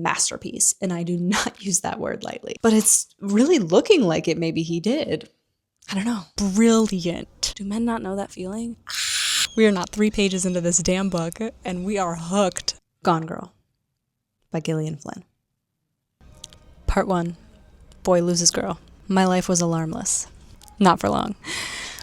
masterpiece, and I do not use that word lightly. But it's really looking like it maybe he did. I don't know. Brilliant. Do men not know that feeling? We are not 3 pages into this damn book, and we are hooked. Gone Girl by Gillian Flynn. Part 1. Boy loses girl. My life was alarmless. Not for long.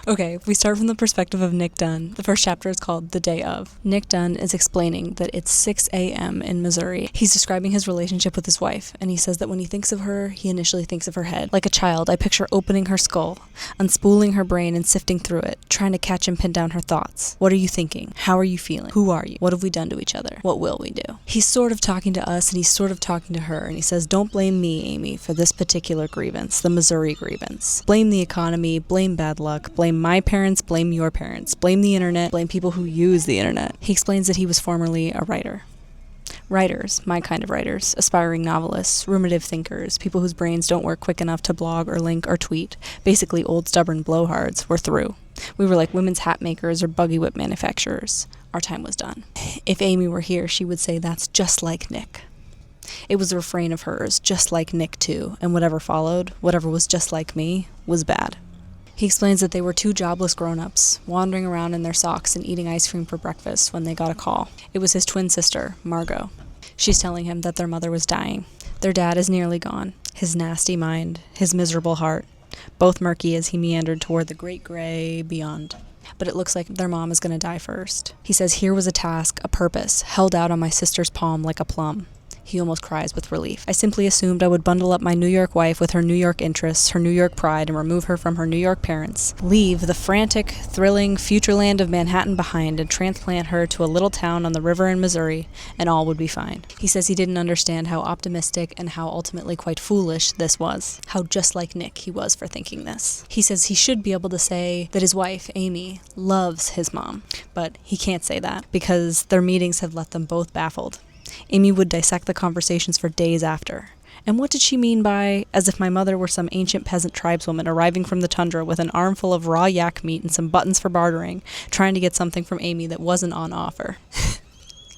Okay, we start from the perspective of Nick Dunn. The first chapter is called The Day Of. Nick Dunn is explaining that it's 6 a.m. in Missouri. He's describing his relationship with his wife, and he says that when he thinks of her, he initially thinks of her head. Like a child, I picture opening her skull, unspooling her brain and sifting through it, trying to catch and pin down her thoughts. What are you thinking? How are you feeling? Who are you? What have we done to each other? What will we do? He's sort of talking to us, and he's sort of talking to her, and he says, don't blame me, Amy, for this particular grievance, the Missouri grievance. Blame the economy, blame bad luck, blame my parents, blame your parents, blame the internet, blame people who use the internet. He explains that he was formerly a writer. Writers, my kind of writers, aspiring novelists, ruminative thinkers, people whose brains don't work quick enough to blog or link or tweet, basically old stubborn blowhards, were through. We were like women's hat makers or buggy whip manufacturers. Our time was done. If Amy were here, she would say that's just like Nick. It was a refrain of hers, just like Nick too, and whatever followed, whatever was just like me, was bad. He explains that they were 2 jobless grown-ups, wandering around in their socks and eating ice cream for breakfast when they got a call. It was his twin sister, Margot. She's telling him that their mother was dying. Their dad is nearly gone. His nasty mind, his miserable heart, both murky as he meandered toward the great gray beyond. But it looks like their mom is going to die first. He says, here was a task, a purpose, held out on my sister's palm like a plum. He almost cries with relief. I simply assumed I would bundle up my New York wife with her New York interests, her New York pride, and remove her from her New York parents. Leave the frantic, thrilling future land of Manhattan behind and transplant her to a little town on the river in Missouri, and all would be fine. He says he didn't understand how optimistic and how ultimately quite foolish this was. How just like Nick he was for thinking this. He says he should be able to say that his wife, Amy, loves his mom, but he can't say that because their meetings have left them both baffled. Amy would dissect the conversations for days after. And what did she mean by, as if my mother were some ancient peasant tribeswoman arriving from the tundra with an armful of raw yak meat and some buttons for bartering, trying to get something from Amy that wasn't on offer?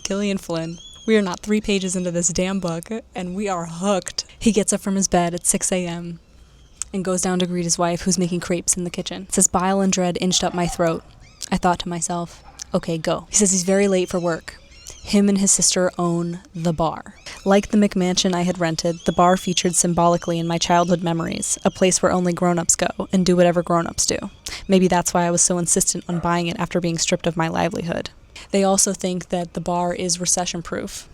Gillian Flynn. We are not 3 pages into this damn book, and we are hooked. He gets up from his bed at 6 a.m. and goes down to greet his wife, who's making crepes in the kitchen. It says bile and dread inched up my throat. I thought to myself, okay, go. He says he's very late for work. Him and his sister own the bar. Like the McMansion I had rented, the bar featured symbolically in my childhood memories, a place where only grown-ups go and do whatever grown-ups do. Maybe that's why I was so insistent on buying it after being stripped of my livelihood. They also think that the bar is recession-proof.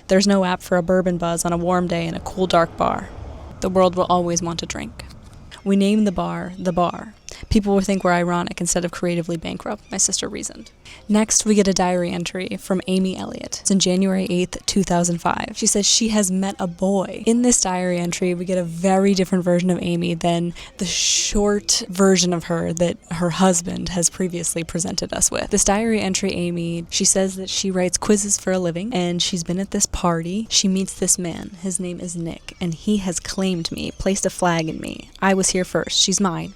There's no app for a bourbon buzz on a warm day in a cool, dark bar. The world will always want to drink. We named the bar the bar. People will think we're ironic instead of creatively bankrupt, my sister reasoned. Next, we get a diary entry from Amy Elliott. It's on January 8th, 2005. She says she has met a boy. In this diary entry, we get a very different version of Amy than the short version of her that her husband has previously presented us with. This diary entry, Amy, she says that she writes quizzes for a living, and she's been at this party. She meets this man. His name is Nick, and he has claimed me, placed a flag in me. I was here first. She's mine.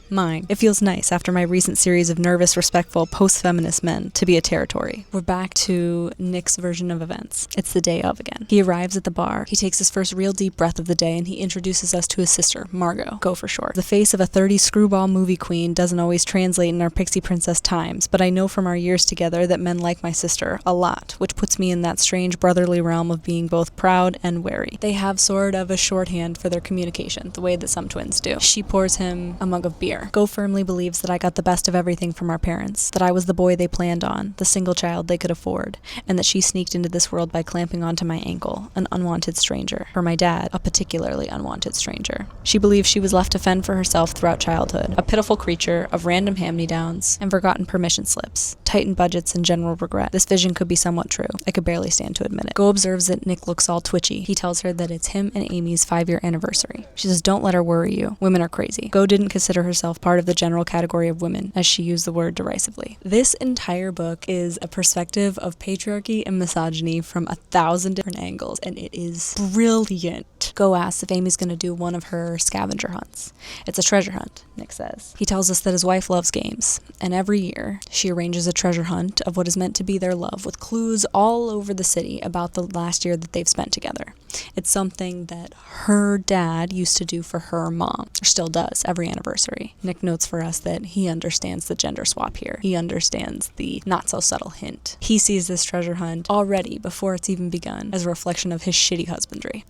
It feels nice after my recent series of nervous, respectful, post-feminist men to be a territory. We're back to Nick's version of events. It's the day of again. He arrives at the bar. He takes his first real deep breath of the day, and he introduces us to his sister, Margot. Go for short. The face of a 30s screwball movie queen doesn't always translate in our pixie princess times, but I know from our years together that men like my sister a lot, which puts me in that strange brotherly realm of being both proud and wary. They have sort of a shorthand for their communication, the way that some twins do. She pours him a mug of beer. Go firmly believes that I got the best of everything from our parents, that I was the boy they planned on, the single child they could afford, and that she sneaked into this world by clamping onto my ankle, an unwanted stranger. For my dad, a particularly unwanted stranger. She believes she was left to fend for herself throughout childhood, a pitiful creature of random hand-me-downs and forgotten permission slips, tightened budgets and general regret. This vision could be somewhat true. I could barely stand to admit it. Go observes that Nick looks all twitchy. He tells her that it's him and Amy's 5-year anniversary. She says, don't let her worry you. Women are crazy. Go didn't consider herself part of the general category of women, as she used the word derisively. This entire book is a perspective of patriarchy and misogyny from 1,000 different angles, and it is brilliant. Go asks if Amy's going to do one of her scavenger hunts. It's a treasure hunt, Nick says. He tells us that his wife loves games, and every year she arranges a treasure hunt of what is meant to be their love with clues all over the city about the last year that they've spent together. It's something that her dad used to do for her mom, or still does every anniversary. Nick notes for us that he understands the gender swap here. He understands the not-so-subtle hint. He sees this treasure hunt already before it's even begun as a reflection of his shitty husbandry.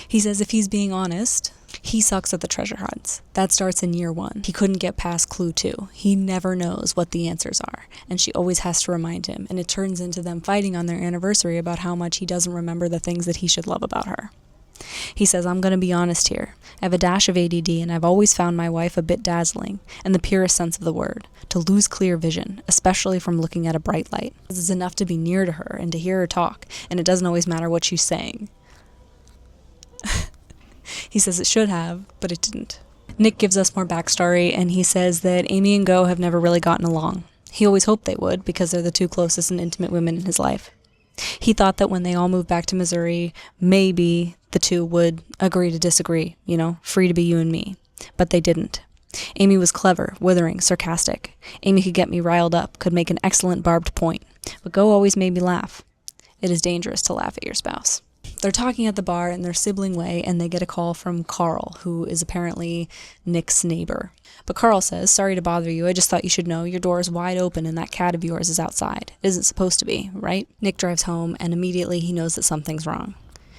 He says if he's being honest, he sucks at the treasure hunts. That starts in year 1. He couldn't get past clue 2. He never knows what the answers are, and she always has to remind him, and it turns into them fighting on their anniversary about how much he doesn't remember the things that he should love about her. He says, I'm going to be honest here. I have a dash of ADD, and I've always found my wife a bit dazzling, in the purest sense of the word, to lose clear vision, especially from looking at a bright light. It's enough to be near to her and to hear her talk, and it doesn't always matter what she's saying. He says it should have, but it didn't. Nick gives us more backstory, and he says that Amy and Go have never really gotten along. He always hoped they would, because they're the two closest and intimate women in his life. He thought that when they all moved back to Missouri, maybe the two would agree to disagree, free to be you and me. But they didn't. Amy was clever, withering, sarcastic. Amy could get me riled up, could make an excellent barbed point. But Go always made me laugh. It is dangerous to laugh at your spouse. They're talking at the bar in their sibling way, and they get a call from Carl, who is apparently Nick's neighbor. But Carl says, sorry to bother you, I just thought you should know your door is wide open and that cat of yours is outside. It isn't supposed to be, right? Nick drives home, and immediately he knows that something's wrong.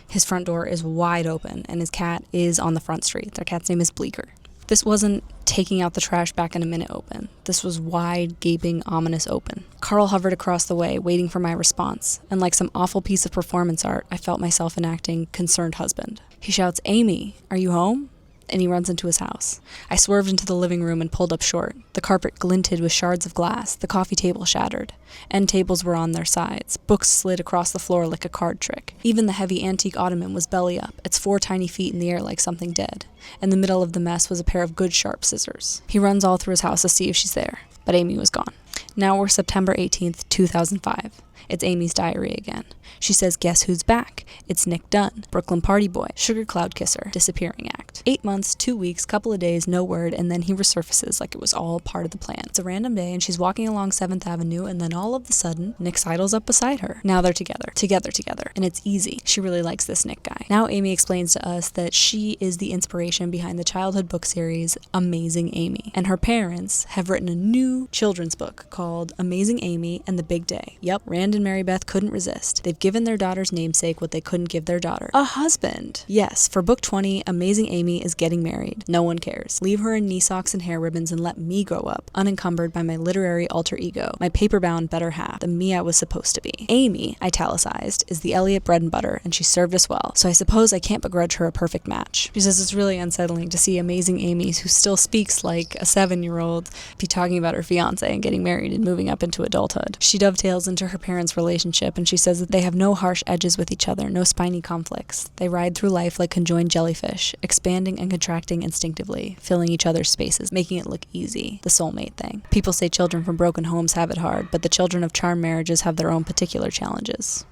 His front door is wide open, and his cat is on the front street. Their cat's name is Bleecker. This wasn't taking out the trash back in a minute open. This was wide, gaping, ominous open. Carl hovered across the way, waiting for my response, and like some awful piece of performance art, I felt myself enacting concerned husband. He shouts, Amy, are you home? And he runs into his house. I swerved into the living room and pulled up short. The carpet glinted with shards of glass. The coffee table shattered. End tables were on their sides. Books slid across the floor like a card trick. Even the heavy antique ottoman was belly up, its 4 tiny feet in the air like something dead. In the middle of the mess was a pair of good sharp scissors. He runs all through his house to see if she's there, but Amy was gone. Now we're September 18th, 2005. It's Amy's diary again. She says, guess who's back? It's Nick Dunn, Brooklyn party boy, sugar cloud kisser, disappearing act. 8 months, 2 weeks, couple of days, no word, and then he resurfaces like it was all part of the plan. It's a random day, and she's walking along 7th Avenue, and then all of a sudden, Nick sidles up beside her. Now they're together, and it's easy. She really likes this Nick guy. Now Amy explains to us that she is the inspiration behind the childhood book series Amazing Amy, and her parents have written a new children's book called Amazing Amy and the Big Day. Yep, Rand and Mary Beth couldn't resist. They've given their daughter's namesake what they couldn't give their daughter. A husband. Yes, for book 20, Amazing Amy is getting married. No one cares. Leave her in knee socks and hair ribbons and let me grow up, unencumbered by my literary alter ego, my paper-bound better half, the me I was supposed to be. Amy, italicized, is the Elliot bread and butter, and she served us well, so I suppose I can't begrudge her a perfect match. She says it's really unsettling to see Amazing Amy, who still speaks like a 7-year-old, be talking about her fiancé and getting married and moving up into adulthood. She dovetails into her parents' relationship, and she says that they have no harsh edges with each other, no spiny conflicts. They ride through life like conjoined jellyfish, expanding and contracting instinctively, filling each other's spaces, making it look easy, the soulmate thing. People say children from broken homes have it hard, but the children of charmed marriages have their own particular challenges.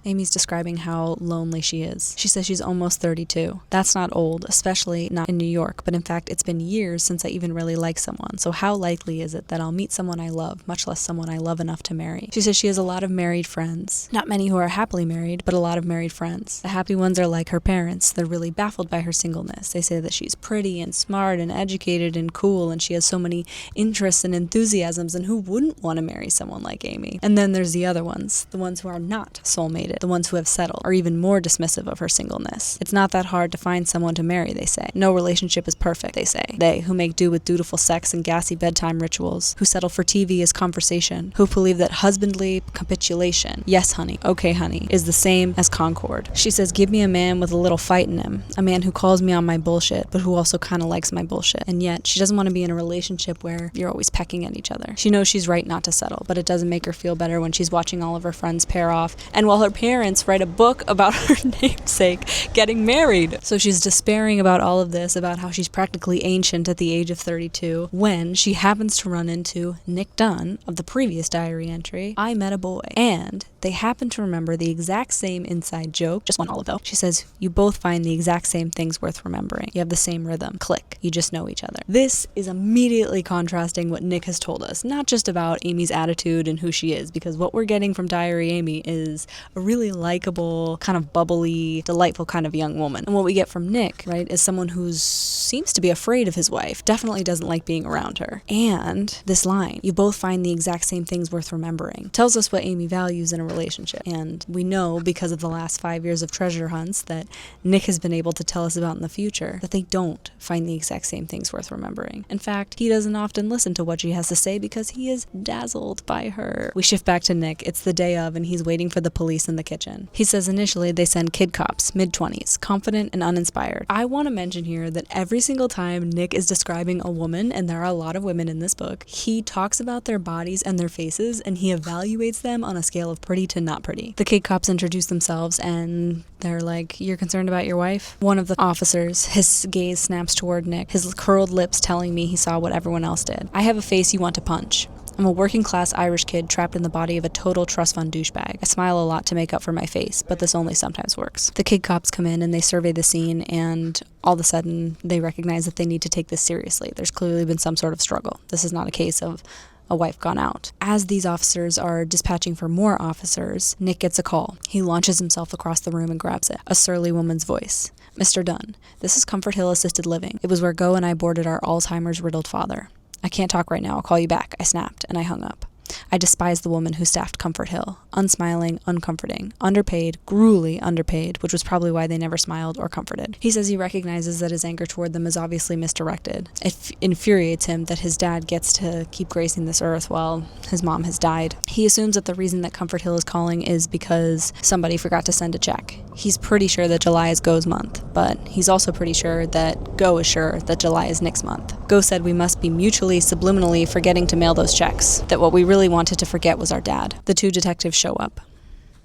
Amy's describing how lonely she is. She says she's almost 32. That's not old, especially not in New York, but in fact it's been years since I even really liked someone, so how likely is it that I'll meet someone I love, much less someone I love enough to marry? She says she has a lot of married friends. Not many who are happily married, but a lot of married friends. The happy ones are like her parents. They're really baffled by her singleness. They say that she's pretty and smart and educated and cool, and she has so many interests and enthusiasms, and who wouldn't want to marry someone like Amy? And then there's the other ones, the ones who are not soulmated, the ones who have settled, are even more dismissive of her singleness. It's not that hard to find someone to marry, they say. No relationship is perfect, they say. They, who make do with dutiful sex and gassy bedtime rituals, who settle for TV as conversation, who believe that husbandly capitulation, yes honey, okay honey, is the same as concord. She says, give me a man with a little fight in him, a man who calls me on my bullshit, but who also kind of likes my bullshit. And yet, she doesn't want to be in a relationship where you're always pecking at each other. She knows she's right not to settle, but it doesn't make her feel better when she's watching all of her friends pair off, and while her parents write a book about her namesake getting married. So she's despairing about all of this, about how she's practically ancient at the age of 32, when she happens to run into Nick Dunn of the previous diary entry, I met a boy. And they happen to remember the exact same inside joke, just one olive though. She says, you both find the exact same things worth remembering. You have the same rhythm. Click. You just know each other. This is immediately contrasting what Nick has told us, not just about Amy's attitude and who she is, because what we're getting from Diary Amy is a really likable, kind of bubbly, delightful kind of young woman. And what we get from Nick, right, is someone who seems to be afraid of his wife, definitely doesn't like being around her. And this line, you both find the exact same things worth remembering, tells us what Amy values in a relationship. And we know, because of the last 5 years of treasure hunts that Nick has been able to tell us about in the future, that they don't find the exact same things worth remembering. In fact, he doesn't often listen to what she has to say because he is dazzled by her. We shift back to Nick. It's the day of, and he's waiting for the police in the kitchen. He says initially they send kid cops, mid-20s, confident and uninspired. I want to mention here that every single time Nick is describing a woman, and there are a lot of women in this book, he talks about their bodies and their faces, and he evaluates them on a scale of pretty to not pretty. The kid cops introduce themselves, and they're like, you're concerned about your wife? One of the officers, his gaze snaps toward Nick, his curled lips telling me he saw what everyone else did. I have a face you want to punch. I'm a working-class Irish kid trapped in the body of a total trust fund douchebag. I smile a lot to make up for my face, but this only sometimes works. The kid cops come in and they survey the scene, and all of a sudden they recognize that they need to take this seriously. There's clearly been some sort of struggle. This is not a case of a wife gone out. As these officers are dispatching for more officers, Nick gets a call. He launches himself across the room and grabs it. A surly woman's voice. Mr. Dunn, this is Comfort Hill Assisted Living. It was where Go and I boarded our Alzheimer's riddled father. I can't talk right now. I'll call you back. I snapped, and I hung up. I despised the woman who staffed Comfort Hill. Unsmiling, uncomforting, underpaid, gruelly underpaid, which was probably why they never smiled or comforted. He says he recognizes that his anger toward them is obviously misdirected. It infuriates him that his dad gets to keep gracing this earth while his mom has died. He assumes that the reason that Comfort Hill is calling is because somebody forgot to send a check. He's pretty sure that July is Go's month, but he's also pretty sure that Go is sure that July is Nick's month. Go said we must be mutually, subliminally forgetting to mail those checks, that what we really wanted to forget was our dad. The two detectives show up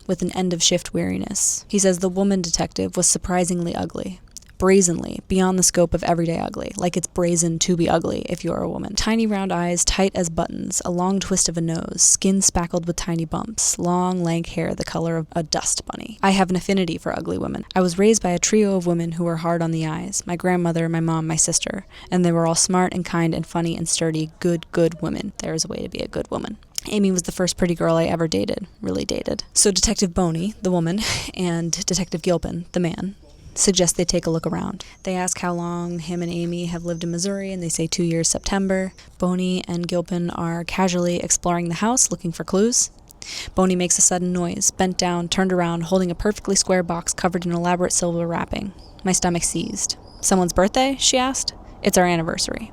with an end-of-shift weariness. He says the woman detective was surprisingly ugly. Brazenly, beyond the scope of everyday ugly, like it's brazen to be ugly if you're a woman. Tiny round eyes, tight as buttons, a long twist of a nose, skin spackled with tiny bumps, long, lank hair the color of a dust bunny. I have an affinity for ugly women. I was raised by a trio of women who were hard on the eyes, my grandmother, my mom, my sister, and they were all smart and kind and funny and sturdy, good women. There is a way to be a good woman. Amy was the first pretty girl I ever dated, really dated. So Detective Boney, the woman, and Detective Gilpin, the man, suggest they take a look around. They ask how long him and Amy have lived in Missouri, and they say 2 years September. Boney and Gilpin are casually exploring the house, looking for clues. Boney makes a sudden noise, bent down, turned around, holding a perfectly square box covered in elaborate silver wrapping. My stomach seized. Someone's birthday? She asked. It's our anniversary.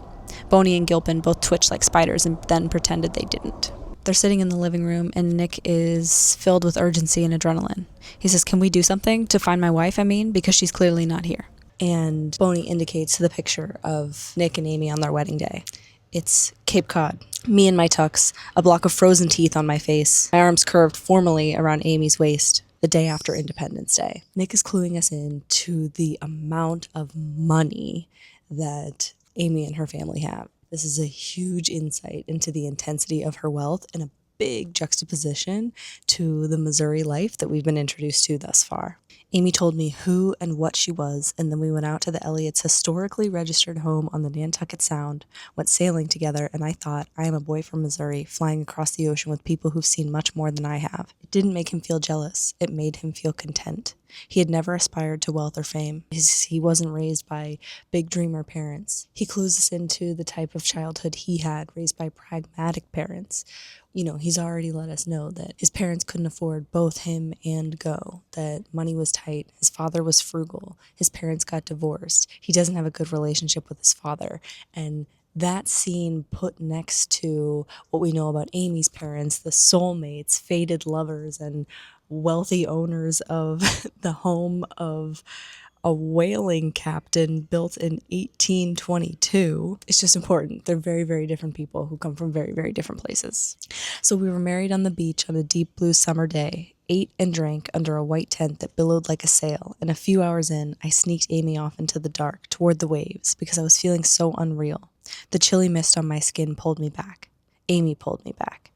Boney and Gilpin both twitched like spiders and then pretended they didn't. They're sitting in the living room, and Nick is filled with urgency and adrenaline. He says, can we do something to find my wife, because she's clearly not here. And Boney indicates the picture of Nick and Amy on their wedding day. It's Cape Cod. Me in my tux, a block of frozen teeth on my face, my arms curved formally around Amy's waist, the day after Independence Day. Nick is cluing us in to the amount of money that Amy and her family have. This is a huge insight into the intensity of her wealth and a big juxtaposition to the Missouri life that we've been introduced to thus far. Amy told me who and what she was, and then we went out to the Elliots' historically registered home on the Nantucket Sound, went sailing together, and I thought, I am a boy from Missouri, flying across the ocean with people who've seen much more than I have. It didn't make him feel jealous. It made him feel content. He had never aspired to wealth or fame. He wasn't raised by big dreamer parents. He clues us into the type of childhood he had, raised by pragmatic parents. He's already let us know that his parents couldn't afford both him and Go, that money was tight, his father was frugal, his parents got divorced, he doesn't have a good relationship with his father, and that scene put next to what we know about Amy's parents, the soulmates, fated lovers, and wealthy owners of the home of a whaling captain built in 1822. It's just important. They're very, very different people who come from very, very different places. So we were married on the beach on a deep blue summer day, ate and drank under a white tent that billowed like a sail, and a few hours in, I sneaked Amy off into the dark, toward the waves, because I was feeling so unreal. The chilly mist on my skin pulled me back. Amy pulled me back,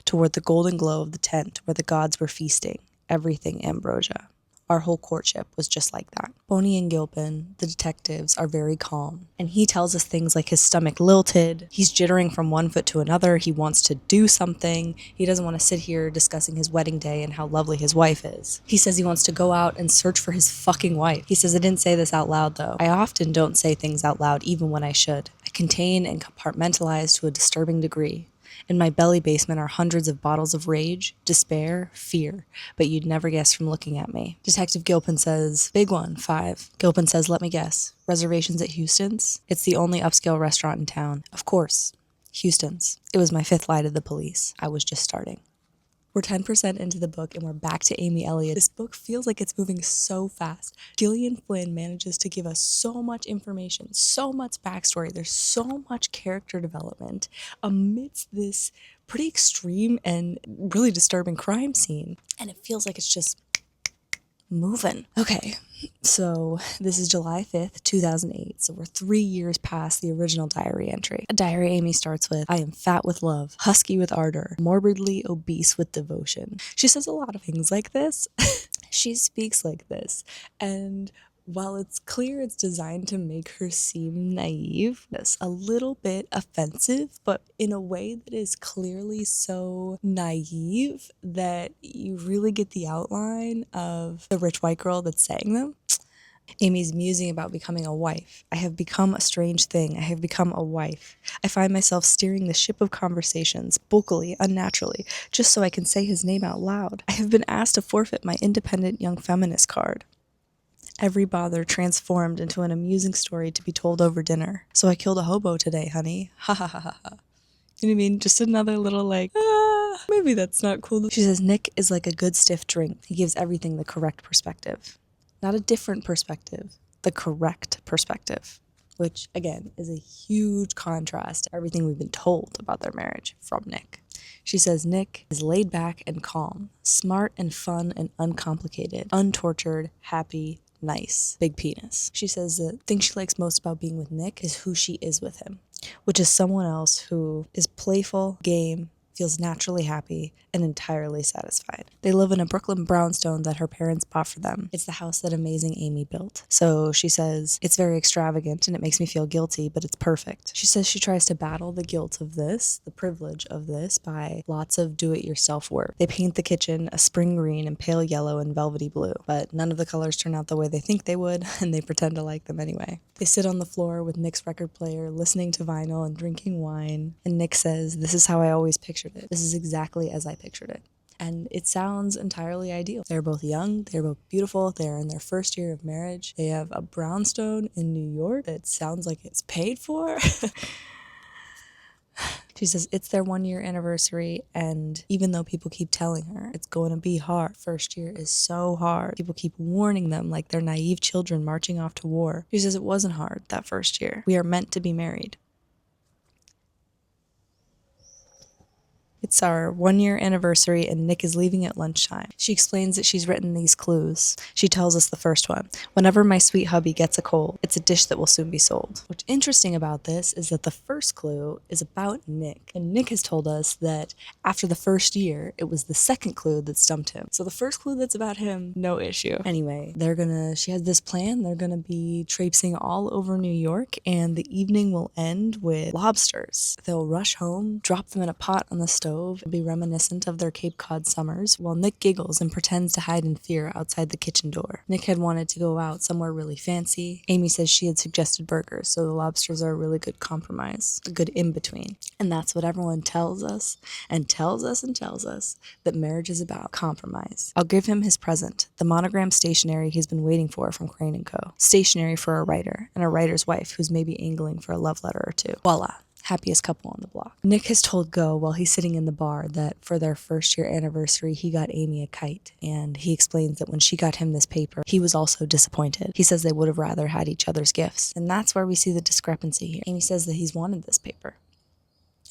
toward the golden glow of the tent where the gods were feasting, everything ambrosia. Our whole courtship was just like that. Boney and Gilpin, the detectives, are very calm, and he tells us things like his stomach lilted, he's jittering from one foot to another, he wants to do something, he doesn't want to sit here discussing his wedding day and how lovely his wife is. He says he wants to go out and search for his fucking wife. He says, I didn't say this out loud though. I often don't say things out loud even when I should. I contain and compartmentalize to a disturbing degree. In my belly basement are hundreds of bottles of rage, despair, fear, but you'd never guess from looking at me. Detective Gilpin says, big one, 5. Gilpin says, let me guess. Reservations at Houston's? It's the only upscale restaurant in town. Of course. Houston's. It was my 5th lie to the police. I was just starting. We're 10% into the book and we're back to Amy Elliott. This book feels like it's moving so fast. Gillian Flynn manages to give us so much information, so much backstory. There's so much character development amidst this pretty extreme and really disturbing crime scene. And it feels like it's just moving. Okay, so this is July 5th, 2008. So we're 3 years past the original diary entry. A diary Amy starts with, I am fat with love, husky with ardor, morbidly obese with devotion. She says a lot of things like this. She speaks like this. And while it's clear it's designed to make her seem naive, it's a little bit offensive, but in a way that is clearly so naive that you really get the outline of the rich white girl that's saying them. Amy's musing about becoming a wife. I have become a strange thing. I have become a wife. I find myself steering the ship of conversations, bulkily, unnaturally, just so I can say his name out loud. I have been asked to forfeit my independent young feminist card. Every bother transformed into an amusing story to be told over dinner. So I killed a hobo today, honey. Ha ha ha ha ha. You know what I mean? Just another little maybe that's not cool. She says Nick is like a good stiff drink. He gives everything the correct perspective. Not a different perspective, the correct perspective. Which, again, is a huge contrast to everything we've been told about their marriage from Nick. She says Nick is laid back and calm, smart and fun and uncomplicated, untortured, happy, nice, big penis. She says the thing she likes most about being with Nick is who she is with him, which is someone else who is playful, game, feels naturally happy, and entirely satisfied. They live in a Brooklyn brownstone that her parents bought for them. It's the house that amazing Amy built. So she says, it's very extravagant and it makes me feel guilty, but it's perfect. She says she tries to battle the guilt of this, the privilege of this, by lots of do-it-yourself work. They paint the kitchen a spring green and pale yellow and velvety blue, but none of the colors turn out the way they think they would, and they pretend to like them anyway. They sit on the floor with Nick's record player, listening to vinyl and drinking wine, and Nick says, this is how I always pictured it. This is exactly as I pictured it. And it sounds entirely ideal. They're both young, they're both beautiful, they're in their first year of marriage. They have a brownstone in New York that sounds like it's paid for. She says it's their 1-year anniversary, and even though people keep telling her it's going to be hard, first year is so hard. People keep warning them like they're naive children marching off to war. She says it wasn't hard that first year. We are meant to be married. It's our 1-year anniversary and Nick is leaving at lunchtime. She explains that she's written these clues. She tells us the first one. Whenever my sweet hubby gets a cold, it's a dish that will soon be sold. What's interesting about this is that the first clue is about Nick. And Nick has told us that after the first year, it was the second clue that stumped him. So the first clue that's about him, no issue. Anyway, she has this plan. They're gonna be traipsing all over New York and the evening will end with lobsters. They'll rush home, drop them in a pot on the stove, and be reminiscent of their Cape Cod summers, while Nick giggles and pretends to hide in fear outside the kitchen door. Nick had wanted to go out somewhere really fancy. Amy says she had suggested burgers, so the lobsters are a really good compromise, a good in-between. And that's what everyone tells us, and tells us and tells us, that marriage is about compromise. I'll give him his present, the monogram stationery he's been waiting for from Crane & Co. Stationery for a writer, and a writer's wife who's maybe angling for a love letter or two. Voila. Happiest couple on the block. Nick has told Go while he's sitting in the bar that for their 1-year anniversary, he got Amy a kite. And he explains that when she got him this paper, he was also disappointed. He says they would have rather had each other's gifts. And that's where we see the discrepancy here. Amy says that he's wanted this paper.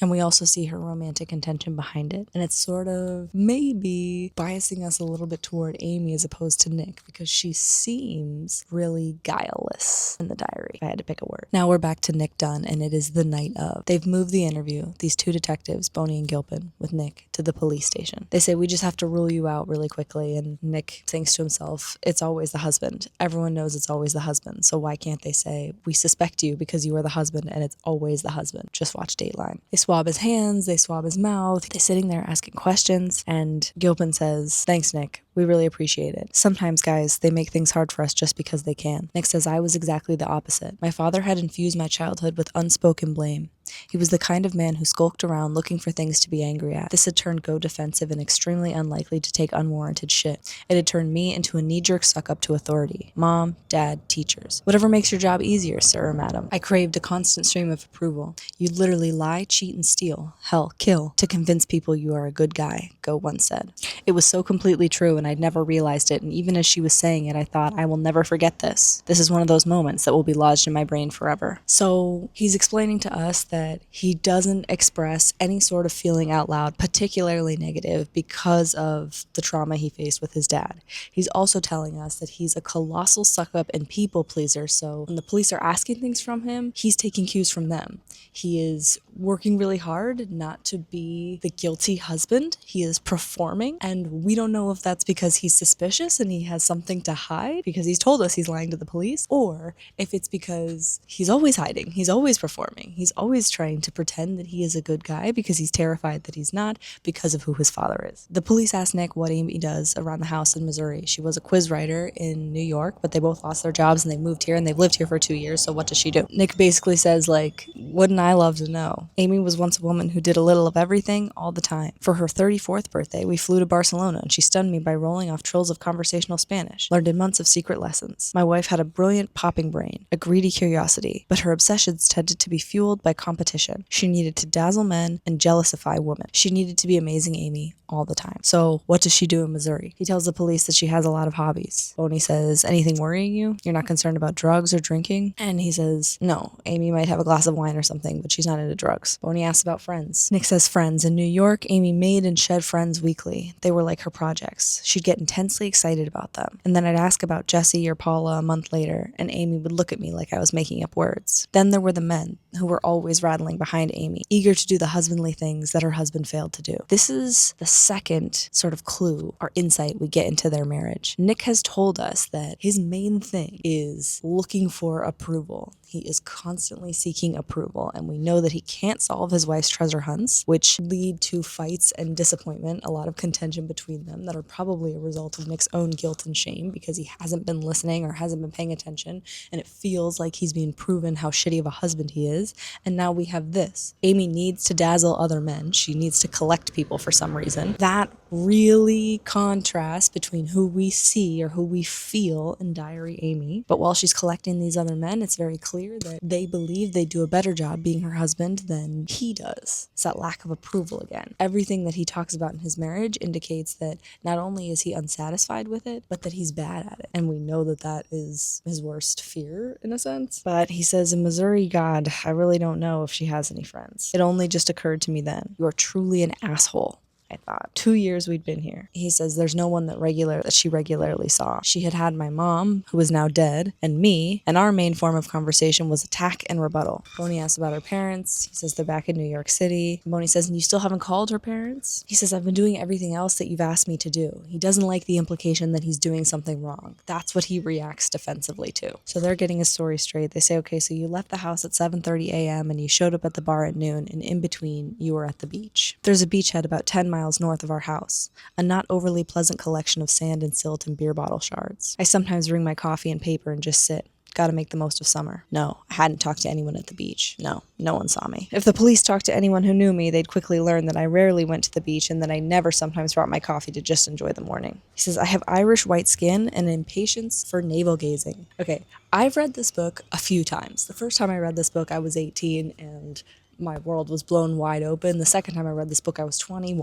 And we also see her romantic intention behind it. And it's sort of maybe biasing us a little bit toward Amy as opposed to Nick, because she seems really guileless in the diary, if I had to pick a word. Now we're back to Nick Dunn, and it is the night of. They've moved the interview, these two detectives, Boney and Gilpin, with Nick, to the police station. They say, we just have to rule you out really quickly. And Nick thinks to himself, it's always the husband. Everyone knows it's always the husband. So why can't they say, we suspect you because you are the husband and it's always the husband? Just watch Dateline. They swab his hands, they swab his mouth. They're sitting there asking questions. And Gilpin says, thanks, Nick. We really appreciate it. Sometimes, guys, they make things hard for us just because they can. Nick says, I was exactly the opposite. My father had infused my childhood with unspoken blame. He was the kind of man who skulked around looking for things to be angry at. This had turned Go defensive and extremely unlikely to take unwarranted shit. It had turned me into a knee-jerk suck-up to authority. Mom, dad, teachers. Whatever makes your job easier, sir or madam. I craved a constant stream of approval. You literally lie, cheat, and steal. Hell, kill. To convince people you are a good guy, Go once said. It was so completely true, and I'd never realized it, and even as she was saying it, I thought, I will never forget this. This is one of those moments that will be lodged in my brain forever. So he's explaining to us that he doesn't express any sort of feeling out loud, particularly negative, because of the trauma he faced with his dad. He's also telling us that he's a colossal suck-up and people pleaser, so when the police are asking things from him, he's taking cues from them. He is working really hard not to be the guilty husband. He is performing, and we don't know if that's because he's suspicious and he has something to hide, because he's told us he's lying to the police, or if it's because he's always hiding, he's always performing, he's always trying to pretend that he is a good guy because he's terrified that he's not because of who his father is. The police ask Nick what Amy does around the house in Missouri. She was a quiz writer in New York, but they both lost their jobs and they moved here and they've lived here for 2 years, so what does she do? Nick basically says, like, wouldn't I love to know? Amy was once a woman who did a little of everything all the time. For her 34th birthday, we flew to Barcelona and she stunned me by rolling off trills of conversational Spanish, learned in months of secret lessons. My wife had a brilliant popping brain, a greedy curiosity, but her obsessions tended to be fueled by competition. She needed to dazzle men and jealousify women. She needed to be amazing Amy all the time. So what does she do in Missouri? He tells the police that she has a lot of hobbies. Boney says, anything worrying you? You're not concerned about drugs or drinking? And he says, no, Amy might have a glass of wine or something, but she's not into drugs. Boney asks about friends. Nick says friends. In New York, Amy made and shed friends weekly. They were like her projects. She'd get intensely excited about them. And then I'd ask about Jesse or Paula a month later, and Amy would look at me like I was making up words. Then there were the men, who were always rattling behind Amy, eager to do the husbandly things that her husband failed to do. This is the second sort of clue or insight we get into their marriage. Nick has told us that his main thing is looking for approval. He is constantly seeking approval, and we know that he can't solve his wife's treasure hunts, which lead to fights and disappointment, a lot of contention between them that are probably a result of Nick's own guilt and shame because he hasn't been listening or hasn't been paying attention, and it feels like he's being proven how shitty of a husband he is. And now we have this. Amy needs to dazzle other men. She needs to collect people for some reason. That really contrasts between who we see or who we feel in Diary Amy. But while she's collecting these other men, it's very clear that they believe they do a better job being her husband than he does. It's that lack of approval again. Everything that he talks about in his marriage indicates that not only is he unsatisfied with it, but that he's bad at it. And we know that that is his worst fear, in a sense. But he says, in Missouri, God, I really don't know if she has any friends. It only just occurred to me then. You are truly an asshole. I thought. 2 years we'd been here. He says there's no one that she regularly saw. She had my mom, who is now dead, and me, and our main form of conversation was attack and rebuttal. Boney asks about her parents. He says they're back in New York City. Boney says, and you still haven't called her parents? He says, I've been doing everything else that you've asked me to do. He doesn't like the implication that he's doing something wrong. That's what he reacts defensively to. So they're getting his story straight. They say, okay, so you left the house at 7:30 a.m. and you showed up at the bar at noon, and in between, you were at the beach. There's a beachhead about 10 miles north of our house, a not overly pleasant collection of sand and silt and beer bottle shards. I sometimes bring my coffee and paper and just sit. Gotta make the most of summer. No, I hadn't talked to anyone at the beach. No one saw me. If the police talked to anyone who knew me, they'd quickly learn that I rarely went to the beach and that I never sometimes brought my coffee to just enjoy the morning. He says, I have Irish white skin and an impatience for navel gazing. Okay, I've read this book a few times. The first time I read this book, I was 18 and my world was blown wide open. The second time I read this book, I was 20,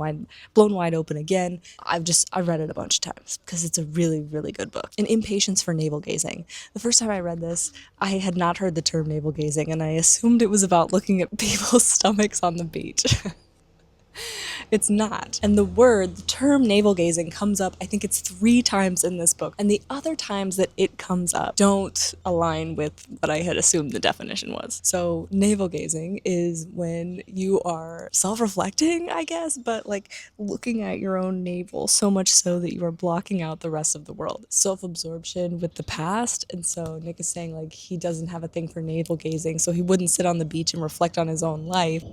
blown wide open again. I read it a bunch of times because it's a really, really good book. An Impatience for Navel Gazing. The first time I read this, I had not heard the term navel gazing, and I assumed it was about looking at people's stomachs on the beach. It's not. And the term navel gazing comes up, I think it's 3 times in this book. And the other times that it comes up don't align with what I had assumed the definition was. So navel gazing is when you are self-reflecting, I guess, but like looking at your own navel so much so that you are blocking out the rest of the world. Self-absorption with the past. And so Nick is saying like he doesn't have a thing for navel gazing, so he wouldn't sit on the beach and reflect on his own life.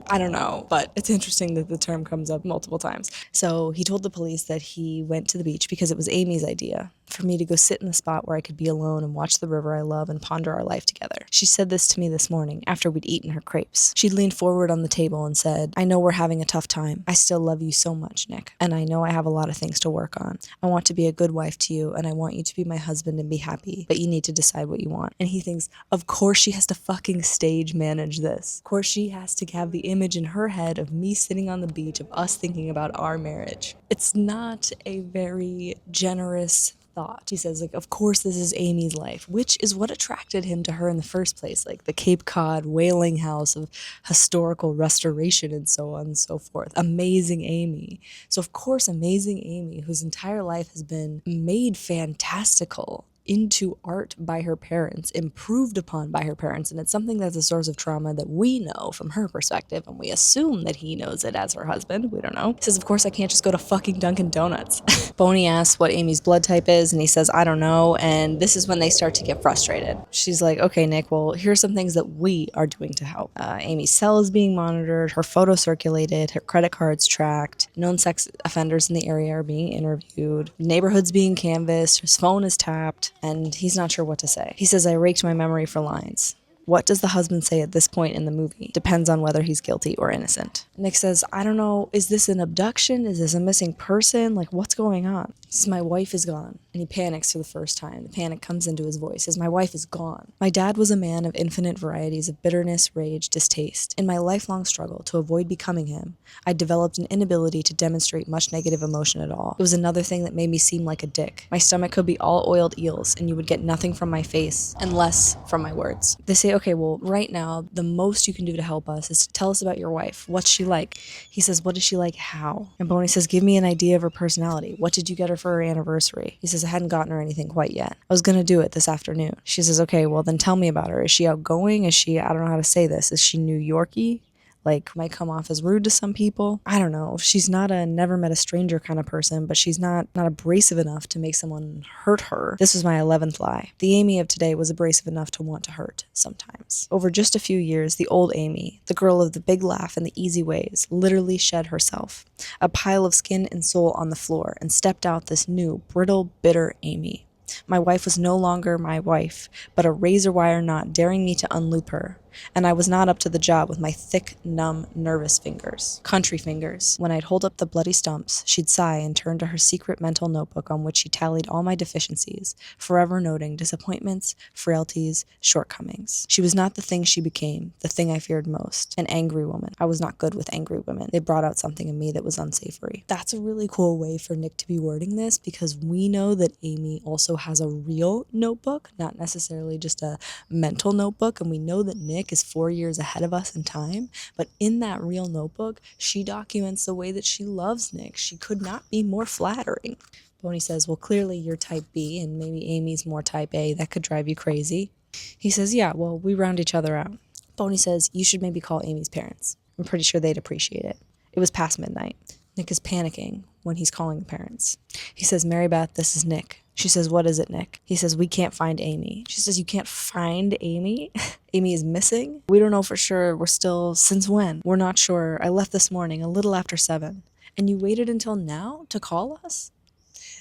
I don't know, but it's interesting that the term comes up multiple times. So he told the police that he went to the beach because it was Amy's idea for me to go sit in the spot where I could be alone and watch the river I love and ponder our life together. She said this to me this morning after we'd eaten her crepes. She'd leaned forward on the table and said, "I know we're having a tough time. I still love you so much, Nick. And I know I have a lot of things to work on. I want to be a good wife to you, and I want you to be my husband and be happy, but you need to decide what you want." And he thinks, of course she has to fucking stage manage this. Of course she has to have the image in her head of me sitting on the beach, of us thinking about our marriage. It's not a very generous thought. He says, like, of course this is Amy's life, which is what attracted him to her in the first place, like the Cape Cod whaling house of historical restoration and so on and so forth. Amazing Amy. So of course amazing Amy, whose entire life has been made fantastical into art by her parents, improved upon by her parents, and it's something that's a source of trauma that we know from her perspective, and we assume that he knows it as her husband. We don't know. He says, of course I can't just go to fucking Dunkin' Donuts. Boney asks what Amy's blood type is, and he says, I don't know, and this is when they start to get frustrated. She's like, okay, Nick, well, here's some things that we are doing to help. Amy's cell is being monitored, her photo circulated, her credit cards tracked, known sex offenders in the area are being interviewed, neighborhood's being canvassed, his phone is tapped, and he's not sure what to say. He says, I raked my memory for lines. What does the husband say at this point in the movie? Depends on whether he's guilty or innocent. Nick says, I don't know, is this an abduction? Is this a missing person? Like, what's going on? He says, my wife is gone. And he panics for the first time. The panic comes into his voice. He says, my wife is gone. My dad was a man of infinite varieties of bitterness, rage, distaste. In my lifelong struggle to avoid becoming him, I developed an inability to demonstrate much negative emotion at all. It was another thing that made me seem like a dick. My stomach could be all oiled eels, and you would get nothing from my face and less from my words. They say, okay, well, right now, the most you can do to help us is to tell us about your wife. What's she like? He says, what is she like? How? And Boney says, give me an idea of her personality. What did you get her for her anniversary? He says, I hadn't gotten her anything quite yet. I was going to do it this afternoon. She says, okay, well then tell me about her. Is she outgoing? Is she, I don't know how to say this. Is she New Yorkie? Like, might come off as rude to some people. I don't know. She's not a never met a stranger kind of person, but she's not abrasive enough to make someone hurt her. This was my 11th lie. The Amy of today was abrasive enough to want to hurt sometimes. Over just a few years, the old Amy, the girl of the big laugh and the easy ways, literally shed herself, a pile of skin and soul on the floor, and stepped out this new, brittle, bitter Amy. My wife was no longer my wife, but a razor wire knot daring me to unloop her. And I was not up to the job with my thick, numb, nervous fingers. Country fingers. When I'd hold up the bloody stumps, she'd sigh and turn to her secret mental notebook on which she tallied all my deficiencies, forever noting disappointments, frailties, shortcomings. She was not the thing she became, the thing I feared most. An angry woman. I was not good with angry women. They brought out something in me that was unsavory. That's a really cool way for Nick to be wording this, because we know that Amy also has a real notebook, not necessarily just a mental notebook, and we know that Nick is 4 years ahead of us in time, but in that real notebook, she documents the way that she loves Nick. She could not be more flattering. Boney says, well, clearly you're type B, and maybe Amy's more type A. That could drive you crazy. He says, yeah, well, we round each other out. Boney says, you should maybe call Amy's parents. I'm pretty sure they'd appreciate it. It was past midnight. Nick is panicking when he's calling the parents. He says, Mary Beth, this is Nick. She says, what is it, Nick? He says, we can't find Amy. She says, you can't find Amy? Amy is missing? We don't know for sure. We're still, since when? We're not sure. I left this morning, a little after 7. And you waited until now to call us?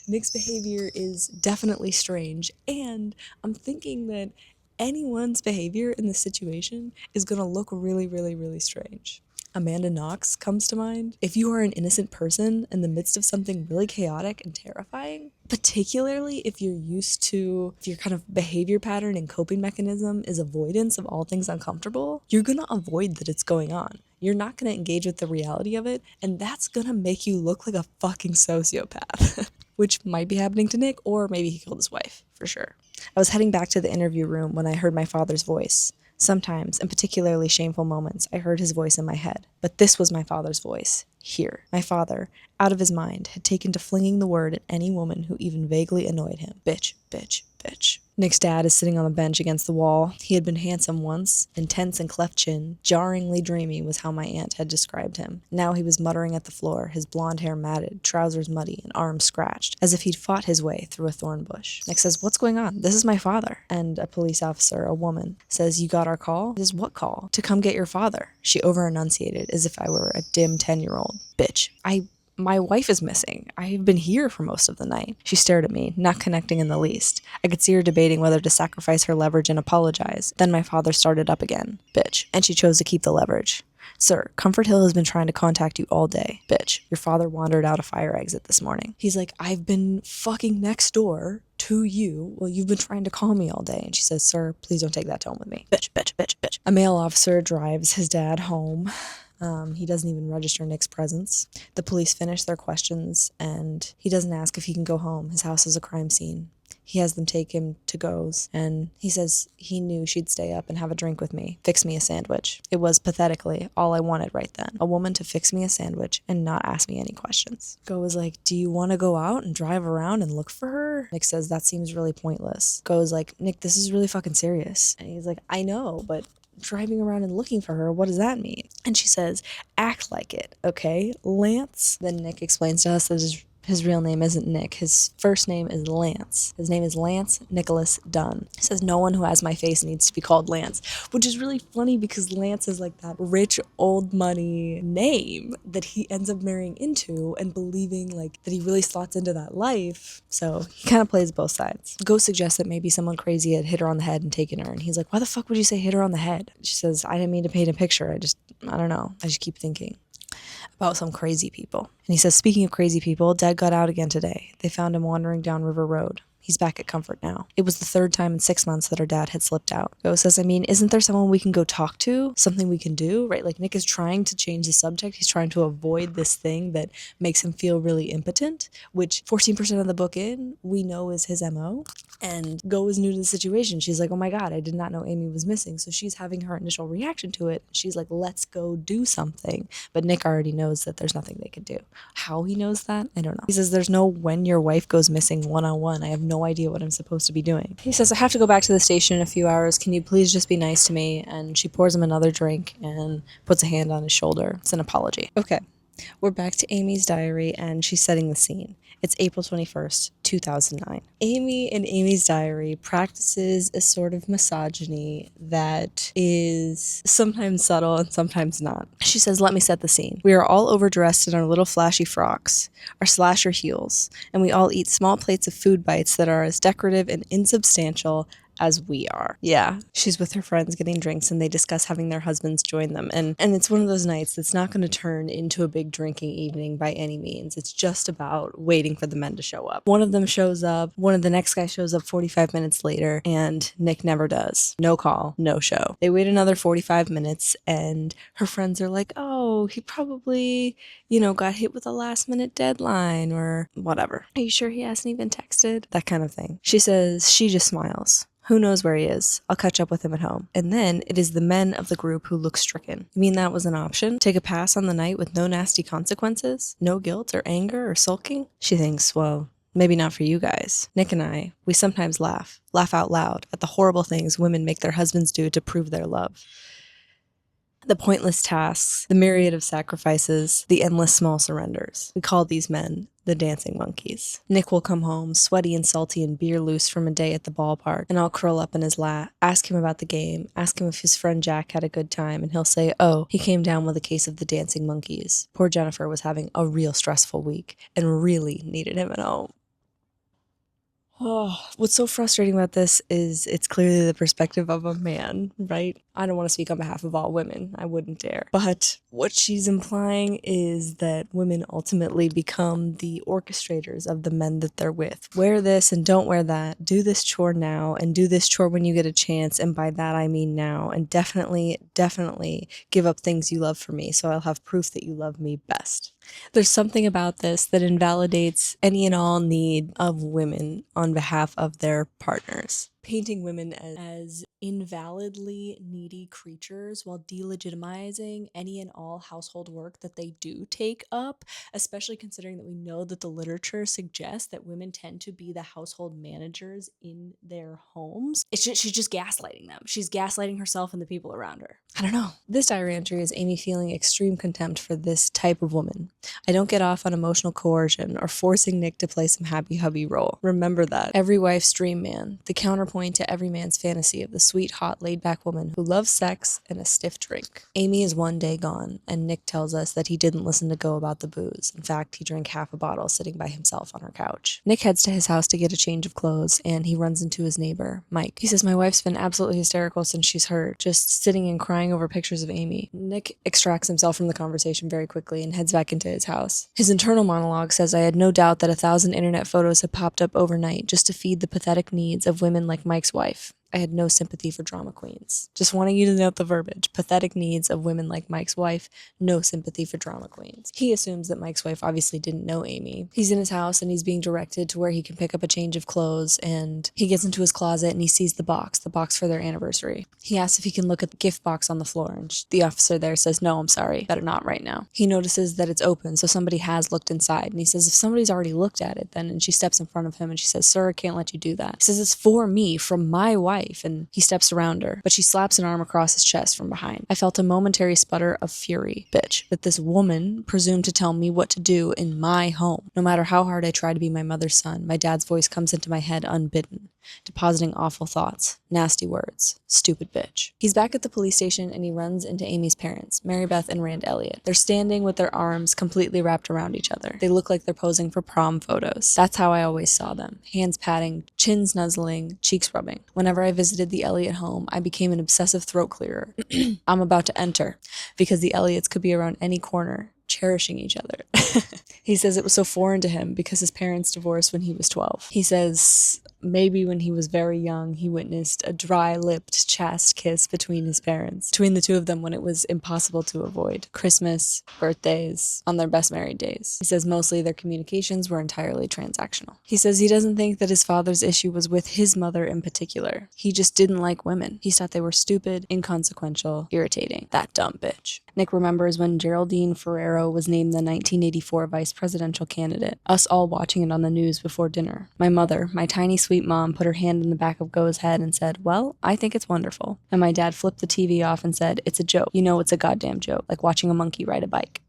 Nick's behavior is definitely strange. And I'm thinking that anyone's behavior in this situation is going to look really, really, really strange. Amanda Knox comes to mind. If you are an innocent person in the midst of something really chaotic and terrifying, particularly if your kind of behavior pattern and coping mechanism is avoidance of all things uncomfortable, you're gonna avoid that it's going on. You're not gonna engage with the reality of it, and that's gonna make you look like a fucking sociopath. Which might be happening to Nick, or maybe he killed his wife, for sure. I was heading back to the interview room when I heard my father's voice. Sometimes, in particularly shameful moments, I heard his voice in my head. But this was my father's voice. Here. My father, out of his mind, had taken to flinging the word at any woman who even vaguely annoyed him. Bitch, bitch, bitch. Nick's dad is sitting on the bench against the wall. He had been handsome once, intense and cleft chin, jarringly dreamy was how my aunt had described him. Now he was muttering at the floor, his blonde hair matted, trousers muddy, and arms scratched, as if he'd fought his way through a thorn bush. Nick says, "What's going on? This is my father." And a police officer, a woman, says, "You got our call?" He says, "What call?" "To come get your father." She over-enunciated, as if I were a dim 10-year-old. "Bitch, my wife is missing. I've been here for most of the night." She stared at me, not connecting in the least. I could see her debating whether to sacrifice her leverage and apologize. Then my father started up again. "Bitch." And she chose to keep the leverage. "Sir, Comfort Hill has been trying to contact you all day." "Bitch, your father wandered out a fire exit this morning." He's like, "I've been fucking next door to you. Well, you've been trying to call me all day." And she says, "Sir, please don't take that tone with me." Bitch, bitch, bitch, bitch. A male officer drives his dad home. He doesn't even register Nick's presence. The police finish their questions, and he doesn't ask if he can go home. His house is a crime scene. He has them take him to goes, and he says he knew she'd stay up and have a drink with me, fix me a sandwich. It was, pathetically, all I wanted right then. A woman to fix me a sandwich and not ask me any questions. Go is like, "Do you want to go out and drive around and look for her?" Nick says, "That seems really pointless." Go is like, "Nick, this is really fucking serious." And he's like, "I know, but driving around and looking for her, what does that mean?" And she says, "Act like it, okay, Lance?" Then Nick explains to us that his real name isn't Nick. His first name is Lance. His name is Lance Nicholas Dunn. He says, "No one who has my face needs to be called Lance," which is really funny because Lance is like that rich old money name that he ends up marrying into and believing like that he really slots into that life. So he kind of plays both sides. Go suggests that maybe someone crazy had hit her on the head and taken her. And he's like, "Why the fuck would you say hit her on the head?" She says, "I didn't mean to paint a picture. I don't know. I just keep thinking about some crazy people." And he says, "Speaking of crazy people, Dad got out again today. They found him wandering down River Road. He's back at Comfort now." It was the third time in 6 months that her dad had slipped out. Go says, "Isn't there someone we can go talk to? Something we can do?" Right? Like, Nick is trying to change the subject. He's trying to avoid this thing that makes him feel really impotent, which 14% of the book in, we know is his MO. And Go is new to the situation. She's like, "Oh my God, I did not know Amy was missing." So she's having her initial reaction to it. She's like, "Let's go do something." But Nick already knows that there's nothing they can do. How he knows that, I don't know. He says, "There's no when your wife goes missing one-on-one. I have no idea what I'm supposed to be doing." He says, "I have to go back to the station in a few hours. Can you please just be nice to me?" And she pours him another drink and puts a hand on his shoulder. It's an apology. Okay. We're back to Amy's diary, and she's setting the scene. It's April 21st, 2009. Amy in Amy's diary practices a sort of misogyny that is sometimes subtle and sometimes not. She says, "Let me set the scene. We are all overdressed in our little flashy frocks, our slasher heels, and we all eat small plates of food bites that are as decorative and insubstantial as we are." Yeah, she's with her friends getting drinks, and they discuss having their husbands join them. And it's one of those nights that's not going to turn into a big drinking evening by any means. It's just about waiting for the men to show up. One of them shows up. One of the next guy shows up 45 minutes later, and Nick never does. No call, no show. They wait another 45 minutes, and her friends are like, "Oh, he probably, got hit with a last-minute deadline or whatever. Are you sure he hasn't even texted?" That kind of thing. She says she just smiles. "Who knows where he is? I'll catch up with him at home." And then it is the men of the group who look stricken. You mean that was an option? Take a pass on the night with no nasty consequences? No guilt or anger or sulking? She thinks, well, maybe not for you guys. Nick and I, we sometimes laugh out loud at the horrible things women make their husbands do to prove their love. The pointless tasks, the myriad of sacrifices, the endless small surrenders. We call these men the dancing monkeys. Nick will come home, sweaty and salty and beer loose from a day at the ballpark, and I'll curl up in his lap, ask him about the game, ask him if his friend Jack had a good time, and he'll say, "Oh, he came down with a case of the dancing monkeys. Poor Jennifer was having a real stressful week and really needed him at home." Oh, what's so frustrating about this is it's clearly the perspective of a man, right? I don't want to speak on behalf of all women. I wouldn't dare. But what she's implying is that women ultimately become the orchestrators of the men that they're with. Wear this and don't wear that. Do this chore now and do this chore when you get a chance. And by that, I mean now. And definitely give up things you love for me so I'll have proof that you love me best. There's something about this that invalidates any and all need of women on behalf of their partners. Painting women as invalidly needy creatures while delegitimizing any and all household work that they do take up, especially considering that we know that the literature suggests that women tend to be the household managers in their homes. She's just gaslighting them. She's gaslighting herself and the people around her. I don't know. This diary entry is Amy feeling extreme contempt for this type of woman. I don't get off on emotional coercion or forcing Nick to play some happy hubby role. Remember that. Every wife's dream man, the counterpoint to every man's fantasy of the sweet, hot, laid-back woman who loves sex and a stiff drink. Amy is one day gone, and Nick tells us that he didn't listen to Go about the booze. In fact, he drank half a bottle sitting by himself on her couch. Nick heads to his house to get a change of clothes, and he runs into his neighbor, Mike. He says, "My wife's been absolutely hysterical since she's hurt, just sitting and crying over pictures of Amy." Nick extracts himself from the conversation very quickly and heads back into his house. His internal monologue says, "I had no doubt that 1,000 internet photos had popped up overnight just to feed the pathetic needs of women like Mike's wife. I had no sympathy for drama queens." Just wanting you to note the verbiage. Pathetic needs of women like Mike's wife, no sympathy for drama queens. He assumes that Mike's wife obviously didn't know Amy. He's in his house and he's being directed to where he can pick up a change of clothes, and he gets into his closet and he sees the box for their anniversary. He asks if he can look at the gift box on the floor, and the officer there says, "No, I'm sorry, better not right now." He notices that it's open, so somebody has looked inside, and he says, "If somebody's already looked at it, then," and she steps in front of him and she says, "Sir, I can't let you do that." He says, "It's for me, from my wife," and he steps around her, but she slaps an arm across his chest from behind. I felt a momentary sputter of fury. Bitch, that this woman presumed to tell me what to do in my home. No matter how hard I try to be my mother's son, my dad's voice comes into my head unbidden, depositing awful thoughts, nasty words. Stupid bitch. He's back at the police station and he runs into Amy's parents, Mary Beth and Rand Elliott. They're standing with their arms completely wrapped around each other. They look like they're posing for prom photos. That's how I always saw them. Hands patting, chins nuzzling, cheeks rubbing. Whenever I visited the Elliott home, I became an obsessive throat clearer. I'm about to enter, because the Elliots could be around any corner, cherishing each other. He says it was so foreign to him because his parents divorced when he was 12. He says maybe when he was very young, he witnessed a dry-lipped, chaste kiss between his parents, between the two of them when it was impossible to avoid. Christmas, birthdays, on their best married days. He says mostly their communications were entirely transactional. He says he doesn't think that his father's issue was with his mother in particular. He just didn't like women. He thought they were stupid, inconsequential, irritating. That dumb bitch. Nick remembers when Geraldine Ferrero was named the 1984 vice presidential candidate, us all watching it on the news before dinner. My mother, my tiny sweet mom, put her hand in the back of Go's head and said, "Well, I think it's wonderful." And my dad flipped the TV off and said, "It's a joke. You know it's a goddamn joke, like watching a monkey ride a bike."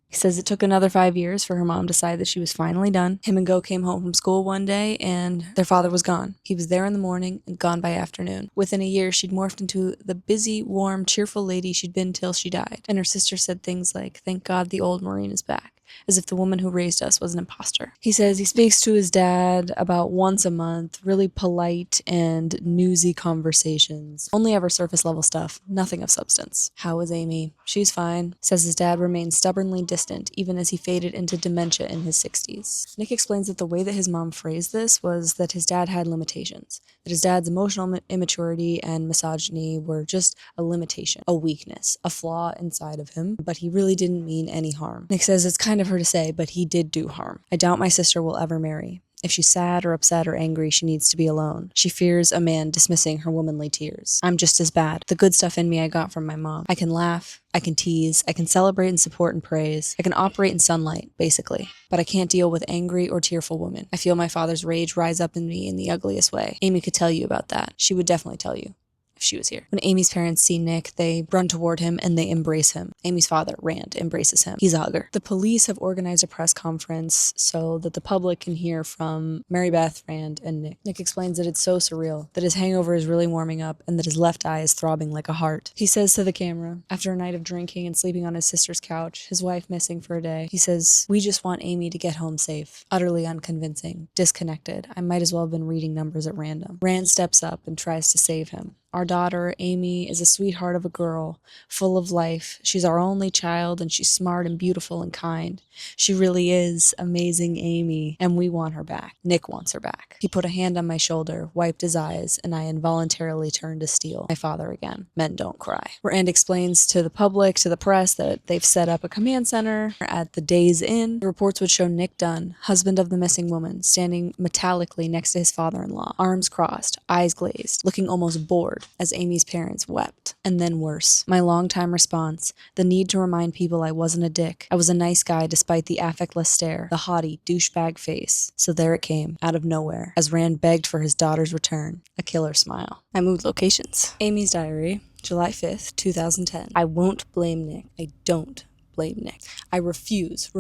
He says it took another 5 years for her mom to decide that she was finally done. Him and Go came home from school one day and their father was gone. He was there in the morning and gone by afternoon. Within a year, she'd morphed into the busy, warm, cheerful lady she'd been till she died. And her sister said things like, "Thank God the old Marine is back," as if the woman who raised us was an imposter. He says he speaks to his dad about once a month, really polite and newsy conversations. Only ever surface level stuff, nothing of substance. How is Amy? She's fine. Says his dad remained stubbornly distant, even as he faded into dementia in his 60s. Nick explains that the way that his mom phrased this was that his dad had limitations, that his dad's emotional immaturity and misogyny were just a limitation, a weakness, a flaw inside of him, but he really didn't mean any harm. Nick says it's kind of her to say, but he did do harm. "I doubt my sister will ever marry. If she's sad or upset or angry, she needs to be alone. She fears a man dismissing her womanly tears. I'm just as bad. The good stuff in me I got from my mom. I can laugh, I can tease, I can celebrate and support and praise. I can operate in sunlight, basically. But I can't deal with angry or tearful women. I feel my father's rage rise up in me in the ugliest way. Amy could tell you about that. She would definitely tell you. if she was here. When Amy's parents see Nick, they run toward him and they embrace him. Amy's father, Rand, embraces him. He's a hugger. The police have organized a press conference so that the public can hear from Mary Beth, Rand, and Nick. Nick explains that it's so surreal, that his hangover is really warming up, and that his left eye is throbbing like a heart. He says to the camera, after a night of drinking and sleeping on his sister's couch, his wife missing for a day, he says, "We just want Amy to get home safe." Utterly unconvincing, disconnected. I might as well have been reading numbers at random. Rand steps up and tries to save him. Our daughter, Amy, is a sweetheart of a girl, full of life. She's our only child, and she's smart and beautiful and kind. She really is amazing Amy, and we want her back. Nick wants her back. He put a hand on my shoulder, wiped his eyes, and I involuntarily turned to steel. My father again. Men don't cry. Rand explains to the public, to the press, that they've set up a command center at the Days Inn. The reports would show Nick Dunn, husband of the missing woman, standing metallically next to his father-in-law, arms crossed, eyes glazed, looking almost bored, as Amy's parents wept. And then worse. My longtime response, the need to remind people I wasn't a dick. I was a nice guy despite the affectless stare, the haughty, douchebag face. So there it came, out of nowhere, as Rand begged for his daughter's return. A killer smile. I moved locations. Amy's diary, July 5th, 2010. I won't blame Nick. I don't blame Nick. I refuse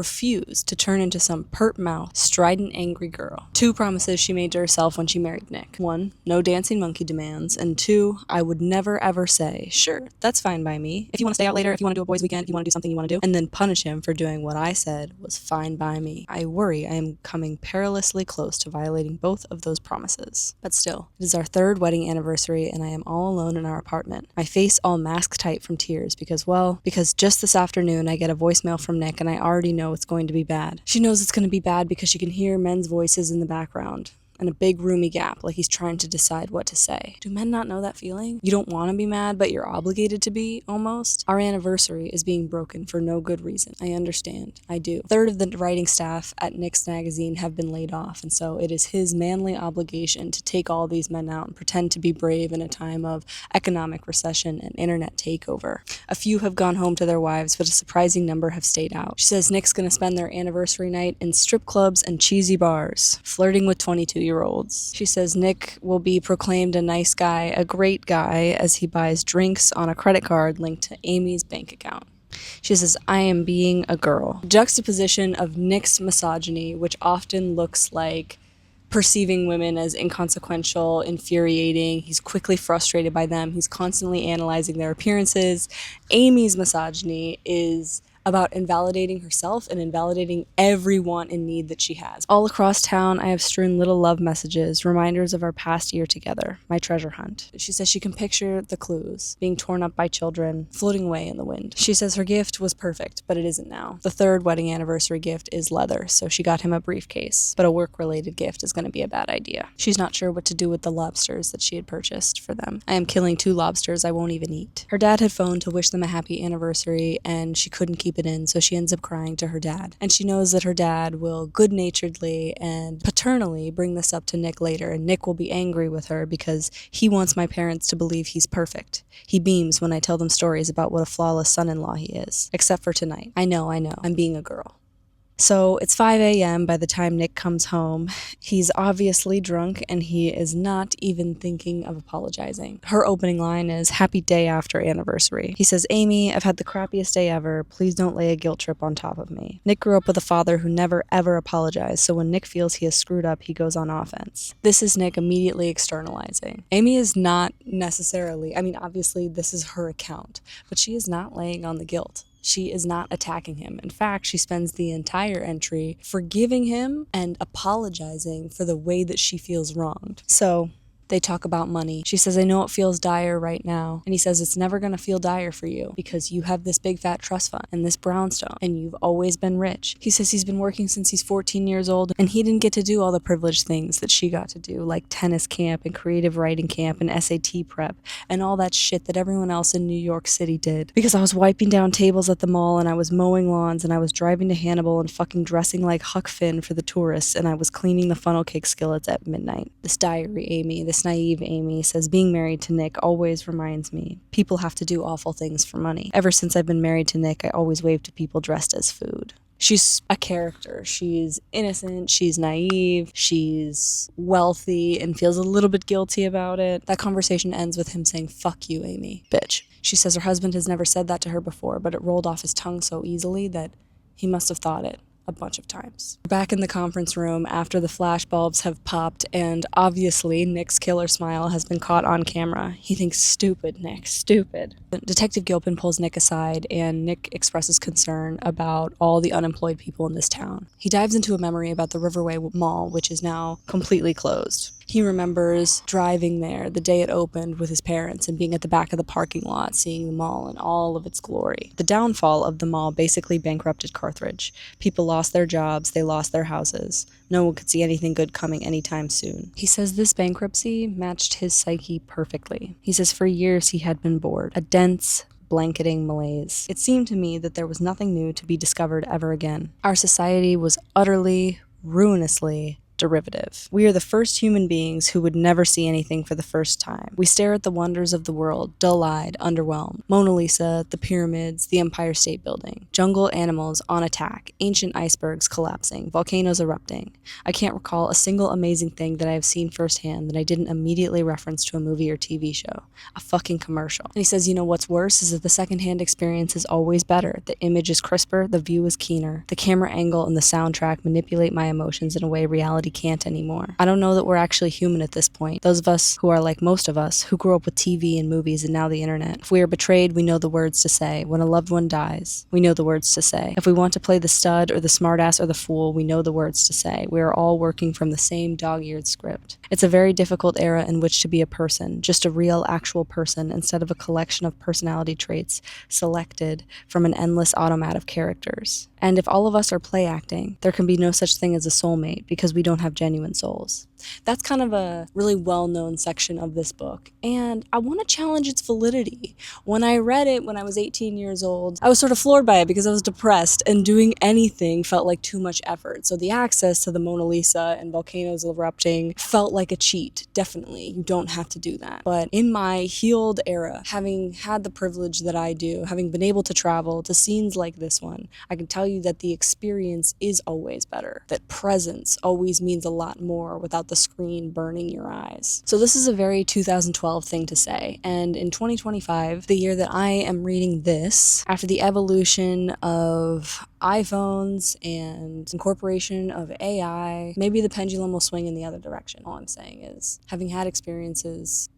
to turn into some pert-mouthed, strident, angry girl. 2 promises she made to herself when she married Nick. 1, no dancing monkey demands, and 2, I would never ever say, sure, that's fine by me. If you want to stay out later, if you want to do a boys' weekend, if you want to do something you want to do, and then punish him for doing what I said was fine by me. I worry I am coming perilously close to violating both of those promises. But still, it is our 3rd wedding anniversary, and I am all alone in our apartment. My face all mask-tight from tears because just this afternoon I get a voicemail from Nick, and I already know it's going to be bad. She knows it's going to be bad because she can hear men's voices in the background. And a big roomy gap, like he's trying to decide what to say. Do men not know that feeling? You don't want to be mad, but you're obligated to be, almost? Our anniversary is being broken for no good reason. I understand. I do. 1/3 of the writing staff at Nick's magazine have been laid off, and so it is his manly obligation to take all these men out and pretend to be brave in a time of economic recession and internet takeover. A few have gone home to their wives, but a surprising number have stayed out. She says Nick's gonna spend their anniversary night in strip clubs and cheesy bars, flirting with 22-year-olds. She says Nick will be proclaimed a nice guy, a great guy, as he buys drinks on a credit card linked to Amy's bank account. She says, I am being a girl. Juxtaposition of Nick's misogyny, which often looks like perceiving women as inconsequential, infuriating. He's quickly frustrated by them. He's constantly analyzing their appearances. Amy's misogyny is about invalidating herself and invalidating every want and need that she has. All across town, I have strewn little love messages, reminders of our past year together, my treasure hunt. She says she can picture the clues, being torn up by children, floating away in the wind. She says her gift was perfect, but it isn't now. The 3rd wedding anniversary gift is leather, so she got him a briefcase, but a work-related gift is going to be a bad idea. She's not sure what to do with the lobsters that she had purchased for them. I am killing 2 lobsters I won't even eat. Her dad had phoned to wish them a happy anniversary, and she couldn't keep it in, so she ends up crying to her dad. And she knows that her dad will good-naturedly and paternally bring this up to Nick later, and Nick will be angry with her because he wants my parents to believe he's perfect. He beams when I tell them stories about what a flawless son-in-law he is. Except for tonight. I know, I'm being a girl. So it's 5 a.m. by the time Nick comes home. He's obviously drunk, and he is not even thinking of apologizing. Her opening line is, happy day after anniversary. He says, Amy, I've had the crappiest day ever. Please don't lay a guilt trip on top of me. Nick grew up with a father who never ever apologized, so when Nick feels he has screwed up, he goes on offense. This is Nick immediately externalizing. Amy is not necessarily, obviously this is her account, but she is not laying on the guilt. She is not attacking him. In fact, she spends the entire entry forgiving him and apologizing for the way that she feels wronged. So they talk about money. She says, I know it feels dire right now. And he says, it's never going to feel dire for you because you have this big fat trust fund and this brownstone and you've always been rich. He says he's been working since he's 14 years old and he didn't get to do all the privileged things that she got to do, like tennis camp and creative writing camp and SAT prep and all that shit that everyone else in New York City did. Because I was wiping down tables at the mall and I was mowing lawns and I was driving to Hannibal and fucking dressing like Huck Finn for the tourists and I was cleaning the funnel cake skillets at midnight. This diary Amy, this naive Amy, says being married to Nick always reminds me people have to do awful things for money. Ever since I've been married to Nick, I always wave to people dressed as food. She's a character. She's innocent, she's naive, she's wealthy, and feels a little bit guilty about it. That conversation ends with him saying, "Fuck you, Amy, bitch." She says her husband has never said that to her before, but it rolled off his tongue so easily that he must have thought it a bunch of times. We're back in the conference room after the flashbulbs have popped, and obviously Nick's killer smile has been caught on camera. He thinks, "Stupid, Nick, stupid." Detective Gilpin pulls Nick aside, and Nick expresses concern about all the unemployed people in this town. He dives into a memory about the Riverway Mall, which is now completely closed. He remembers driving there the day it opened with his parents and being at the back of the parking lot, seeing the mall in all of its glory. The downfall of the mall basically bankrupted Carthage. People lost their jobs, they lost their houses. No one could see anything good coming anytime soon. He says this bankruptcy matched his psyche perfectly. He says for years he had been bored. A dense, blanketing malaise. It seemed to me that there was nothing new to be discovered ever again. Our society was utterly, ruinously derivative. We are the first human beings who would never see anything for the first time. We stare at the wonders of the world, dull-eyed, underwhelmed. Mona Lisa, the pyramids, the Empire State Building. Jungle animals on attack, ancient icebergs collapsing, volcanoes erupting. I can't recall a single amazing thing that I have seen firsthand that I didn't immediately reference to a movie or TV show. A fucking commercial. And he says, you know what's worse is that the secondhand experience is always better. The image is crisper, the view is keener. The camera angle and the soundtrack manipulate my emotions in a way reality can't anymore. I don't know that we're actually human at this point. Those of us who are like most of us, who grew up with TV and movies and now the internet. If we are betrayed, we know the words to say. When a loved one dies, we know the words to say. If we want to play the stud or the smartass or the fool, we know the words to say. We are all working from the same dog-eared script. It's a very difficult era in which to be a person, just a real, actual person, instead of a collection of personality traits selected from an endless automat of characters. And if all of us are play acting, there can be no such thing as a soulmate because we don't have genuine souls. That's kind of a really well-known section of this book, and I want to challenge its validity. When I read it when I was 18 years old, I was sort of floored by it because I was depressed, and doing anything felt like too much effort. So the access to the Mona Lisa and volcanoes erupting felt like a cheat. Definitely, you don't have to do that. But in my healed era, having had the privilege that I do, having been able to travel to scenes like this one, I can tell you that the experience is always better, that presence always means a lot more without the screen burning your eyes. So this is a very 2012 thing to say, and in 2025, the year that I am reading this, after the evolution of iPhones and incorporation of AI, maybe the pendulum will swing in the other direction. All I'm saying is, having had experiences,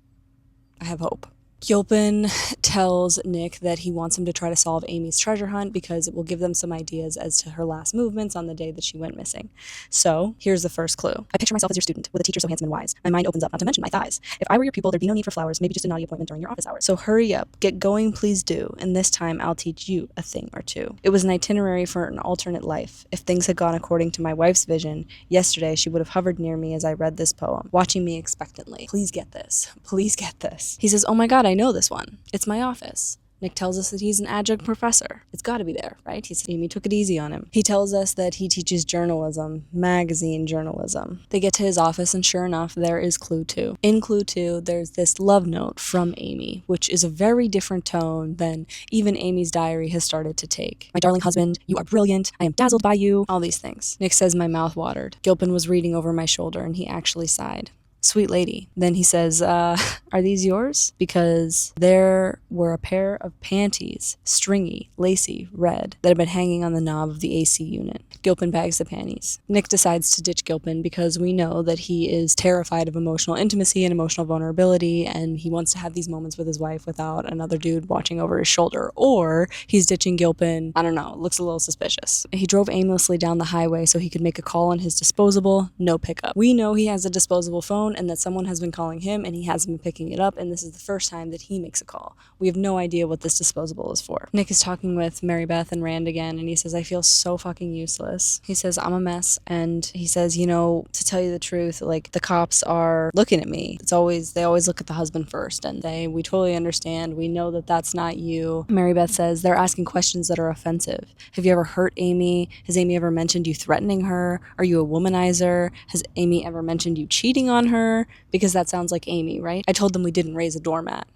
I have hope. Gilpin tells Nick that he wants him to try to solve Amy's treasure hunt because it will give them some ideas as to her last movements on the day that she went missing. So, here's the first clue. I picture myself as your student, with a teacher so handsome and wise. My mind opens up, not to mention my thighs. If I were your pupil, there'd be no need for flowers, maybe just a naughty appointment during your office hours. So hurry up, get going, please do, and this time I'll teach you a thing or two. It was an itinerary for an alternate life. If things had gone according to my wife's vision, yesterday she would have hovered near me as I read this poem, watching me expectantly. Please get this. Please get this. He says, oh my god, I know this one. It's my office. Nick tells us that he's an adjunct professor. It's gotta be there, right? He said Amy took it easy on him. He tells us that he teaches journalism, magazine journalism. They get to his office and sure enough, there is clue 2. In clue 2, there's this love note from Amy, which is a very different tone than even Amy's diary has started to take. My darling husband, you are brilliant. I am dazzled by you. All these things. Nick says my mouth watered. Gilpin was reading over my shoulder and he actually sighed. Sweet lady. Then he says, are these yours? Because there were a pair of panties, stringy, lacy, red, that had been hanging on the knob of the AC unit. Gilpin bags the panties. Nick decides to ditch Gilpin because we know that he is terrified of emotional intimacy and emotional vulnerability, and he wants to have these moments with his wife without another dude watching over his shoulder. Or he's ditching Gilpin, I don't know, it looks a little suspicious. He drove aimlessly down the highway so he could make a call on his disposable, no pickup. We know he has a disposable phone and that someone has been calling him and he hasn't been picking it up, and this is the first time that he makes a call. We have no idea what this disposable is for. Nick is talking with Mary Beth and Rand again, and he says, I feel so fucking useless. He says, I'm a mess, and he says, you know, to tell you the truth, like, the cops are looking at me. They always look at the husband first, and we totally understand. We know that that's not you. Mary Beth says, they're asking questions that are offensive. Have you ever hurt Amy? Has Amy ever mentioned you threatening her? Are you a womanizer? Has Amy ever mentioned you cheating on her? Because that sounds like Amy, right? I told them we didn't raise a doormat.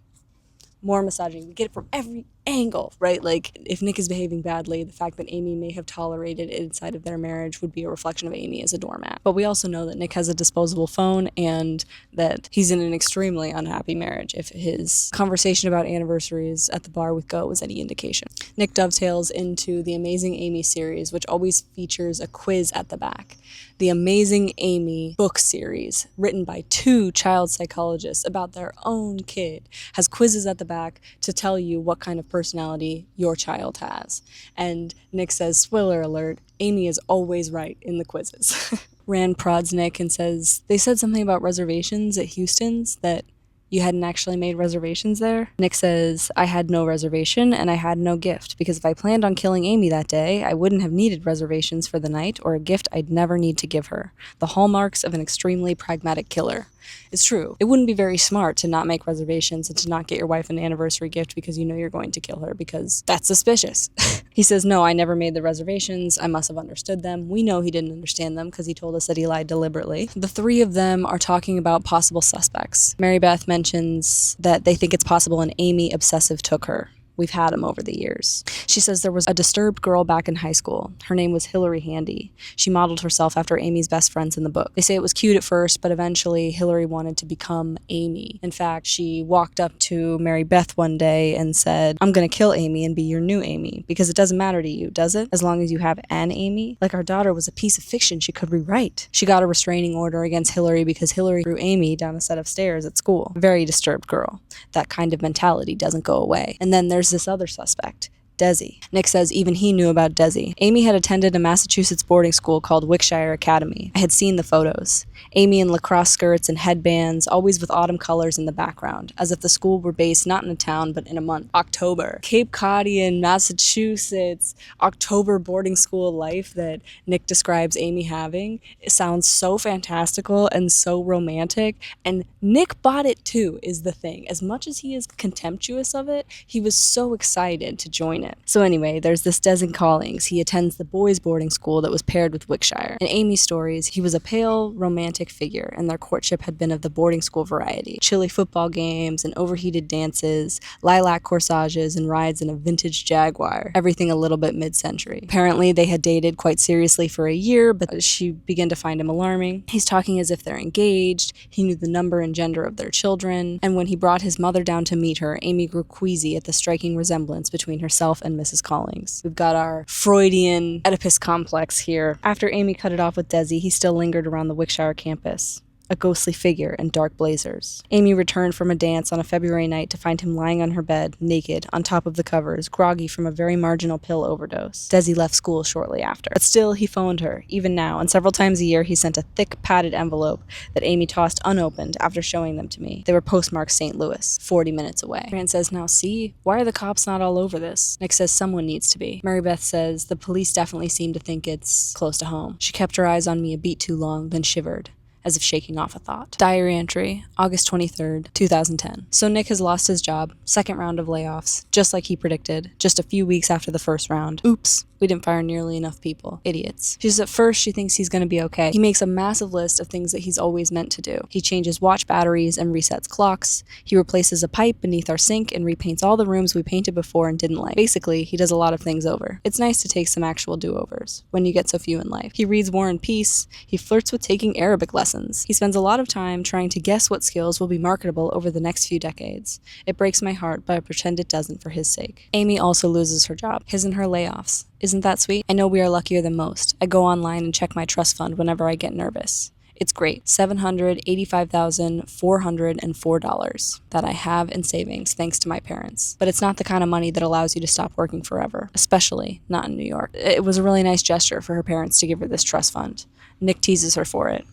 More misogyny. We get it from every angle, right? Like, if Nick is behaving badly, the fact that Amy may have tolerated it inside of their marriage would be a reflection of Amy as a doormat. But we also know that Nick has a disposable phone and that he's in an extremely unhappy marriage, if his conversation about anniversaries at the bar with Go was any indication. Nick dovetails into the Amazing Amy series, which always features a quiz at the back. The Amazing Amy book series, written by 2 child psychologists about their own kid, has quizzes at the back to tell you what kind of personality your child has. And Nick says, spoiler alert, Amy is always right in the quizzes. Rand prods Nick and says, they said something about reservations at Houston's, that you hadn't actually made reservations there? Nick says, I had no reservation and I had no gift, because if I planned on killing Amy that day, I wouldn't have needed reservations for the night or a gift I'd never need to give her. The hallmarks of an extremely pragmatic killer. It's true. It wouldn't be very smart to not make reservations and to not get your wife an anniversary gift because you know you're going to kill her, because that's suspicious. He says, no, I never made the reservations. I must have understood them. We know he didn't understand them because he told us that he lied deliberately. The 3 of them are talking about possible suspects. Mary Beth mentions that they think it's possible an Amy obsessive took her. We've had him over the years. She says there was a disturbed girl back in high school. Her name was Hillary Handy. She modeled herself after Amy's best friends in the book. They say it was cute at first, but eventually Hillary wanted to become Amy. In fact, she walked up to Mary Beth one day and said, I'm gonna kill Amy and be your new Amy, because it doesn't matter to you, does it? As long as you have an Amy? Like our daughter was a piece of fiction she could rewrite. She got a restraining order against Hillary because Hillary threw Amy down a set of stairs at school. Very disturbed girl. That kind of mentality doesn't go away. And then there's this other suspect, Desi. Nick says even he knew about Desi. Amy had attended a Massachusetts boarding school called Wickshire Academy. I had seen the photos. Amy in lacrosse skirts and headbands, always with autumn colors in the background, as if the school were based not in a town, but in a month. October. Cape Codian, Massachusetts, October boarding school life that Nick describes Amy having. It sounds so fantastical and so romantic, and Nick bought it too, is the thing. As much as he is contemptuous of it, he was so excited to join it. So anyway, there's this Des in Collings. He attends the boys' boarding school that was paired with Wickshire. In Amy's stories, he was a pale, romantic figure, and their courtship had been of the boarding school variety. Chilly football games and overheated dances, lilac corsages and rides in a vintage Jaguar. Everything a little bit mid-century. Apparently, they had dated quite seriously for a year, but she began to find him alarming. He's talking as if they're engaged. He knew the number and gender of their children. And when he brought his mother down to meet her, Amy grew queasy at the striking resemblance between herself and Mrs. Collings. We've got our Freudian Oedipus complex here. After Amy cut it off with Desi, he still lingered around the Wickshire campus, a ghostly figure in dark blazers. Amy returned from a dance on a February night to find him lying on her bed, naked, on top of the covers, groggy from a very marginal pill overdose. Desi left school shortly after. But still, he phoned her, even now, and several times a year he sent a thick, padded envelope that Amy tossed unopened after showing them to me. They were postmarked St. Louis, 40 minutes away. Rand says, now see, why are the cops not all over this? Nick says someone needs to be. Mary Beth says the police definitely seem to think it's close to home. She kept her eyes on me a beat too long, then shivered, as if shaking off a thought. Diary entry, August 23rd, 2010. So Nick has lost his job, second round of layoffs, just like he predicted, just a few weeks after the first round. Oops. We didn't fire nearly enough people. Idiots. She says at first she thinks he's gonna be okay. He makes a massive list of things that he's always meant to do. He changes watch batteries and resets clocks. He replaces a pipe beneath our sink and repaints all the rooms we painted before and didn't like. Basically, he does a lot of things over. It's nice to take some actual do-overs when you get so few in life. He reads War and Peace. He flirts with taking Arabic lessons. He spends a lot of time trying to guess what skills will be marketable over the next few decades. It breaks my heart, but I pretend it doesn't for his sake. Amy also loses her job. His and her layoffs. Isn't that sweet? I know we are luckier than most. I go online and check my trust fund whenever I get nervous. It's great. $785,404 that I have in savings thanks to my parents. But it's not the kind of money that allows you to stop working forever, especially not in New York. It was a really nice gesture for her parents to give her this trust fund. Nick teases her for it,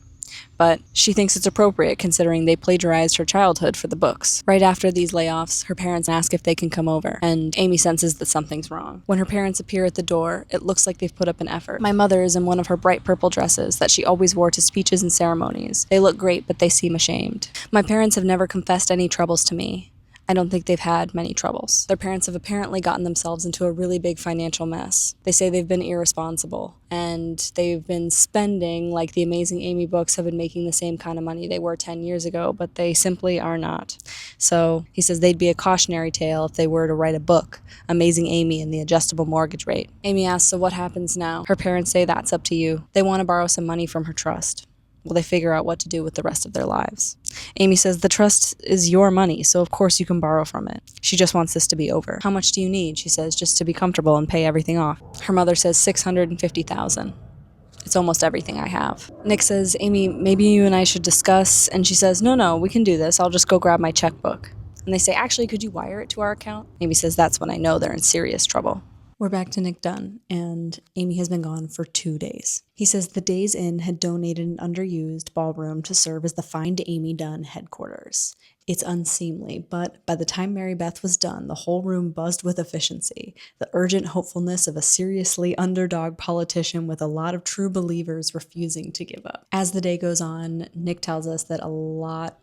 but she thinks it's appropriate considering they plagiarized her childhood for the books. Right after these layoffs, her parents ask if they can come over, and Amy senses that something's wrong. When her parents appear at the door, it looks like they've put up an effort. My mother is in one of her bright purple dresses that she always wore to speeches and ceremonies. They look great, but they seem ashamed. My parents have never confessed any troubles to me. I don't think they've had many troubles. Their parents have apparently gotten themselves into a really big financial mess. They say they've been irresponsible, and they've been spending like the Amazing Amy books have been making the same kind of money they were 10 years ago, but they simply are not. So he says they'd be a cautionary tale if they were to write a book, Amazing Amy and the Adjustable Mortgage Rate. Amy asks, so what happens now? Her parents say that's up to you. They want to borrow some money from her trust. Will they figure out what to do with the rest of their lives? Amy says the trust is your money, so of course you can borrow from it. She just wants this to be over. How much do you need? She says, just to be comfortable and pay everything off. Her mother says $650,000. It's almost everything I have. Nick says, Amy, maybe you and I should discuss. And she says, no, we can do this. I'll just go grab my checkbook. And they say, actually, could you wire it to our account? Amy says, that's when I know they're in serious trouble. We're back to Nick Dunn, and Amy has been gone for 2 days. He says the Days Inn had donated an underused ballroom to serve as the Find Amy Dunn headquarters. It's unseemly, but by the time Mary Beth was done, the whole room buzzed with efficiency, the urgent hopefulness of a seriously underdog politician with a lot of true believers refusing to give up. As the day goes on, Nick tells us that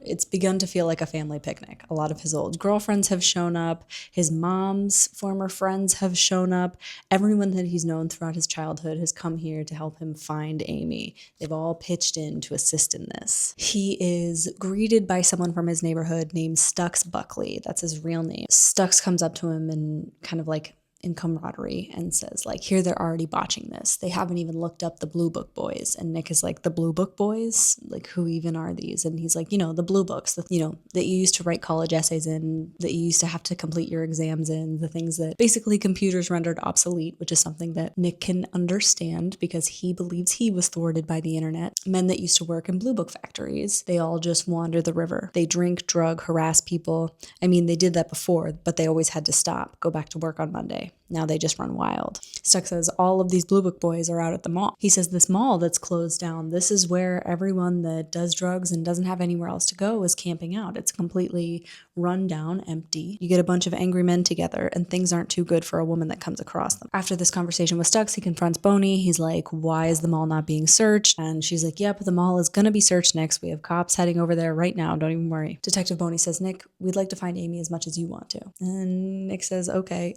it's begun to feel like a family picnic. A lot of his old girlfriends have shown up, his mom's former friends have shown up, everyone that he's known throughout his childhood has come here to help him find Amy. They've all pitched in to assist in this. He is greeted by someone from his neighborhood named Stux Buckley. That's his real name. Stux comes up to him and kind of like in camaraderie and says like, here they're already botching this. They haven't even looked up the Blue Book Boys. And Nick is like, the Blue Book Boys? Like, who even are these? And he's like, the blue books, that you used to write college essays in, that you used to have to complete your exams in, the things that basically computers rendered obsolete, which is something that Nick can understand because he believes he was thwarted by the internet. Men that used to work in blue book factories, they all just wander the river. They drink, drug, harass people. I mean, they did that before, but they always had to stop, go back to work on Monday. Now they just run wild. Stuck says all of these Blue Book boys are out at the mall. He says this mall that's closed down, this is where everyone that does drugs and doesn't have anywhere else to go is camping out. It's completely run down, empty. You get a bunch of angry men together and things aren't too good for a woman that comes across them. After this conversation with Stux, he confronts Boney. He's like, why is the mall not being searched? And she's like, yep, the mall is gonna be searched next. We have cops heading over there right now. Don't even worry. Detective Boney says, Nick, we'd like to find Amy as much as you want to. And Nick says, okay,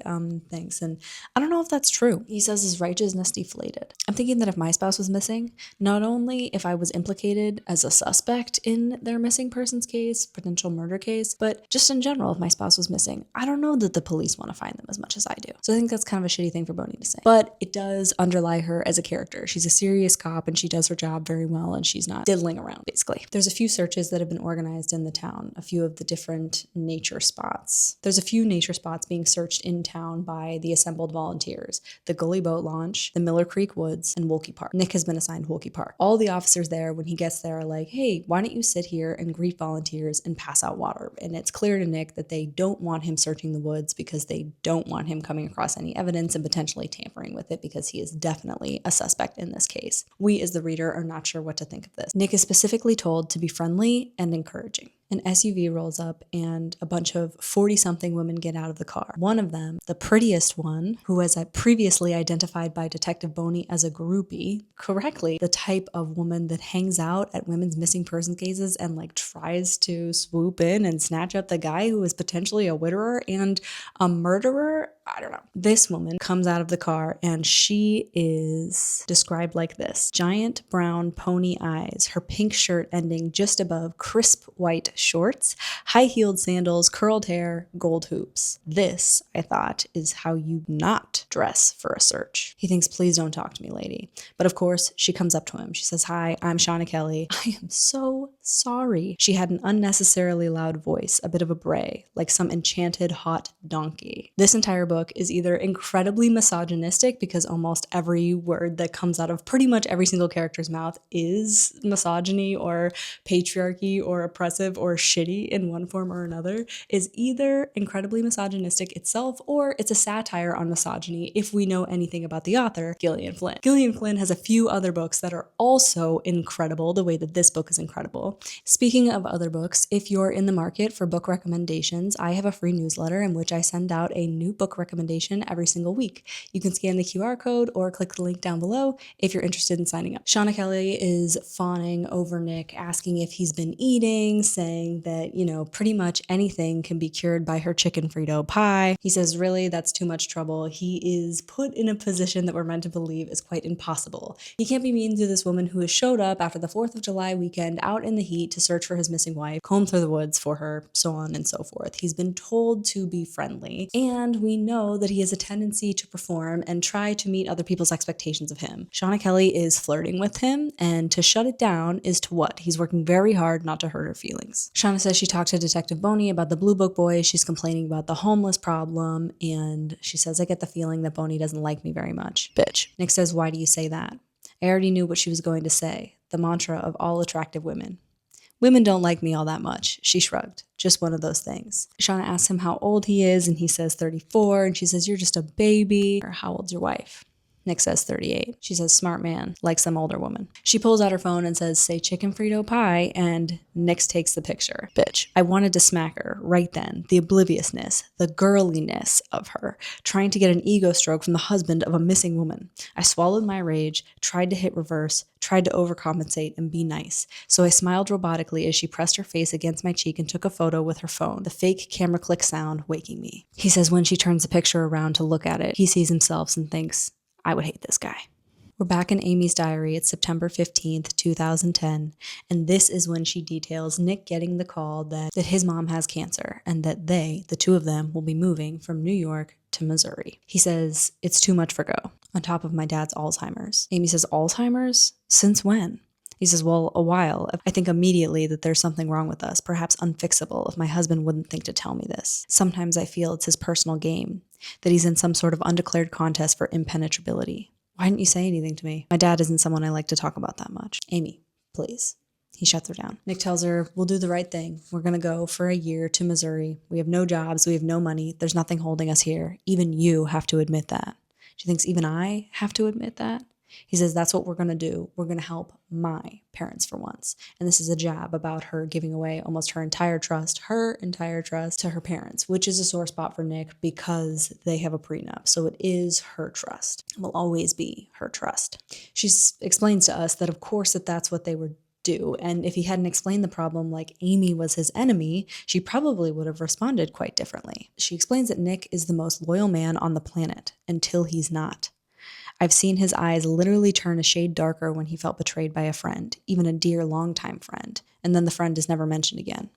thanks. And I don't know if that's true. He says his righteousness deflated. I'm thinking that if my spouse was missing, not only if I was implicated as a suspect in their missing persons case, potential murder case, but just in general, if my spouse was missing, I don't know that the police want to find them as much as I do. So I think that's kind of a shitty thing for Boney to say. But it does underlie her as a character. She's a serious cop and she does her job very well and she's not diddling around, basically. There's a few searches that have been organized in the town, a few of the different nature spots. There's a few nature spots being searched in town by the assembled volunteers, the Gully Boat Launch, the Miller Creek Woods, and Wolke Park. Nick has been assigned Wolke Park. All the officers there, when he gets there, are like, hey, why don't you sit here and greet volunteers and pass out water? And it's clear to Nick that they don't want him searching the woods because they don't want him coming across any evidence and potentially tampering with it because he is definitely a suspect in this case. We, as the reader, are not sure what to think of this. Nick is specifically told to be friendly and encouraging. An SUV rolls up and a bunch of 40-something women get out of the car. One of them, the prettiest one, who was previously identified by Detective Boney as a groupie, correctly, the type of woman that hangs out at women's missing person cases and like tries to swoop in and snatch up the guy who is potentially a widower and a murderer. I don't know. This woman comes out of the car and she is described like this. Giant brown pony eyes, her pink shirt ending just above crisp white shorts, high-heeled sandals, curled hair, gold hoops. This, I thought, is how you not dress for a search. He thinks, please don't talk to me, lady. But of course, she comes up to him. She says, hi, I'm Shauna Kelly. I am so sorry. She had an unnecessarily loud voice, a bit of a bray, like some enchanted hot donkey. This entire book is either incredibly misogynistic because almost every word that comes out of pretty much every single character's mouth is misogyny or patriarchy or oppressive or shitty in one form or another, is either incredibly misogynistic itself or it's a satire on misogyny if we know anything about the author, Gillian Flynn. Gillian Flynn has a few other books that are also incredible the way that this book is incredible. Speaking of other books, if you're in the market for book recommendations, I have a free newsletter in which I send out a new book recommendation every single week. You can scan the QR code or click the link down below if you're interested in signing up. Shauna Kelly is fawning over Nick, asking if he's been eating, saying saying that, pretty much anything can be cured by her chicken Frito pie. He says, really, that's too much trouble. He is put in a position that we're meant to believe is quite impossible. He can't be mean to this woman who has showed up after the 4th of July weekend out in the heat to search for his missing wife, comb through the woods for her, so on and so forth. He's been told to be friendly, and we know that he has a tendency to perform and try to meet other people's expectations of him. Shauna Kelly is flirting with him, and to shut it down is to what? He's working very hard not to hurt her feelings. Shauna says she talked to Detective Boney about the Blue Book boys. She's complaining about the homeless problem, and she says, I get the feeling that Boney doesn't like me very much. Bitch. Nick says, why do you say that? I already knew what she was going to say. The mantra of all attractive women. Women don't like me all that much. She shrugged. Just one of those things. Shauna asks him how old he is, and he says 34, and she says, you're just a baby. Or how old's your wife? Nick says 38. She says, smart man, like some older woman. She pulls out her phone and says, say chicken Frito pie, and Nick takes the picture. Bitch. I wanted to smack her right then. The obliviousness, the girliness of her, trying to get an ego stroke from the husband of a missing woman. I swallowed my rage, tried to hit reverse, tried to overcompensate and be nice. So I smiled robotically as she pressed her face against my cheek and took a photo with her phone, the fake camera click sound waking me. He says when she turns the picture around to look at it, he sees himself and thinks, I would hate this guy. We're back in Amy's diary. It's September 15th, 2010, and this is when she details Nick getting the call that his mom has cancer and that the two of them, will be moving from New York to Missouri. He says, it's too much for go, on top of my dad's Alzheimer's. Amy says, Alzheimer's? Since when? He says, well, a while. I think immediately that there's something wrong with us, perhaps unfixable, if my husband wouldn't think to tell me this. Sometimes I feel it's his personal game, that he's in some sort of undeclared contest for impenetrability. Why didn't you say anything to me? My dad isn't someone I like to talk about that much. Amy, please. He shuts her down. Nick tells her, we'll do the right thing. We're going to go for a year to Missouri. We have no jobs. We have no money. There's nothing holding us here. Even you have to admit that. She thinks even I have to admit that. He says, that's what we're going to do. We're going to help my parents for once. And this is a jab about her giving away almost her entire trust to her parents, which is a sore spot for Nick because they have a prenup. So it is her trust. It will always be her trust. She explains to us that of course that's what they would do. And if he hadn't explained the problem like Amy was his enemy, she probably would have responded quite differently. She explains that Nick is the most loyal man on the planet until he's not. I've seen his eyes literally turn a shade darker when he felt betrayed by a friend, even a dear longtime friend, and then the friend is never mentioned again.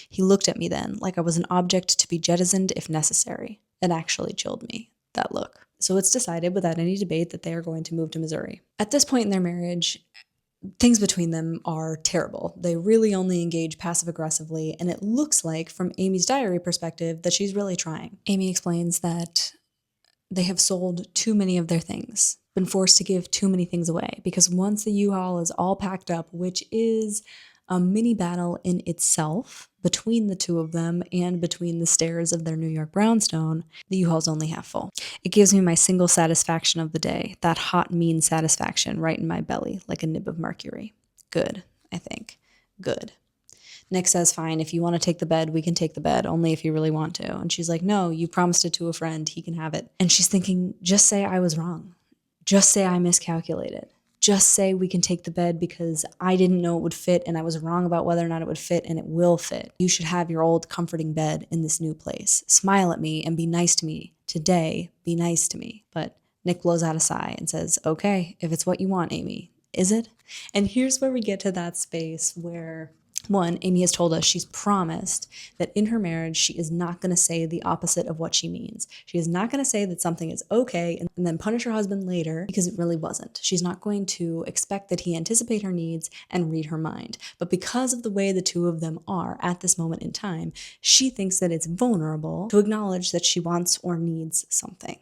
He looked at me then, like I was an object to be jettisoned if necessary. It actually chilled me, that look. So it's decided without any debate that they are going to move to Missouri. At this point in their marriage, things between them are terrible. They really only engage passive-aggressively, and it looks like, from Amy's diary perspective, that she's really trying. Amy explains that they have sold too many of their things, been forced to give too many things away, because once the U-Haul is all packed up, which is a mini battle in itself between the two of them and between the stairs of their New York brownstone, the U-Haul's only half full. It gives me my single satisfaction of the day, that hot, mean satisfaction right in my belly, like a nib of mercury. Good, I think. Good. Nick says, fine, if you want to take the bed, we can take the bed, only if you really want to. And she's like, no, you promised it to a friend, he can have it. And she's thinking, just say I was wrong. Just say I miscalculated. Just say we can take the bed because I didn't know it would fit and I was wrong about whether or not it would fit, and it will fit. You should have your old comforting bed in this new place. Smile at me and be nice to me. Today, be nice to me. But Nick blows out a sigh and says, okay, if it's what you want, Amy. Is it? And here's where we get to that space where, one, Amy has told us she's promised that in her marriage, she is not going to say the opposite of what she means. She is not going to say that something is okay and then punish her husband later because it really wasn't. She's not going to expect that he anticipate her needs and read her mind. But because of the way the two of them are at this moment in time, she thinks that it's vulnerable to acknowledge that she wants or needs something.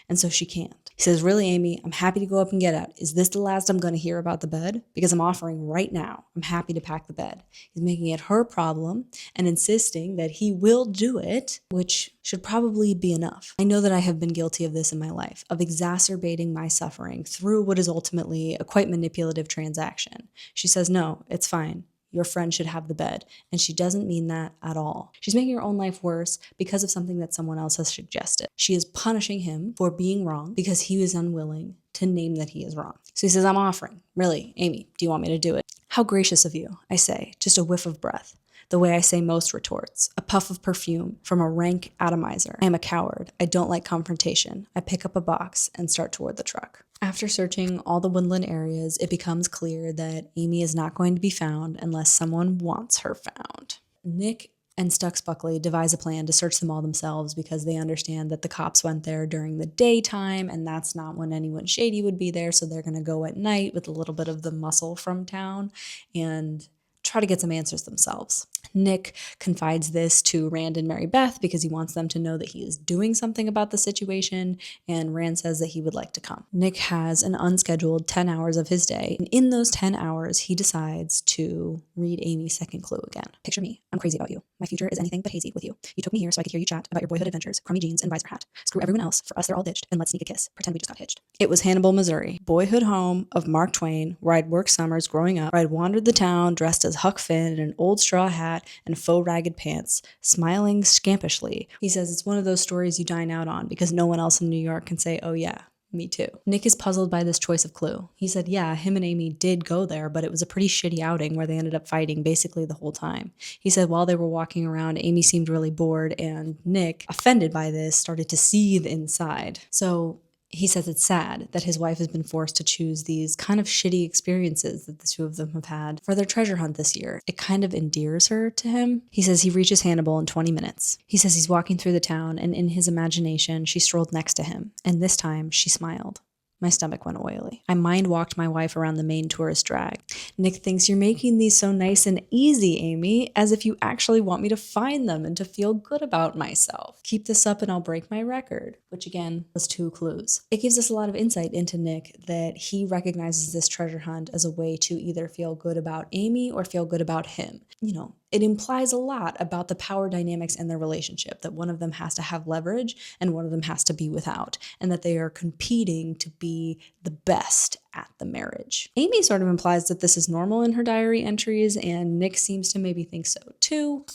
And so she can't. He says, really, Amy, I'm happy to go up and get out. Is this the last I'm going to hear about the bed? Because I'm offering right now. I'm happy to pack the bed. He's making it her problem and insisting that he will do it, which should probably be enough. I know that I have been guilty of this in my life, of exacerbating my suffering through what is ultimately a quite manipulative transaction. She says, no, it's fine. Your friend should have the bed. And she doesn't mean that at all. She's making her own life worse because of something that someone else has suggested. She is punishing him for being wrong because he was unwilling to name that he is wrong. So he says, I'm offering. Really, Amy, do you want me to do it? How gracious of you, I say, just a whiff of breath. the way I say most retorts, a puff of perfume from a rank atomizer. I am a coward. I don't like confrontation. I pick up a box and start toward the truck. After searching all the woodland areas, it becomes clear that Amy is not going to be found unless someone wants her found. Nick and Stux Buckley devise a plan to search them all themselves because they understand that the cops went there during the daytime and that's not when anyone shady would be there, so they're going to go at night with a little bit of the muscle from town and try to get some answers themselves. Nick confides this to Rand and Mary Beth because he wants them to know that he is doing something about the situation, and Rand says that he would like to come. Nick has an unscheduled 10 hours of his day, and in those 10 hours, he decides to read Amy's second clue again. Picture me. I'm crazy about you. My future is anything but hazy with you. You took me here so I could hear you chat about your boyhood adventures, crummy jeans, and visor hat. Screw everyone else. For us, they're all ditched, and let's sneak a kiss. Pretend we just got hitched. It was Hannibal, Missouri, boyhood home of Mark Twain, where I'd worked summers growing up, where I'd wandered the town dressed as Huck Finn in an old straw hat and faux ragged pants, smiling scampishly. He says it's one of those stories you dine out on because no one else in New York can say, oh yeah, me too. Nick is puzzled by this choice of clue. He said, yeah, him and Amy did go there, but it was a pretty shitty outing where they ended up fighting basically the whole time. He said while they were walking around, Amy seemed really bored, and Nick, offended by this, started to seethe inside. So he says it's sad that his wife has been forced to choose these kind of shitty experiences that the two of them have had for their treasure hunt this year. It kind of endears her to him. He says he reaches Hannibal in 20 minutes. He says he's walking through the town, and in his imagination, she strolled next to him, and this time she smiled. My stomach went oily. I mind-walked my wife around the main tourist drag. Nick thinks you're making these so nice and easy, Amy, as if you actually want me to find them and to feel good about myself. Keep this up and I'll break my record, which again was 2 clues. It gives us a lot of insight into Nick that he recognizes this treasure hunt as a way to either feel good about Amy or feel good about him. You know, it implies a lot about the power dynamics in their relationship, that one of them has to have leverage and one of them has to be without, and that they are competing to be the best at the marriage. Amy sort of implies that this is normal in her diary entries, and Nick seems to maybe think so too,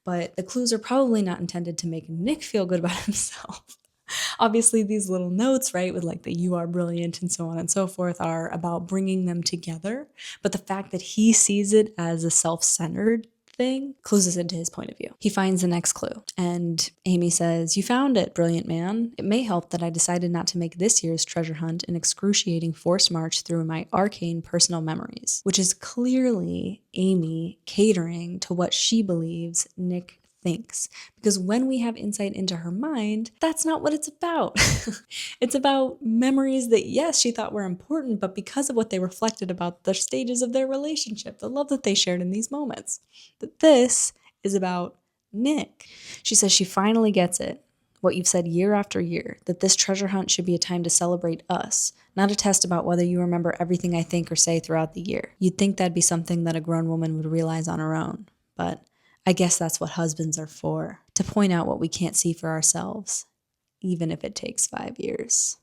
but the clues are probably not intended to make Nick feel good about himself. Obviously, these little notes, right, with like the you are brilliant and so on and so forth are about bringing them together. But the fact that he sees it as a self-centered thing clues us into his point of view. He finds the next clue, and Amy says, you found it, brilliant man. It may help that I decided not to make this year's treasure hunt an excruciating forced march through my arcane personal memories, which is clearly Amy catering to what she believes Nick thinks. Because when we have insight into her mind, that's not what it's about. It's about memories that, yes, she thought were important, but because of what they reflected about the stages of their relationship, the love that they shared in these moments. But this is about Nick. She says she finally gets it, what you've said year after year, that this treasure hunt should be a time to celebrate us, not a test about whether you remember everything I think or say throughout the year. You'd think that'd be something that a grown woman would realize on her own, but I guess that's what husbands are for, to point out what we can't see for ourselves, even if it takes 5 years.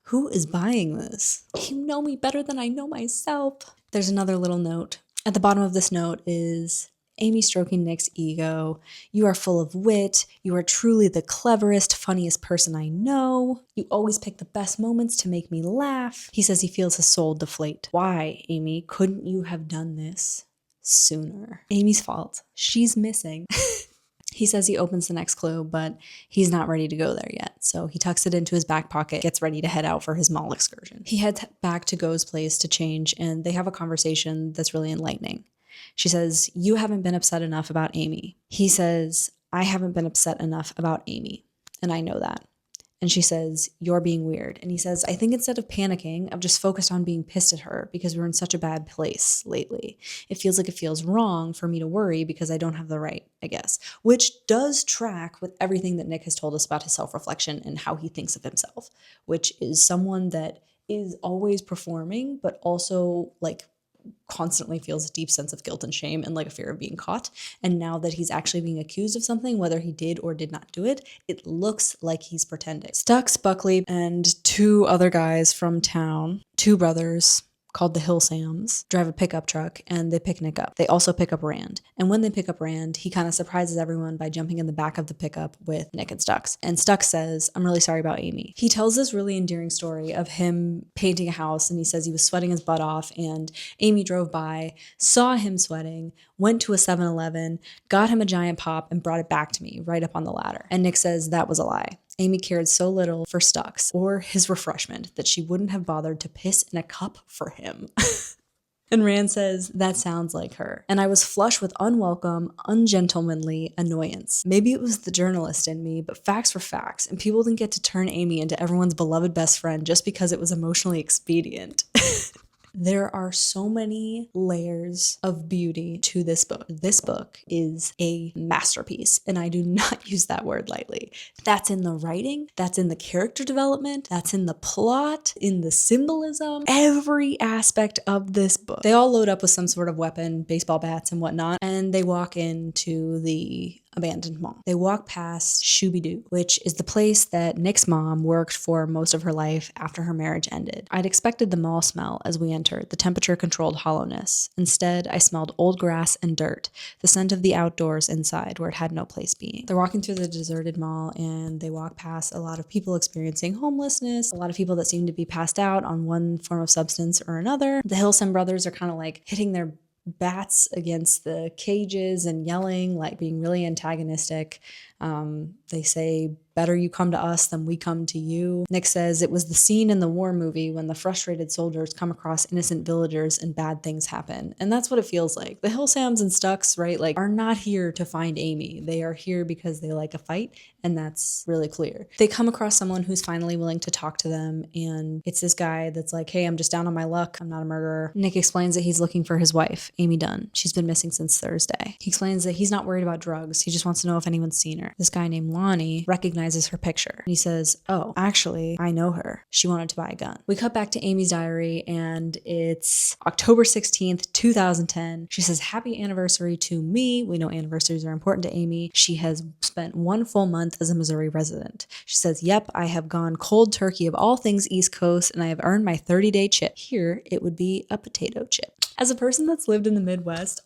Who is buying this? You know me better than I know myself. There's another little note. At the bottom of this note is Amy stroking Nick's ego. You are full of wit. You are truly the cleverest, funniest person I know. You always pick the best moments to make me laugh. He says he feels his soul deflate. Why, Amy, couldn't you have done this sooner? Amy's fault. She's missing. He says he opens the next clue, but he's not ready to go there yet. So he tucks it into his back pocket, gets ready to head out for his mall excursion. He heads back to Go's place to change, and they have a conversation that's really enlightening. She says, you haven't been upset enough about Amy. He says, I haven't been upset enough about Amy, and I know that. And she says, you're being weird. And he says, I think instead of panicking, I've just focused on being pissed at her because we're in such a bad place lately. It feels like it feels wrong for me to worry because I don't have the right, I guess. Which does track with everything that Nick has told us about his self-reflection and how he thinks of himself, which is someone that is always performing, but also like constantly feels a deep sense of guilt and shame and like a fear of being caught. And now that he's actually being accused of something, whether he did or did not do it, it looks like he's pretending. Stux, Buckley, and 2 other guys from town, 2 brothers, called the Hill Sams drive a pickup truck and they pick Nick up. They also pick up Rand. And when they pick up Rand, he kind of surprises everyone by jumping in the back of the pickup with Nick and Stux. And Stux says, "I'm really sorry about Amy." He tells this really endearing story of him painting a house, and he says he was sweating his butt off and Amy drove by, saw him sweating, went to a 7-Eleven, got him a giant pop and brought it back to me right up on the ladder. And Nick says that was a lie. Amy cared so little for Stux or his refreshment that she wouldn't have bothered to piss in a cup for him. And Rand says, "That sounds like her. And I was flush with unwelcome, ungentlemanly annoyance. Maybe it was the journalist in me, but facts were facts, and people didn't get to turn Amy into everyone's beloved best friend just because it was emotionally expedient." There are so many layers of beauty to this book. This book is a masterpiece, and I do not use that word lightly. That's in the writing, that's in the character development, that's in the plot, in the symbolism, every aspect of this book. They all load up with some sort of weapon, baseball bats and whatnot, and they walk into the abandoned mall. They walk past Shooby-Doo, which is the place that Nick's mom worked for most of her life after her marriage ended. I'd expected the mall smell as we entered, the temperature-controlled hollowness. Instead, I smelled old grass and dirt, the scent of the outdoors inside where it had no place being. They're walking through the deserted mall and they walk past a lot of people experiencing homelessness, a lot of people that seem to be passed out on one form of substance or another. The Hillsam brothers are kind of like hitting their bats against the cages and yelling, like being really antagonistic. They say, "Better you come to us than we come to you." Nick says it was the scene in the war movie when the frustrated soldiers come across innocent villagers and bad things happen. And that's what it feels like. The Hillsams and Stux, right, like are not here to find Amy. They are here because they like a fight, and that's really clear. They come across someone who's finally willing to talk to them, and it's this guy that's like, "Hey, I'm just down on my luck. I'm not a murderer." Nick explains that he's looking for his wife, Amy Dunn. She's been missing since Thursday. He explains that he's not worried about drugs. He just wants to know if anyone's seen her. This guy named Lonnie recognizes her picture. And he says, "Oh, actually, I know her. She wanted to buy a gun." We cut back to Amy's diary, and it's October 16th, 2010. She says, "Happy anniversary to me." We know anniversaries are important to Amy. She has spent 1 full month as a Missouri resident. She says, "Yep, I have gone cold turkey of all things East Coast, and I have earned my 30-day chip." Here, it would be a potato chip. As a person that's lived in the Midwest,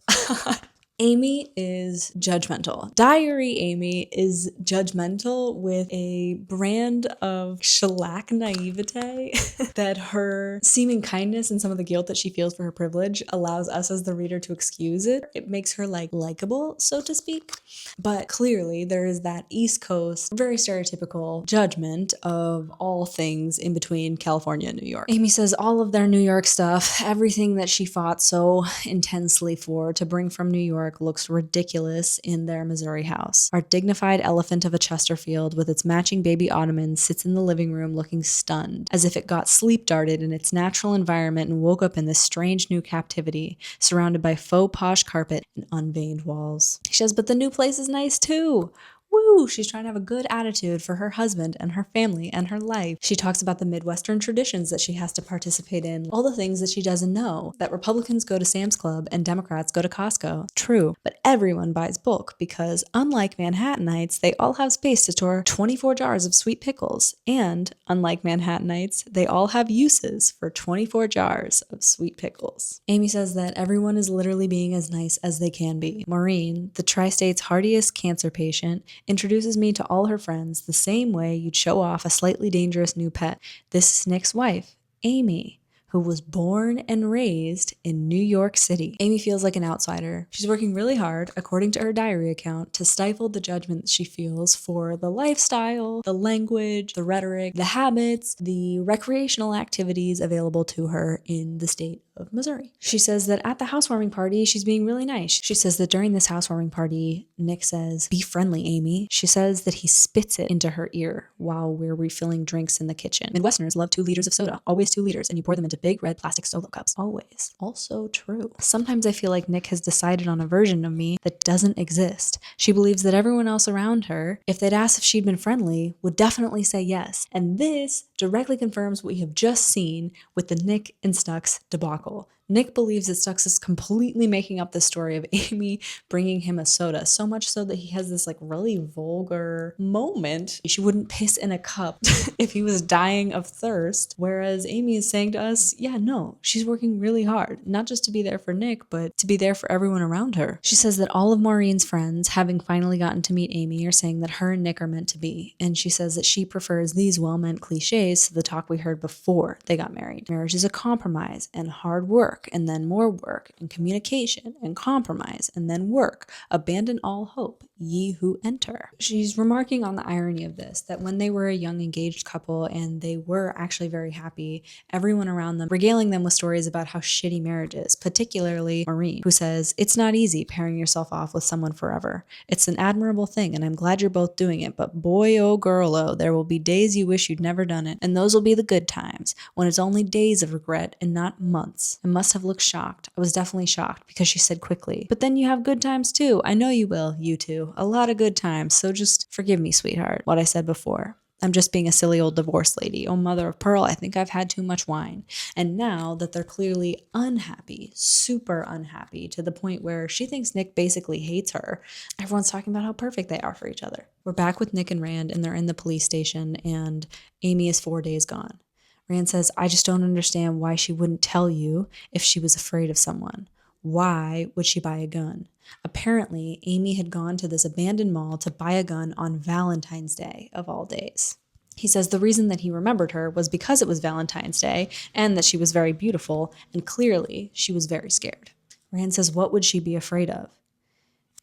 Amy is judgmental. Diary Amy is judgmental with a brand of shellac naivete that her seeming kindness and some of the guilt that she feels for her privilege allows us as the reader to excuse it. It makes her like likable, so to speak. But clearly there is that East Coast, very stereotypical judgment of all things in between California and New York. Amy says all of their New York stuff, everything that she fought so intensely for to bring from New York, looks ridiculous in their Missouri house. Our dignified elephant of a Chesterfield with its matching baby ottoman sits in the living room looking stunned, as if it got sleep darted in its natural environment and woke up in this strange new captivity, surrounded by faux posh carpet and unveined walls. She says, "But the new place is nice too." Woo! She's trying to have a good attitude for her husband and her family and her life. She talks about the Midwestern traditions that she has to participate in, all the things that she doesn't know, that Republicans go to Sam's Club and Democrats go to Costco. True, but everyone buys bulk because, unlike Manhattanites, they all have space to store 24 jars of sweet pickles. And, unlike Manhattanites, they all have uses for 24 jars of sweet pickles. Amy says that everyone is literally being as nice as they can be. Maureen, the tri-state's hardiest cancer patient, introduces me to all her friends the same way you'd show off a slightly dangerous new pet. This is Nick's wife, Amy, who was born and raised in New York City. Amy feels like an outsider. She's working really hard, according to her diary account, to stifle the judgment that she feels for the lifestyle, the language, the rhetoric, the habits, the recreational activities available to her in the state of Missouri. She says that at the housewarming party, she's being really nice. She says that during this housewarming party, Nick says, "Be friendly, Amy." She says that he spits it into her ear while we're refilling drinks in the kitchen. Midwesterners love 2 liters of soda, always 2 liters, and you pour them into big red plastic solo cups. Always. Also true. Sometimes I feel like Nick has decided on a version of me that doesn't exist. She believes that everyone else around her, if they'd asked if she'd been friendly, would definitely say yes. And this directly confirms what we have just seen with the Nick and Stux debacle. Nick believes that Stux is completely making up the story of Amy bringing him a soda, so much so that he has this like really vulgar moment. She wouldn't piss in a cup if he was dying of thirst, whereas Amy is saying to us, yeah, no, she's working really hard, not just to be there for Nick, but to be there for everyone around her. She says that all of Maureen's friends, having finally gotten to meet Amy, are saying that her and Nick are meant to be, and she says that she prefers these well-meant cliches to the talk we heard before they got married. Marriage is a compromise and hard work, and then more work, and communication, and compromise, and then work. Abandon all hope, ye who enter. She's remarking on the irony of this, that when they were a young engaged couple and they were actually very happy, everyone around them regaling them with stories about how shitty marriage is, particularly Maureen, who says, it's not easy pairing yourself off with someone forever. It's an admirable thing, and I'm glad you're both doing it, but boy, oh girl, oh, there will be days you wish you'd never done it, and those will be the good times, when it's only days of regret and not months. I must have looked shocked. I was definitely shocked, because she said quickly, but then you have good times too. I know you will, you two. A lot of good times, so just forgive me, sweetheart, what I said before. I'm just being a silly old divorce lady. Oh, mother of pearl, I think I've had too much wine. And now that they're clearly unhappy, super unhappy, to the point where she thinks Nick basically hates her, everyone's talking about how perfect they are for each other. We're back with Nick and Rand, and they're in the police station, and Amy is 4 days gone. Rand says, I just don't understand why she wouldn't tell you if she was afraid of someone. Why would she buy a gun? Apparently, Amy had gone to this abandoned mall to buy a gun on Valentine's Day, of all days. He says the reason that he remembered her was because it was Valentine's Day and that she was very beautiful, and clearly she was very scared. Rand says, what would she be afraid of?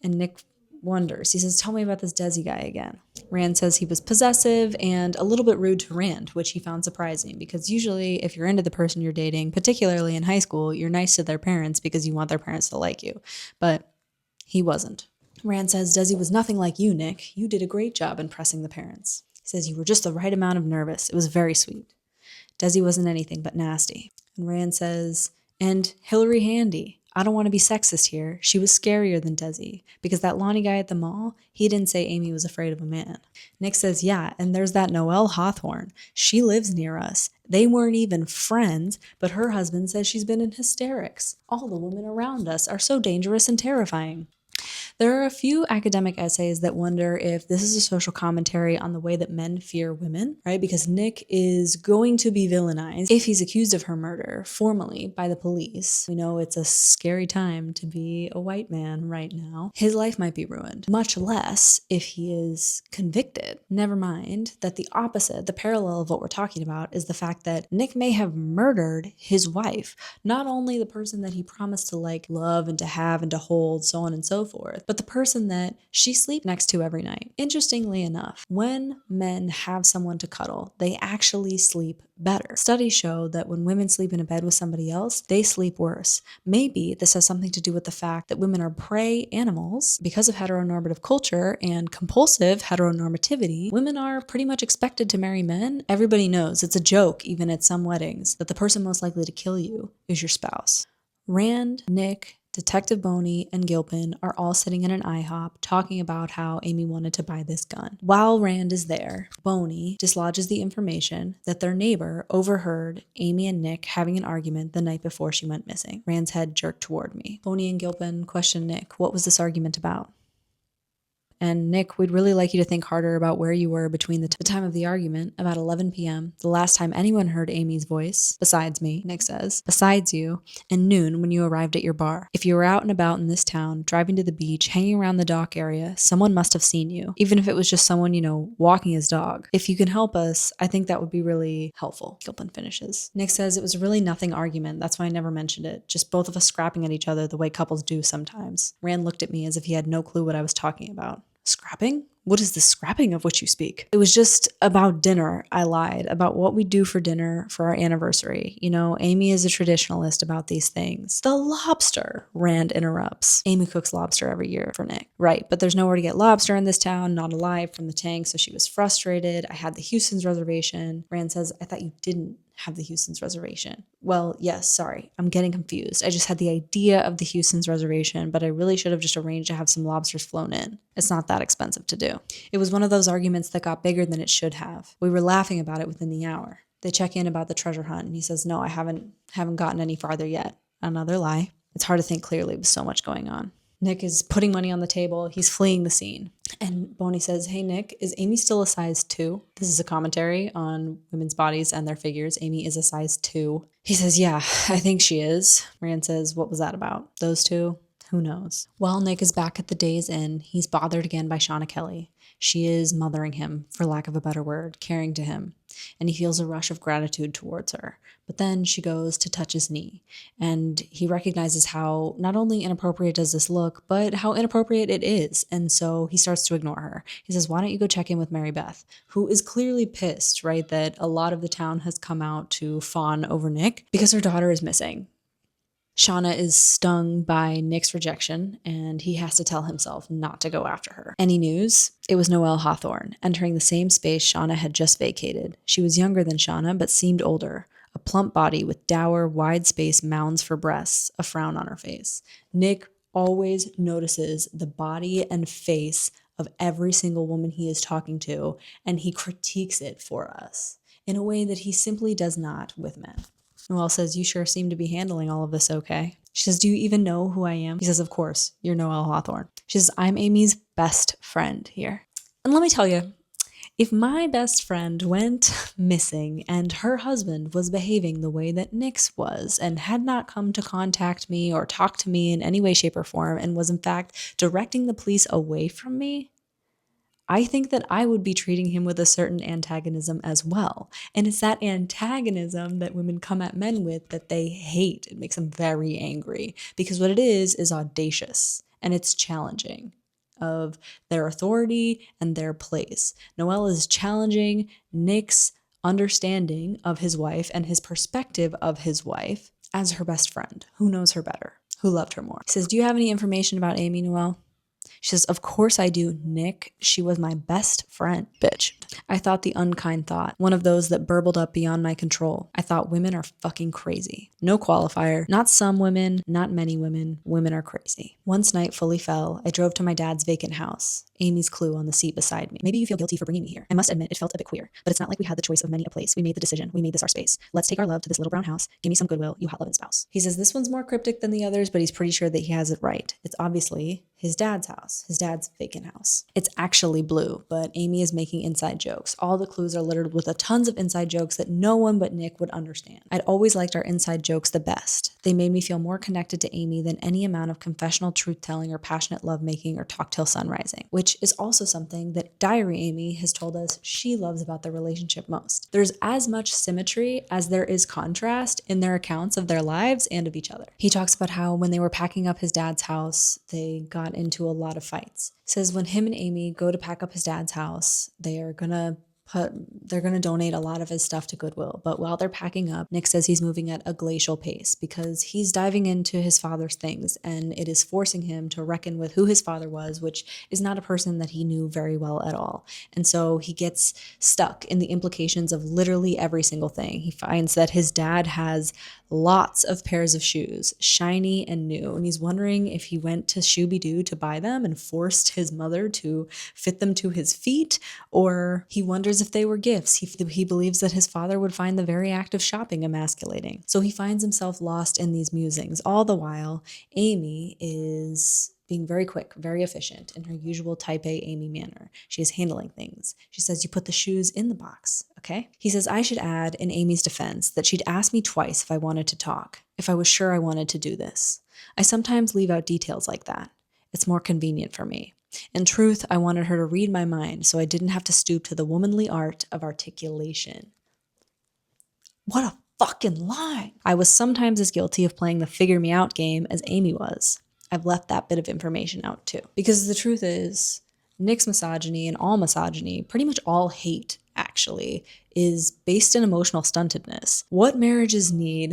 And Nick wonders. He says, tell me about this Desi guy again. Rand says he was possessive and a little bit rude to Rand, which he found surprising, because usually if you're into the person you're dating, particularly in high school, you're nice to their parents because you want their parents to like you. But he wasn't. Rand says, Desi was nothing like you, Nick. You did a great job impressing the parents. He says, you were just the right amount of nervous. It was very sweet. Desi wasn't anything but nasty. And Rand says, and Hillary Handy. I don't want to be sexist here. She was scarier than Desi, because that Lonnie guy at the mall, he didn't say Amy was afraid of a man. Nick says, yeah, and there's that Noelle Hawthorne. She lives near us. They weren't even friends, but her husband says she's been in hysterics. All the women around us are so dangerous and terrifying. There are a few academic essays that wonder if this is a social commentary on the way that men fear women, right? Because Nick is going to be villainized if he's accused of her murder formally by the police. We know it's a scary time to be a white man right now. His life might be ruined, much less if he is convicted. Never mind that the opposite, the parallel of what we're talking about, is the fact that Nick may have murdered his wife, not only the person that he promised to like love and to have and to hold, so on and so forth, but the person that she sleeps next to every night. Interestingly enough, when men have someone to cuddle, they actually sleep better. Studies show that when women sleep in a bed with somebody else, they sleep worse. Maybe this has something to do with the fact that women are prey animals. Because of heteronormative culture and compulsive heteronormativity, women are pretty much expected to marry men. Everybody knows, it's a joke even at some weddings, that the person most likely to kill you is your spouse. Rand, Nick, Detective Boney, and Gilpin are all sitting in an IHOP talking about how Amy wanted to buy this gun. While Rand is there, Boney dislodges the information that their neighbor overheard Amy and Nick having an argument the night before she went missing. Rand's head jerked toward me. Boney and Gilpin question Nick, what was this argument about? And Nick, we'd really like you to think harder about where you were between the time of the argument, about 11 p.m., the last time anyone heard Amy's voice, besides me, Nick says, besides you, and noon when you arrived at your bar. If you were out and about in this town, driving to the beach, hanging around the dock area, someone must have seen you, even if it was just someone, walking his dog. If you can help us, I think that would be really helpful. Gilpin finishes. Nick says it was really nothing argument, that's why I never mentioned it, just both of us scrapping at each other the way couples do sometimes. Rand looked at me as if he had no clue what I was talking about. Scrapping? What is the scrapping of which you speak? It was just about dinner. I lied about what we do for dinner for our anniversary. Amy is a traditionalist about these things. The lobster, Rand interrupts. Amy cooks lobster every year for Nick. Right, but there's nowhere to get lobster in this town, not alive from the tank, so she was frustrated. I had the Houston's reservation. Rand says, I thought you didn't have the Houston's reservation. Well, yes, sorry, I'm getting confused. I just had the idea of the Houston's reservation, but I really should have just arranged to have some lobsters flown in. It's not that expensive to do. It was one of those arguments that got bigger than it should have. We were laughing about it within the hour. They check in about the treasure hunt, and he says, no, I haven't gotten any farther yet. Another lie. It's hard to think clearly with so much going on. Nick is putting money on the table. He's fleeing the scene. And Boney says, hey, Nick, is Amy still a size 2? This is a commentary on women's bodies and their figures. Amy is a size 2. He says, yeah, I think she is. Rand says, what was that about? Those two? Who knows? While Nick is back at the Days Inn, he's bothered again by Shauna Kelly. She is mothering him, for lack of a better word, caring to him, and he feels a rush of gratitude towards her. But then she goes to touch his knee, and he recognizes how not only inappropriate does this look, but how inappropriate it is, and so he starts to ignore her. He says, why don't you go check in with Mary Beth, who is clearly pissed, right, that a lot of the town has come out to fawn over Nick because her daughter is missing. Shauna is stung by Nick's rejection, and he has to tell himself not to go after her. Any news? It was Noelle Hawthorne, entering the same space Shauna had just vacated. She was younger than Shauna, but seemed older. A plump body with dour, wide-space mounds for breasts, a frown on her face. Nick always notices the body and face of every single woman he is talking to, and he critiques it for us in a way that he simply does not with men. Noelle says, you sure seem to be handling all of this okay. She says, do you even know who I am? He says, of course, you're Noelle Hawthorne. She says, I'm Amy's best friend here. And let me tell you, if my best friend went missing and her husband was behaving the way that Nick's was and had not come to contact me or talk to me in any way, shape, or form and was in fact directing the police away from me, I think that I would be treating him with a certain antagonism as well. And it's that antagonism that women come at men with that they hate. It makes them very angry because what it is audacious and it's challenging of their authority and their place. Noelle is challenging Nick's understanding of his wife and his perspective of his wife as her best friend, who knows her better, who loved her more. He says, do you have any information about Amy, Noelle? She says, of course I do, Nick. She was my best friend, bitch. I thought the unkind thought, one of those that burbled up beyond my control. I thought women are fucking crazy. No qualifier. Not some women, not many women. Women are crazy. Once night fully fell, I drove to my dad's vacant house. Amy's clue on the seat beside me. Maybe you feel guilty for bringing me here. I must admit it felt a bit queer, but it's not like we had the choice of many a place. We made the decision. We made this our space. Let's take our love to this little brown house. Give me some goodwill, you hot loving spouse. He says this one's more cryptic than the others, but he's pretty sure that he has it right. It's obviously his dad's house, his dad's vacant house. It's actually blue, but Amy is making inside jokes. All the clues are littered with tons of inside jokes that no one but Nick would understand. I'd always liked our inside jokes the best. They made me feel more connected to Amy than any amount of confessional truth-telling or passionate lovemaking or talk till sun rising, which is also something that Diary Amy has told us she loves about their relationship most. There's as much symmetry as there is contrast in their accounts of their lives and of each other. He talks about how when they were packing up his dad's house, they got into a lot of fights. He says when him and Amy go to pack up his dad's house, they're gonna donate a lot of his stuff to Goodwill. But while they're packing up, Nick says he's moving at a glacial pace because he's diving into his father's things and it is forcing him to reckon with who his father was, which is not a person that he knew very well at all. And so he gets stuck in the implications of literally every single thing. He finds that his dad has lots of pairs of shoes, shiny and new, and he's wondering if he went to Shooby-Doo to buy them and forced his mother to fit them to his feet, or he wonders if they were gifts. He believes that his father would find the very act of shopping emasculating. So he finds himself lost in these musings. All the while, Amy is being very quick, very efficient in her usual type A Amy manner. She is handling things. She says, you put the shoes in the box, okay? He says, I should add in Amy's defense that she'd asked me twice if I wanted to talk, if I was sure I wanted to do this. I sometimes leave out details like that. It's more convenient for me. In truth, I wanted her to read my mind so I didn't have to stoop to the womanly art of articulation. What a fucking lie. I was sometimes as guilty of playing the figure me out game as Amy was. I've left that bit of information out too. Because the truth is, Nick's misogyny and all misogyny, pretty much all hate actually, is based in emotional stuntedness. What marriages need,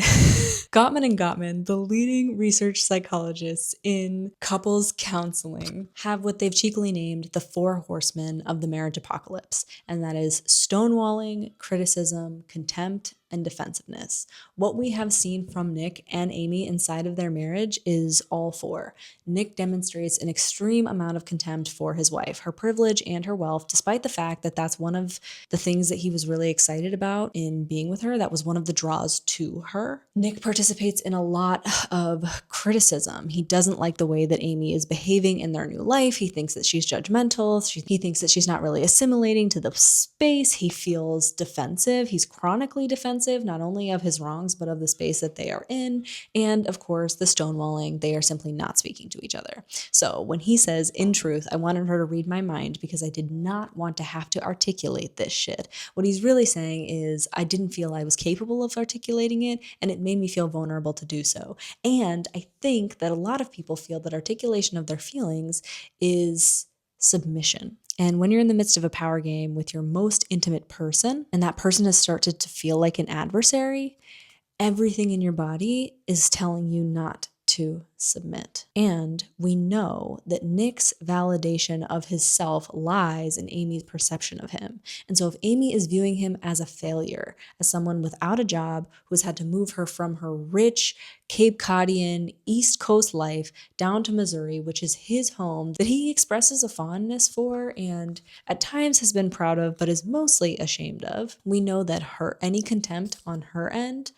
Gottman and Gottman, the leading research psychologists in couples counseling, have what they've cheekily named the 4 horsemen of the marriage apocalypse, and that is stonewalling, criticism, contempt, and defensiveness. What we have seen from Nick and Amy inside of their marriage is all 4. Nick demonstrates an extreme amount of contempt for his wife, her privilege and her wealth, despite the fact that that's one of the things that he was really excited about in being with her. That was one of the draws to her. Nick participates in a lot of criticism. He doesn't like the way that Amy is behaving in their new life. He thinks that she's judgmental. He thinks that she's not really assimilating to the space. He feels defensive. He's chronically defensive, not only of his wrongs, but of the space that they are in. And of course, the stonewalling, they are simply not speaking to each other. So when he says, in truth, I wanted her to read my mind because I did not want to have to articulate this shit. What he's really saying is, I didn't feel I was capable of articulating it, and it made me feel vulnerable to do so. And I think that a lot of people feel that articulation of their feelings is submission. And when you're in the midst of a power game with your most intimate person, and that person has started to feel like an adversary, everything in your body is telling you not to submit. And we know that Nick's validation of his self lies in Amy's perception of him. And so if Amy is viewing him as a failure, as someone without a job who's had to move her from her rich Cape Codian East Coast life down to Missouri, which is his home that he expresses a fondness for and at times has been proud of, but is mostly ashamed of, we know that any contempt on her end,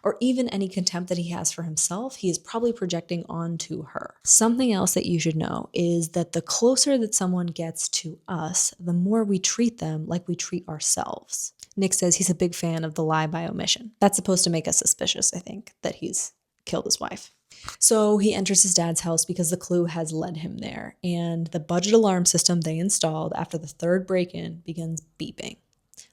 or even any contempt that he has for himself, he is probably projecting onto her. Something else that you should know is that the closer that someone gets to us, the more we treat them like we treat ourselves. Nick says he's a big fan of the lie by omission. That's supposed to make us suspicious, I think, that he's killed his wife. So he enters his dad's house because the clue has led him there, and the budget alarm system they installed after the third break-in begins beeping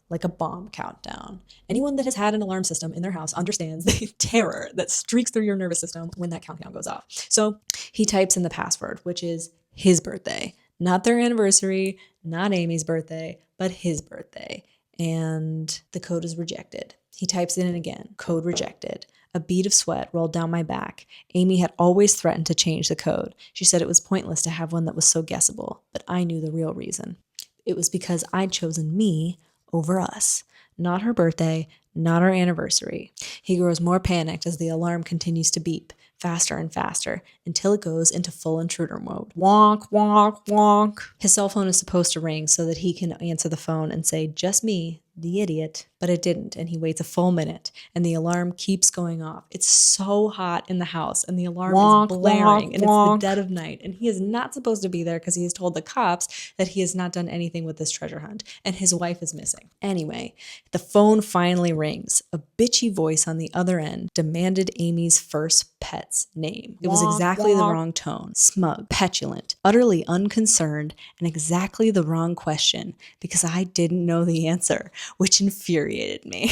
like a bomb countdown. Anyone that has had an alarm system in their house understands the terror that streaks through your nervous system when that countdown goes off. So he types in the password, which is his birthday, not their anniversary, not Amy's birthday, but his birthday. And the code is rejected. He types it in again, code rejected. A bead of sweat rolled down my back. Amy had always threatened to change the code. She said it was pointless to have one that was so guessable, but I knew the real reason. It was because I'd chosen me over us. Not her birthday, not our anniversary. He grows more panicked as the alarm continues to beep, faster and faster, until it goes into full intruder mode. Wonk, wonk, wonk. His cell phone is supposed to ring so that he can answer the phone and say, just me, the idiot. But it didn't, and he waits a full minute, and the alarm keeps going off. It's so hot in the house, and the alarm is blaring, and it's the dead of night, and he is not supposed to be there because he has told the cops that he has not done anything with this treasure hunt, and his wife is missing. Anyway, the phone finally rings. A bitchy voice on the other end demanded Amy's first pet's name. It was exactly the wrong tone, smug, petulant, utterly unconcerned, and exactly the wrong question, because I didn't know the answer, which infuriated me.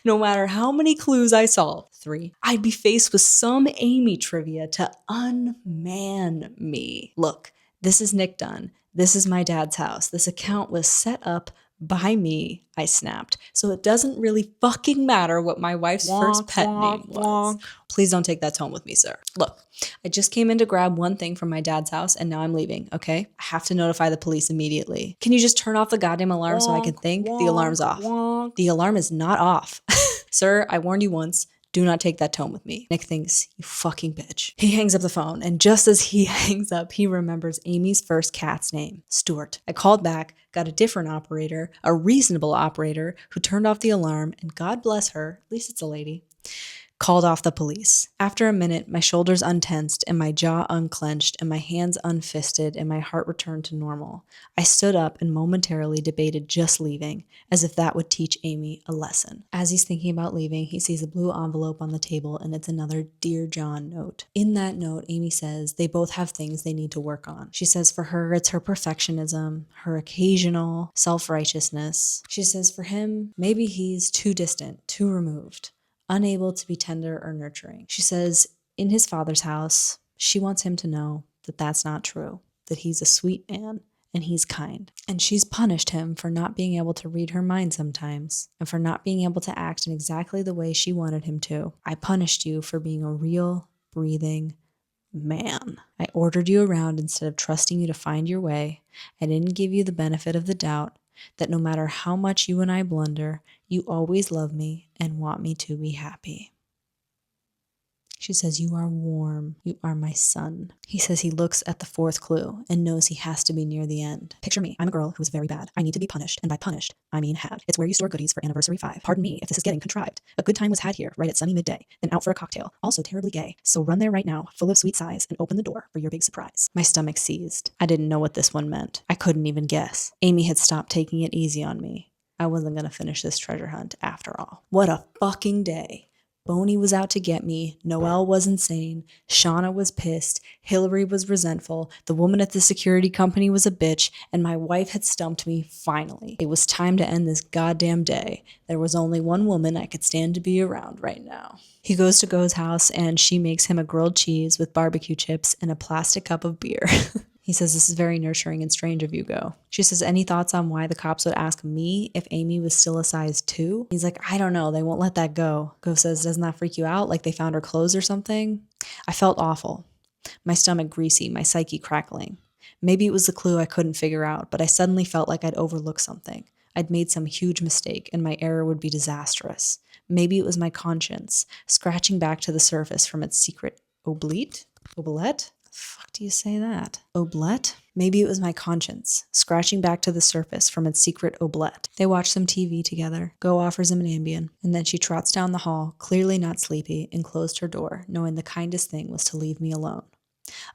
No matter how many clues I solved, 3, I'd be faced with some Amy trivia to unman me. Look, this is Nick Dunn. This is my dad's house. This account was set up by me, I snapped. So it doesn't really fucking matter what my wife's first pet name was. Please don't take that tone with me, sir. Look, I just came in to grab one thing from my dad's house and now I'm leaving, okay? I have to notify the police immediately. Can you just turn off the goddamn alarm so I can think? The alarm's off. The alarm is not off. Sir, I warned you once. Do not take that tone with me. Nick thinks, you fucking bitch. He hangs up the phone, and just as he hangs up, he remembers Amy's first cat's name, Stuart. I called back, got a different operator, a reasonable operator, who turned off the alarm, and God bless her, at least it's a lady, called off the police. After a minute, my shoulders untensed and my jaw unclenched and my hands unfisted and my heart returned to normal. I stood up and momentarily debated just leaving, as if that would teach Amy a lesson. As he's thinking about leaving, he sees a blue envelope on the table and it's another Dear John note. In that note, Amy says they both have things they need to work on. She says for her, it's her perfectionism, her occasional self-righteousness. She says for him, maybe he's too distant, too removed, unable to be tender or nurturing. She says, in his father's house, she wants him to know that that's not true, that he's a sweet man and he's kind. And she's punished him for not being able to read her mind sometimes and for not being able to act in exactly the way she wanted him to. I punished you for being a real, breathing man. I ordered you around instead of trusting you to find your way. I didn't give you the benefit of the doubt that no matter how much you and I blunder, you always love me and want me to be happy. She says, "You are warm. You are my sun." He says he looks at the fourth clue and knows he has to be near the end. Picture me. I'm a girl who is very bad. I need to be punished. And by punished, I mean had. It's where you store goodies for anniversary 5. Pardon me if this is getting contrived. A good time was had here, right at sunny midday. Then out for a cocktail. Also terribly gay. So run there right now, full of sweet sighs, and open the door for your big surprise. My stomach seized. I didn't know what this one meant. I couldn't even guess. Amy had stopped taking it easy on me. I wasn't going to finish this treasure hunt after all. What a fucking day. Boney was out to get me, Noelle was insane, Shauna was pissed, Hillary was resentful, the woman at the security company was a bitch, and my wife had stumped me finally. It was time to end this goddamn day. There was only one woman I could stand to be around right now. He goes to Go's house and she makes him a grilled cheese with barbecue chips and a plastic cup of beer. He says, "This is very nurturing and strange of you, Go." She says, "Any thoughts on why the cops would ask me if Amy was still a size 2? He's like, "I don't know. They won't let that go." Go says, "Doesn't that freak you out? Like they found her clothes or something?" I felt awful. My stomach greasy, my psyche crackling. Maybe it was the clue I couldn't figure out, but I suddenly felt like I'd overlooked something. I'd made some huge mistake and my error would be disastrous. Maybe it was my conscience, scratching back to the surface from its secret oblette? Fuck do you say that? Oblette? Maybe it was my conscience, scratching back to the surface from its secret oblette. They watch some TV together. Go offers him an Ambien, and then she trots down the hall, clearly not sleepy, and closed her door, knowing the kindest thing was to leave me alone.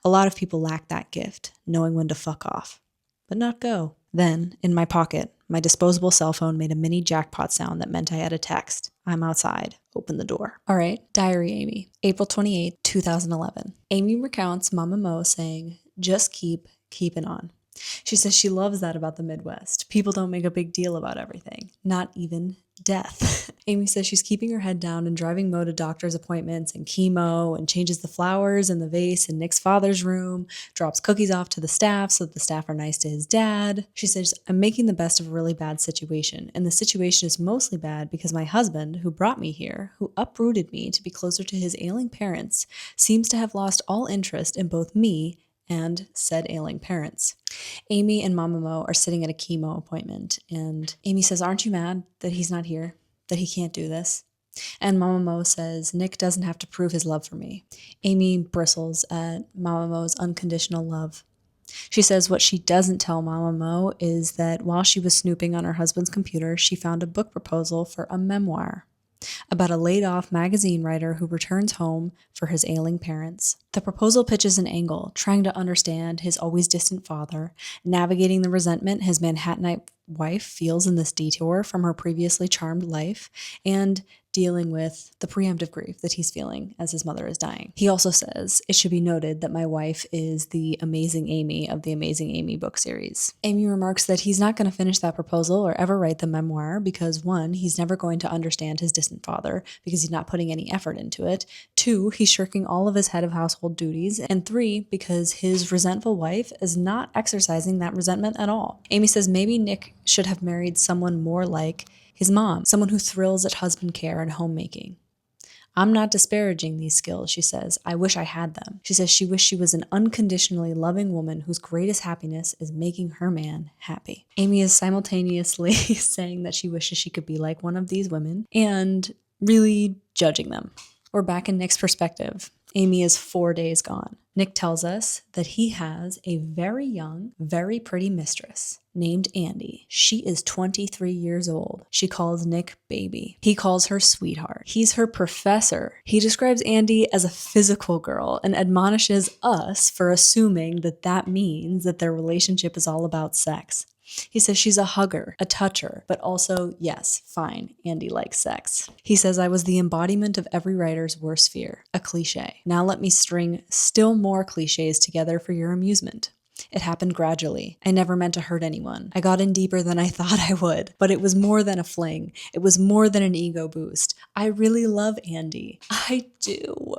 A lot of people lack that gift, knowing when to fuck off. But not Go. Then, in my pocket, my disposable cell phone made a mini jackpot sound that meant I had a text. I'm outside. Open the door. All right. Diary Amy. April 28th, 2011. Amy recounts Mama Mo saying, "Just keep keeping on." She says she loves that about the Midwest. People don't make a big deal about everything. Not even death. Amy says she's keeping her head down and driving Mo to doctor's appointments and chemo and changes the flowers in the vase in Nick's father's room, drops cookies off to the staff so that the staff are nice to his dad. She says, "I'm making the best of a really bad situation, and the situation is mostly bad because my husband, who brought me here, who uprooted me to be closer to his ailing parents, seems to have lost all interest in both me and said ailing parents." Amy and Mama Mo are sitting at a chemo appointment, and Amy says, "Aren't you mad that he's not here? That he can't do this?" And Mama Mo says, "Nick doesn't have to prove his love for me." Amy bristles at Mama Mo's unconditional love. She says what she doesn't tell Mama Mo is that while she was snooping on her husband's computer, she found a book proposal for a memoir about a laid-off magazine writer who returns home for his ailing parents. The proposal pitches an angle, trying to understand his always distant father, navigating the resentment his Manhattanite wife feels in this detour from her previously charmed life, and dealing with the preemptive grief that he's feeling as his mother is dying. He also says, "It should be noted that my wife is the Amazing Amy of the Amazing Amy book series." Amy remarks that he's not going to finish that proposal or ever write the memoir because 1, he's never going to understand his distant father because he's not putting any effort into it. 2, he's shirking all of his head of household duties. And 3, because his resentful wife is not exercising that resentment at all. Amy says maybe Nick should have married someone more like his mom, someone who thrills at husband care and homemaking. "I'm not disparaging these skills," she says. "I wish I had them." She says she wished she was an unconditionally loving woman whose greatest happiness is making her man happy. Amy is simultaneously saying that she wishes she could be like one of these women and really judging them. We're back in Nick's perspective. Amy is 4 days gone. Nick tells us that he has a very young, very pretty mistress named Andy. She is 23 years old. She calls Nick baby. He calls her sweetheart. He's her professor. He describes Andy as a physical girl and admonishes us for assuming that that means that their relationship is all about sex. He says she's a hugger, a toucher, but also, yes, fine, Andy likes sex. He says I was the embodiment of every writer's worst fear, a cliche. Now let me string still more cliches together for your amusement. It happened gradually. I never meant to hurt anyone. I got in deeper than I thought I would, but it was more than a fling. It was more than an ego boost. I really love Andy. I do.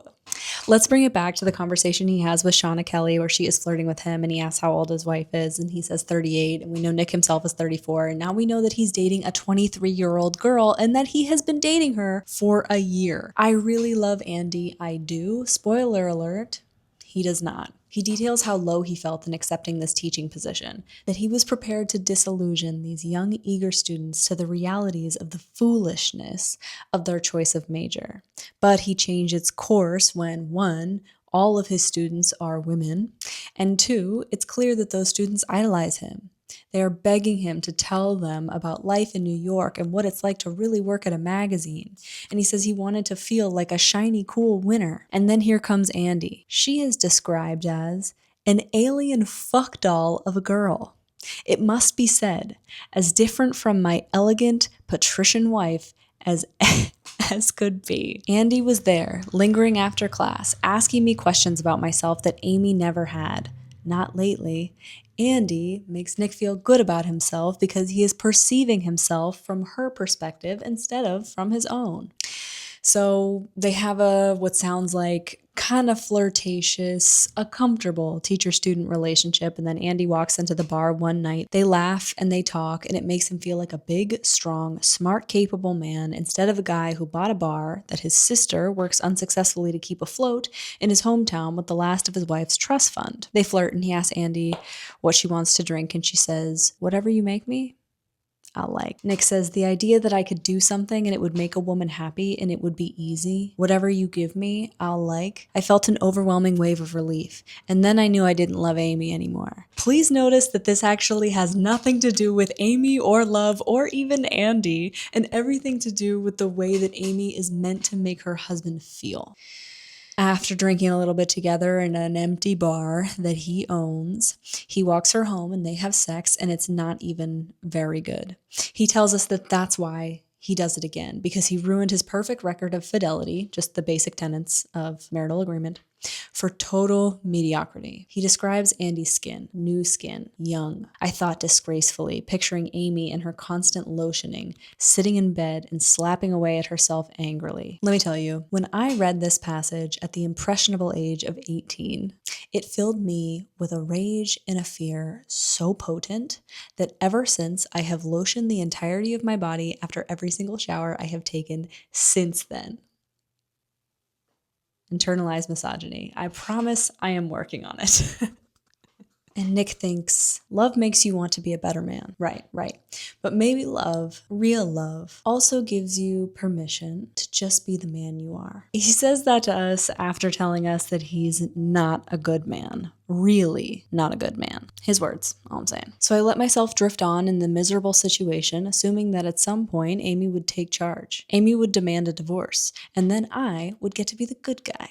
Let's bring it back to the conversation he has with Shauna Kelly where she is flirting with him and he asks how old his wife is and he says 38 and we know Nick himself is 34 and now we know that he's dating a 23-year-old girl and that he has been dating her for a year. I really love Andy. I do. Spoiler alert, he does not. He details how low he felt in accepting this teaching position, that he was prepared to disillusion these young, eager students to the realities of the foolishness of their choice of major. But he changed its course when, 1, all of his students are women, and 2, it's clear that those students idolize him. They are begging him to tell them about life in New York and what it's like to really work at a magazine. And he says he wanted to feel like a shiny, cool winner. And then here comes Andy. She is described as an alien fuck doll of a girl. It must be said, as different from my elegant patrician wife as could be. Andy was there, lingering after class, asking me questions about myself that Amy never had. Not lately. Andy makes Nick feel good about himself because he is perceiving himself from her perspective instead of from his own. So they have what sounds like kind of flirtatious, a comfortable teacher-student relationship, and then Andy walks into the bar one night. They laugh and they talk, and it makes him feel like a big, strong, smart, capable man instead of a guy who bought a bar that his sister works unsuccessfully to keep afloat in his hometown with the last of his wife's trust fund. They flirt, and he asks Andy what she wants to drink, and she says, "Whatever you make me, I'll like." Nick says, "The idea that I could do something and it would make a woman happy and it would be easy. Whatever you give me, I'll like." I felt an overwhelming wave of relief, and then I knew I didn't love Amy anymore. Please notice that this actually has nothing to do with Amy or love or even Andy, and everything to do with the way that Amy is meant to make her husband feel. After drinking a little bit together in an empty bar that he owns, he walks her home and they have sex, and it's not even very good. He tells us that that's why he does it again, because he ruined his perfect record of fidelity, just the basic tenets of marital agreement, for total mediocrity. He describes Andy's skin, new skin, young. I thought disgracefully, picturing Amy and her constant lotioning, sitting in bed and slapping away at herself angrily. Let me tell you, when I read this passage at the impressionable age of 18, it filled me with a rage and a fear so potent that ever since I have lotioned the entirety of my body after every single shower I have taken since then. Internalized misogyny. I promise I am working on it. And Nick thinks, love makes you want to be a better man. Right. But maybe love, real love, also gives you permission to just be the man you are. He says that to us after telling us that he's not a good man. Really not a good man. His words, all I'm saying. So I let myself drift on in the miserable situation, assuming that at some point Amy would take charge. Amy would demand a divorce, and then I would get to be the good guy.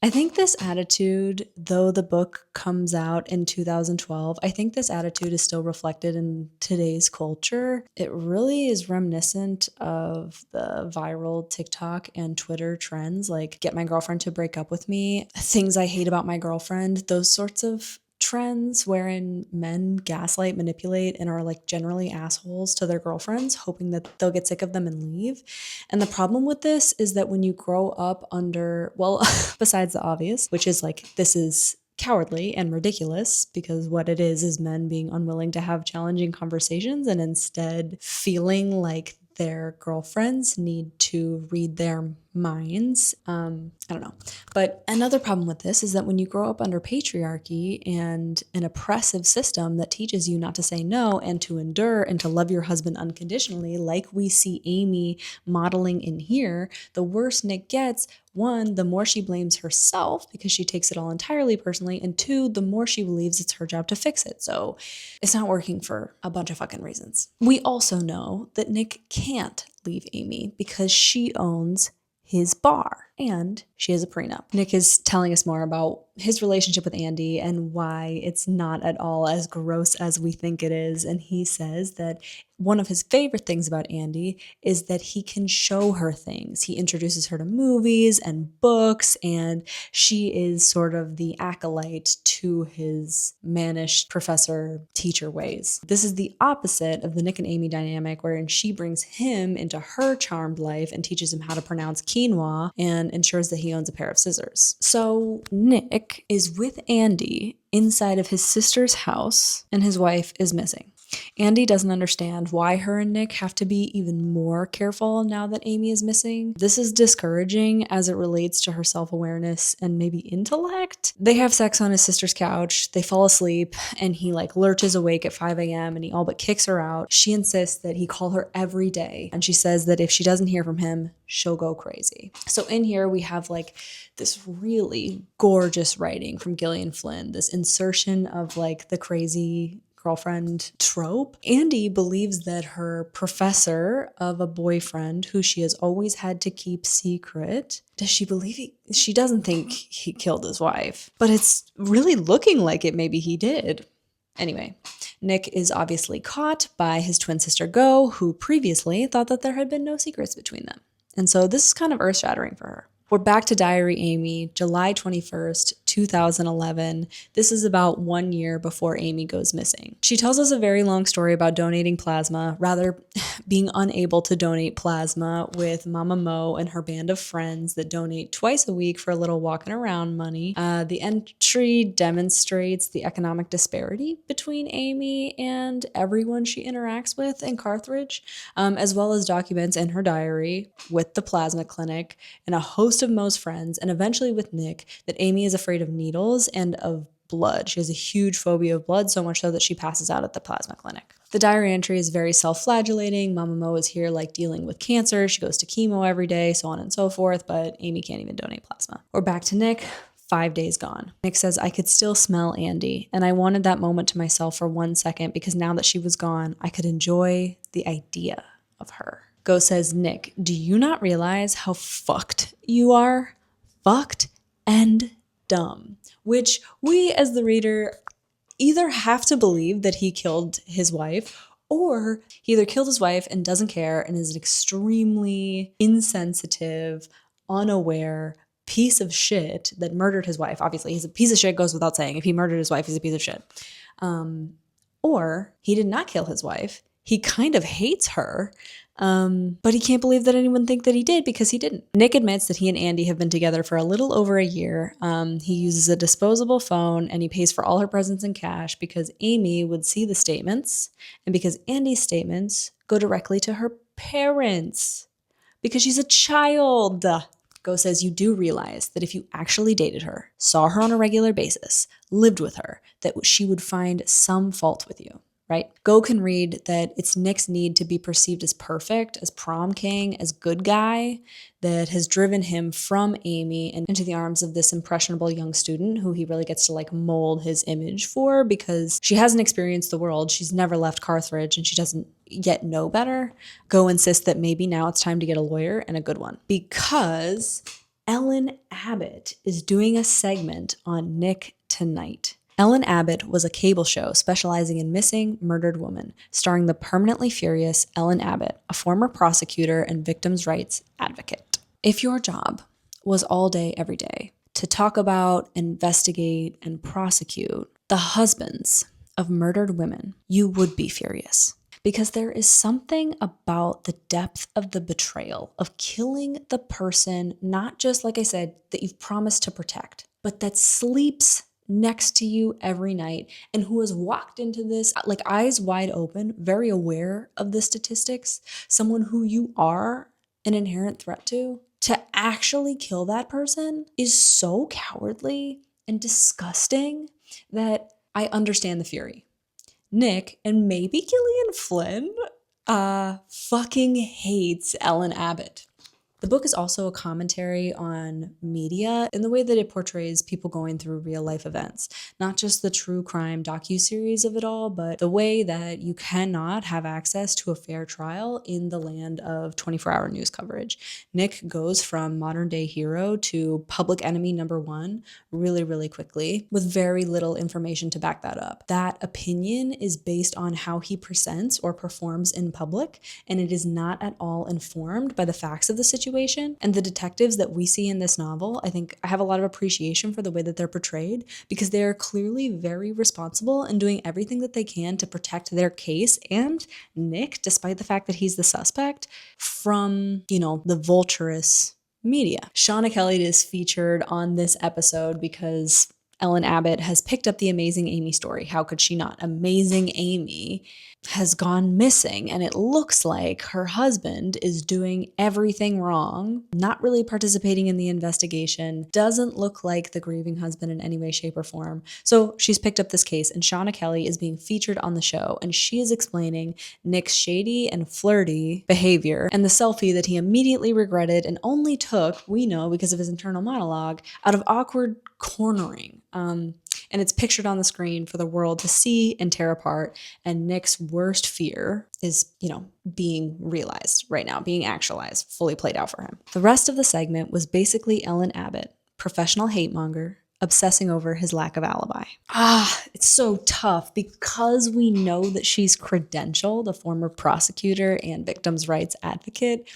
I think this attitude, though the book comes out in 2012, I think this attitude is still reflected in today's culture. It really is reminiscent of the viral TikTok and Twitter trends, like get my girlfriend to break up with me, things I hate about my girlfriend, those sorts of trends wherein men gaslight, manipulate, and are like generally assholes to their girlfriends, hoping that they'll get sick of them and leave. And the problem with this is that when you grow up under, well, besides the obvious, which is like, this is cowardly and ridiculous, because what it is men being unwilling to have challenging conversations and instead feeling like their girlfriends need to read their minds. I don't know. But another problem with this is that when you grow up under patriarchy and an oppressive system that teaches you not to say no and to endure and to love your husband unconditionally, like we see Amy modeling in here, the worse Nick gets. 1, the more she blames herself because she takes it all entirely personally, and 2, the more she believes it's her job to fix it. So it's not working for a bunch of fucking reasons. We also know that Nick can't leave Amy because she owns his bar and she has a prenup. Nick is telling us more about his relationship with Andy and why it's not at all as gross as we think it is. And he says that one of his favorite things about Andy is that he can show her things. He introduces her to movies and books, and she is sort of the acolyte to his mannish professor-teacher ways. This is the opposite of the Nick and Amy dynamic, wherein she brings him into her charmed life and teaches him how to pronounce quinoa and ensures that he owns a pair of scissors. So Nick is with Andy inside of his sister's house, and his wife is missing. Andy doesn't understand why her and Nick have to be even more careful now that Amy is missing. This is discouraging as it relates to her self-awareness and maybe intellect. They have sex on his sister's couch, they fall asleep, and he lurches awake at 5 a.m. and he all but kicks her out. She insists that he call her every day, and she says that if she doesn't hear from him, she'll go crazy. So in here we have this really gorgeous writing from Gillian Flynn, this insertion of the crazy girlfriend trope. Andy believes that her professor of a boyfriend who she has always had to keep secret, does she believe she doesn't think he killed his wife, but it's really looking like it maybe he did. Anyway, Nick is obviously caught by his twin sister Go, who previously thought that there had been no secrets between them. And so this is kind of earth-shattering for her. We're back to Diary Amy, July 21st, 2011. This is about 1 year before Amy goes missing. She tells us a very long story about donating plasma, rather being unable to donate plasma, with Mama Mo and her band of friends that donate twice a week for a little walking around money. The entry demonstrates the economic disparity between Amy and everyone she interacts with in Carthage, as well as documents in her diary with the plasma clinic and a host of Mo's friends, and eventually with Nick, that Amy is afraid of needles and of blood. She has a huge phobia of blood, so much so that she passes out at the plasma clinic. The diary entry is very self-flagellating. Mama Mo is here dealing with cancer. She goes to chemo every day, so on and so forth, but Amy can't even donate plasma. We're back to Nick. 5 days gone. Nick says, I could still smell Andy, and I wanted that moment to myself for 1 second because now that she was gone, I could enjoy the idea of her. Go says, Nick, do you not realize how fucked you are? Fucked and dumb. Which we as the reader either have to believe that he killed his wife, or he either killed his wife and doesn't care and is an extremely insensitive, unaware piece of shit that murdered his wife. Obviously, he's a piece of shit, goes without saying. If he murdered his wife, he's a piece of shit. Or he did not kill his wife. He kind of hates her, but he can't believe that anyone think that he did because he didn't. Nick admits that he and Andy have been together for a little over a year. He uses a disposable phone and he pays for all her presents in cash because Amy would see the statements and because Andy's statements go directly to her parents because she's a child. Go says, you do realize that if you actually dated her, saw her on a regular basis, lived with her, that she would find some fault with you. Right? Go can read that it's Nick's need to be perceived as perfect, as prom king, as good guy, that has driven him from Amy and into the arms of this impressionable young student who he really gets to mold his image for because she hasn't experienced the world. She's never left Carthage and she doesn't yet know better. Go insists that maybe now it's time to get a lawyer and a good one because Ellen Abbott is doing a segment on Nick tonight. Ellen Abbott was a cable show specializing in missing, murdered women, starring the permanently furious Ellen Abbott, a former prosecutor and victims' rights advocate. If your job was all day, every day, to talk about, investigate, and prosecute the husbands of murdered women, you would be furious. Because there is something about the depth of the betrayal of killing the person, not just, like I said, that you've promised to protect, but that sleeps next to you every night and who has walked into this eyes wide open, very aware of the statistics, someone who you are an inherent threat to actually kill that person is so cowardly and disgusting that I understand the fury. Nick and maybe Gillian Flynn fucking hates Ellen Abbott. The book is also a commentary on media in the way that it portrays people going through real life events, not just the true crime docuseries of it all, but the way that you cannot have access to a fair trial in the land of 24-hour news coverage. Nick goes from modern day hero to public enemy number one really, really quickly with very little information to back that up. That opinion is based on how he presents or performs in public, and it is not at all informed by the facts of the situation. And the detectives that we see in this novel, I think I have a lot of appreciation for the way that they're portrayed because they are clearly very responsible and doing everything that they can to protect their case and Nick, despite the fact that he's the suspect, from, the vulturous media. Shauna Kelly is featured on this episode because Ellen Abbott has picked up the Amazing Amy story. How could she not? Amazing Amy has gone missing, and it looks like her husband is doing everything wrong, not really participating in the investigation, doesn't look like the grieving husband in any way, shape, or form. So she's picked up this case, and Shauna Kelly is being featured on the show, and she is explaining Nick's shady and flirty behavior and the selfie that he immediately regretted and only took, we know because of his internal monologue, out of awkward cornering. And it's pictured on the screen for the world to see and tear apart. And Nick's worst fear is, being realized right now, being actualized, fully played out for him. The rest of the segment was basically Ellen Abbott, professional hate monger, obsessing over his lack of alibi. It's so tough because we know that she's credentialed, a former prosecutor and victims' rights advocate.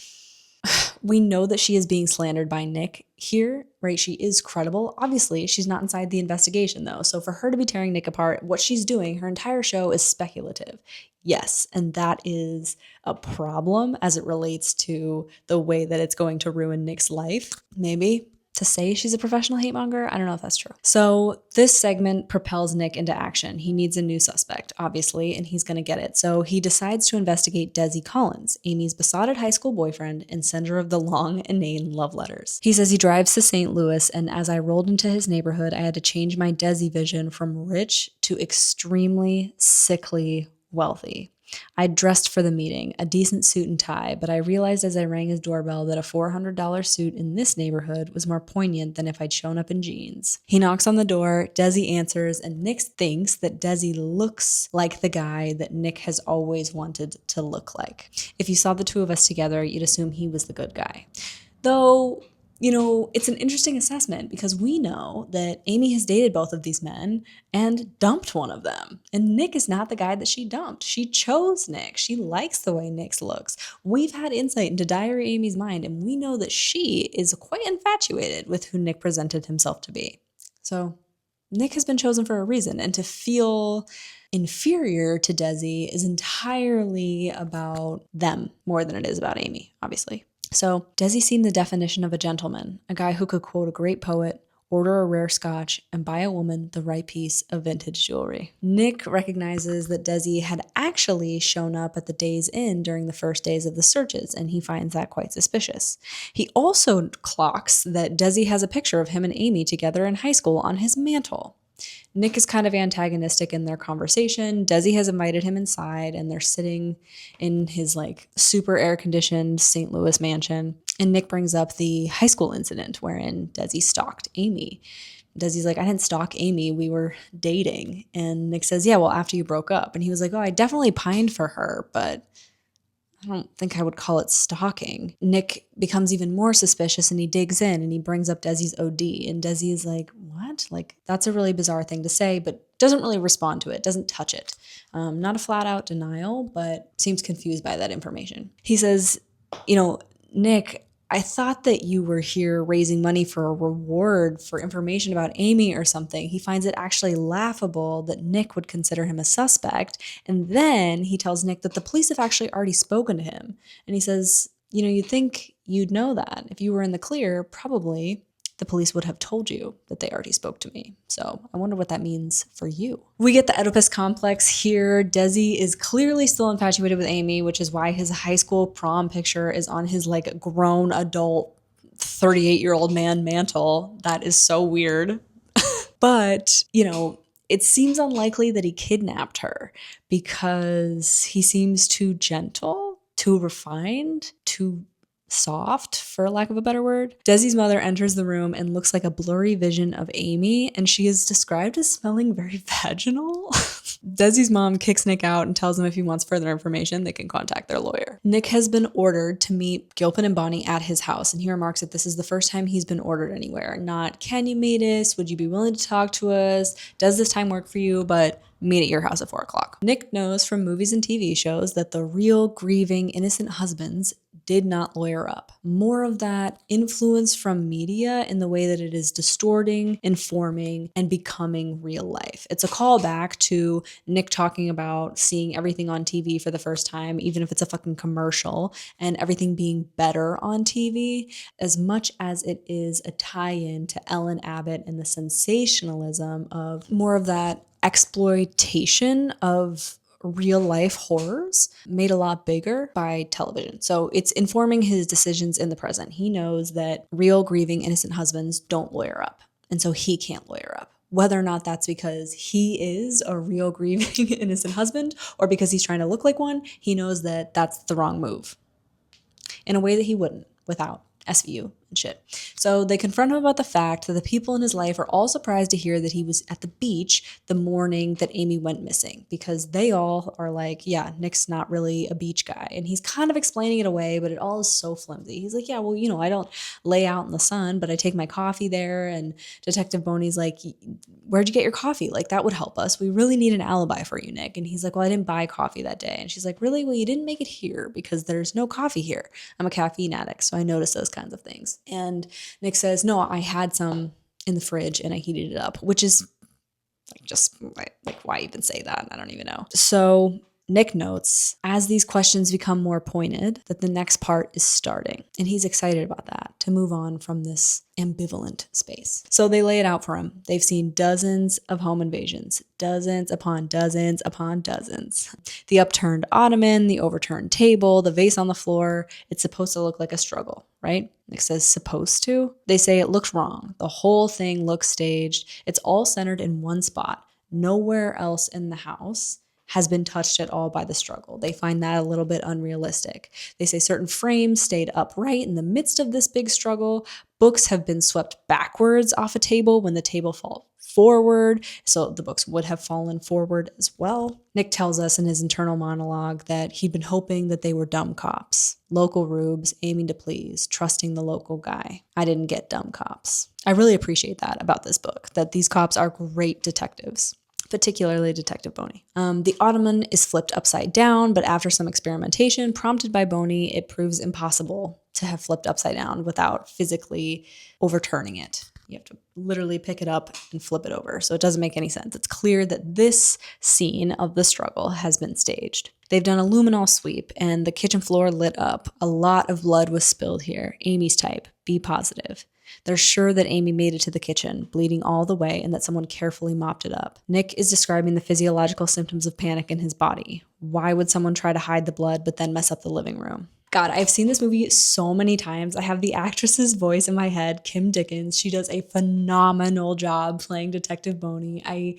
We know that she is being slandered by Nick here, right? She is credible. Obviously, she's not inside the investigation, though. So for her to be tearing Nick apart, what she's doing, her entire show is speculative. Yes, and that is a problem as it relates to the way that it's going to ruin Nick's life. Maybe to say she's a professional hate monger, I don't know if that's true. So this segment propels Nick into action. He needs a new suspect, obviously, and he's going to get it. So he decides to investigate Desi Collins, Amy's besotted high school boyfriend and sender of the long, inane love letters. He says he drives to St. Louis, and as I rolled into his neighborhood, I had to change my Desi vision from rich to extremely sickly wealthy. I dressed for the meeting, a decent suit and tie, but I realized as I rang his doorbell that a $400 suit in this neighborhood was more poignant than if I'd shown up in jeans. He knocks on the door, Desi answers, and Nick thinks that Desi looks like the guy that Nick has always wanted to look like. If you saw the two of us together, you'd assume he was the good guy. Though, it's an interesting assessment because we know that Amy has dated both of these men and dumped one of them. And Nick is not the guy that she dumped. She chose Nick. She likes the way Nick looks. We've had insight into Diary Amy's mind, and we know that she is quite infatuated with who Nick presented himself to be. So Nick has been chosen for a reason, and to feel inferior to Desi is entirely about them more than it is about Amy, obviously. So Desi seemed the definition of a gentleman, a guy who could quote a great poet, order a rare scotch, and buy a woman the right piece of vintage jewelry. Nick recognizes that Desi had actually shown up at the Days Inn during the first days of the searches, and he finds that quite suspicious. He also clocks that Desi has a picture of him and Amy together in high school on his mantle. Nick is kind of antagonistic in their conversation. Desi has invited him inside, and they're sitting in his super air-conditioned St. Louis mansion. And Nick brings up the high school incident wherein Desi stalked Amy. Desi's like, I didn't stalk Amy, we were dating. And Nick says, yeah, well, after you broke up. And he was like, oh, I definitely pined for her, but I don't think I would call it stalking. Nick becomes even more suspicious, and he digs in and he brings up Desi's OD. And Desi is like, what? That's a really bizarre thing to say, but doesn't really respond to it, doesn't touch it. Not a flat out denial, but seems confused by that information. He says, Nick, I thought that you were here raising money for a reward for information about Amy or something. He finds it actually laughable that Nick would consider him a suspect. And then he tells Nick that the police have actually already spoken to him. And he says, you'd think you'd know that. If you were in the clear, probably the police would have told you that they already spoke to me. So I wonder what that means for you. We get the Oedipus complex here. Desi is clearly still infatuated with Amy, which is why his high school prom picture is on his grown adult 38-year-old man mantle. That is so weird. But, it seems unlikely that he kidnapped her because he seems too gentle, too refined, too soft, for lack of a better word. Desi's mother enters the room and looks like a blurry vision of Amy, and she is described as smelling very vaginal. Desi's mom kicks Nick out and tells him if he wants further information, they can contact their lawyer. Nick has been ordered to meet Gilpin and Bonnie at his house, and he remarks that this is the first time he's been ordered anywhere. Not, can you meet us? Would you be willing to talk to us? Does this time work for you? But meet at your house at 4 o'clock. Nick knows from movies and TV shows that the real grieving innocent husbands did not lawyer up. More of that influence from media in the way that it is distorting, informing, and becoming real life. It's a callback to Nick talking about seeing everything on TV for the first time, even if it's a fucking commercial, and everything being better on TV, as much as it is a tie-in to Ellen Abbott and the sensationalism of more of that exploitation of real life horrors made a lot bigger by television. So it's informing his decisions in the present. He knows that real grieving innocent husbands don't lawyer up. And so he can't lawyer up. Whether or not that's because he is a real grieving innocent husband or because he's trying to look like one, he knows that that's the wrong move in a way that he wouldn't without SVU and shit. So they confront him about the fact that the people in his life are all surprised to hear that he was at the beach the morning that Amy went missing, because they all are like, yeah, Nick's not really a beach guy. And he's kind of explaining it away, but it all is so flimsy. He's like, yeah, well, you know, I don't lay out in the sun, but I take my coffee there. And Detective Boney's like, where'd you get your coffee? Like, that would help us. We really need an alibi for you, Nick. And he's like, well, I didn't buy coffee that day. And she's like, really? Well, you didn't make it here because there's no coffee here. I'm a caffeine addict, so I notice those kinds of things. And Nick says, no, I had some in the fridge and I heated it up, which is like, just like, why even say that? I don't even know. So Nick notes, as these questions become more pointed, that the next part is starting. And he's excited about that, to move on from this ambivalent space. So they lay it out for him. They've seen dozens of home invasions, dozens upon dozens upon dozens. The upturned ottoman, the overturned table, the vase on the floor. It's supposed to look like a struggle, right? Nick says supposed to. They say it looks wrong. The whole thing looks staged. It's all centered in one spot. Nowhere else in the house has been touched at all by the struggle. They find that a little bit unrealistic. They say certain frames stayed upright in the midst of this big struggle. Books have been swept backwards off a table when the table fell forward, so the books would have fallen forward as well. Nick tells us in his internal monologue that he'd been hoping that they were dumb cops, local rubes, aiming to please, trusting the local guy. I didn't get dumb cops. I really appreciate that about this book, that these cops are great detectives, particularly Detective Boney. The ottoman is flipped upside down, but after some experimentation prompted by Boney, it proves impossible to have flipped upside down without physically overturning it. You have to literally pick it up and flip it over. So it doesn't make any sense. It's clear that this scene of the struggle has been staged. They've done a luminol sweep and the kitchen floor lit up. A lot of blood was spilled here. Amy's type, B positive. They're sure that Amy made it to the kitchen, bleeding all the way, and that someone carefully mopped it up. Nick is describing the physiological symptoms of panic in his body. Why would someone try to hide the blood but then mess up the living room? God, I've seen this movie so many times. I have the actress's voice in my head, Kim Dickens. She does a phenomenal job playing Detective Boney. I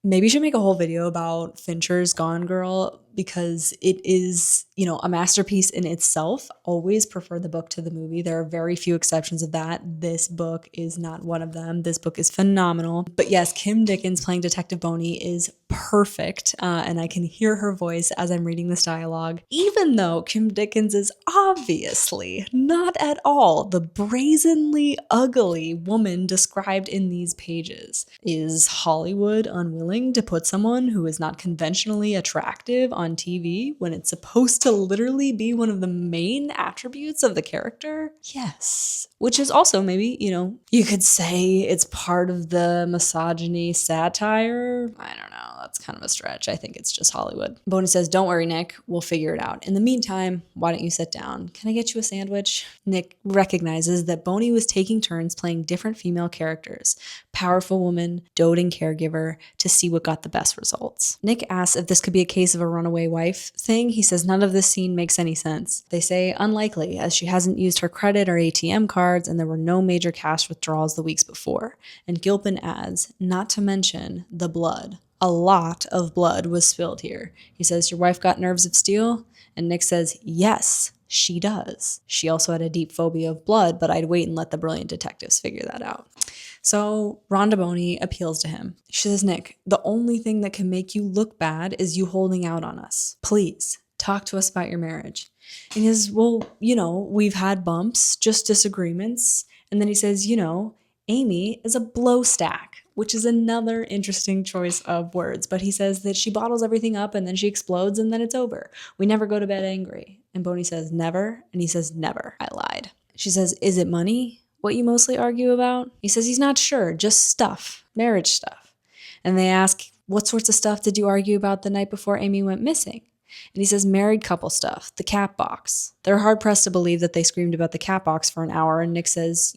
maybe should make a whole video about Fincher's Gone Girl, because it is, you know, a masterpiece in itself. Always prefer the book to the movie. There are very few exceptions of that. This book is not one of them. This book is phenomenal. But yes, Kim Dickens playing Detective Boney is perfect. And I can hear her voice as I'm reading this dialogue, even though Kim Dickens is obviously not at all the brazenly ugly woman described in these pages. Is Hollywood unwilling to put someone who is not conventionally attractive on TV when it's supposed to literally be one of the main attributes of the character? Yes. Which is also maybe, you know, you could say it's part of the misogyny satire. I don't know. That's kind of a stretch. I think it's just Hollywood. Boney says, don't worry, Nick. We'll figure it out. In the meantime, why don't you sit down? Can I get you a sandwich? Nick recognizes that Boney was taking turns playing different female characters. Powerful woman, doting caregiver, to see what got the best results. Nick asks if this could be a case of a runaway wife thing. He says none of this scene makes any sense. They say unlikely, as she hasn't used her credit or ATM cards and there were no major cash withdrawals the weeks before. And Gilpin adds, not to mention the blood. A lot of blood was spilled here. He says, your wife got nerves of steel? And Nick says, yes, she does. She also had a deep phobia of blood, but I'd wait and let the brilliant detectives figure that out. So Rhonda Boney appeals to him. She says, Nick, the only thing that can make you look bad is you holding out on us. Please, talk to us about your marriage. And he says, well, you know, we've had bumps, just disagreements. And then he says, you know, Amy is a blow stack. which is another interesting choice of words. But he says that she bottles everything up and then she explodes and then it's over. We never go to bed angry. And Boney says, never. And he says, never. I lied. She says, is it money what you mostly argue about? He says he's not sure, just stuff, marriage stuff. And they ask, what sorts of stuff did you argue about the night before Amy went missing? And he says married couple stuff, the cat box. They're hard pressed to believe that they screamed about the cat box for an hour. And Nick says,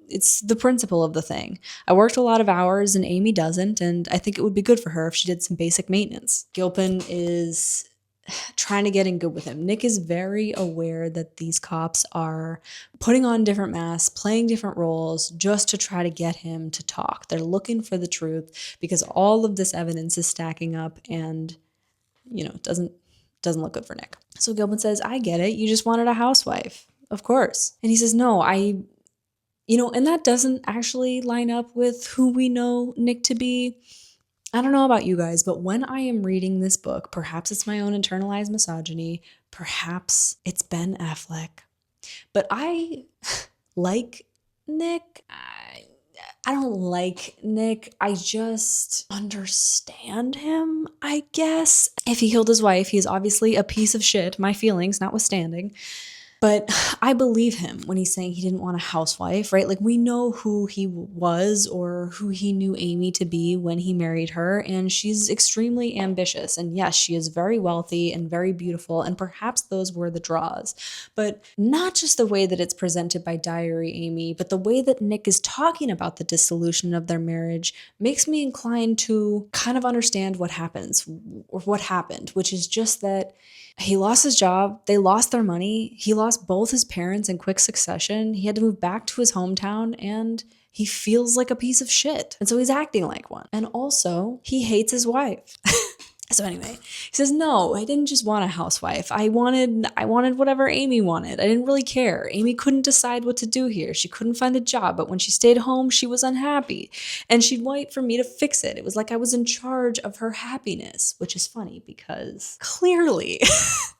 it's the principle of the thing. I worked a lot of hours and Amy doesn't. And I think it would be good for her if she did some basic maintenance. Gilpin is trying to get in good with him. Nick is very aware that these cops are putting on different masks, playing different roles just to try to get him to talk. They're looking for the truth because all of this evidence is stacking up and, it doesn't look good for Nick. So Gilpin says, I get it. You just wanted a housewife. Of course. And he says, no, and that doesn't actually line up with who we know Nick to be. I don't know about you guys, but when I am reading this book, perhaps it's my own internalized misogyny, perhaps it's Ben Affleck, but I like Nick. I don't like Nick. I just understand him, I guess. If he killed his wife, he's obviously a piece of shit, my feelings notwithstanding. But I believe him when he's saying he didn't want a housewife, right? Like, we know who he was or who he knew Amy to be when he married her, and she's extremely ambitious. And yes, she is very wealthy and very beautiful, and perhaps those were the draws. But not just the way that it's presented by Diary Amy, but the way that Nick is talking about the dissolution of their marriage makes me inclined to kind of understand what happens, or what happened, which is just that he lost his job, they lost their money, he lost both his parents in quick succession, he had to move back to his hometown, and he feels like a piece of shit. And so he's acting like one. And also, he hates his wife. So anyway, he says, no, I didn't just want a housewife. I wanted whatever Amy wanted. I didn't really care. Amy couldn't decide what to do here. She couldn't find a job, but when she stayed home, she was unhappy. And she'd wait for me to fix it. It was like I was in charge of her happiness, which is funny because clearly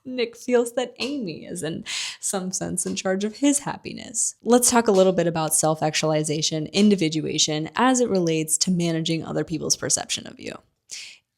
Nick feels that Amy is in some sense in charge of his happiness. Let's talk a little bit about self-actualization, individuation, as it relates to managing other people's perception of you.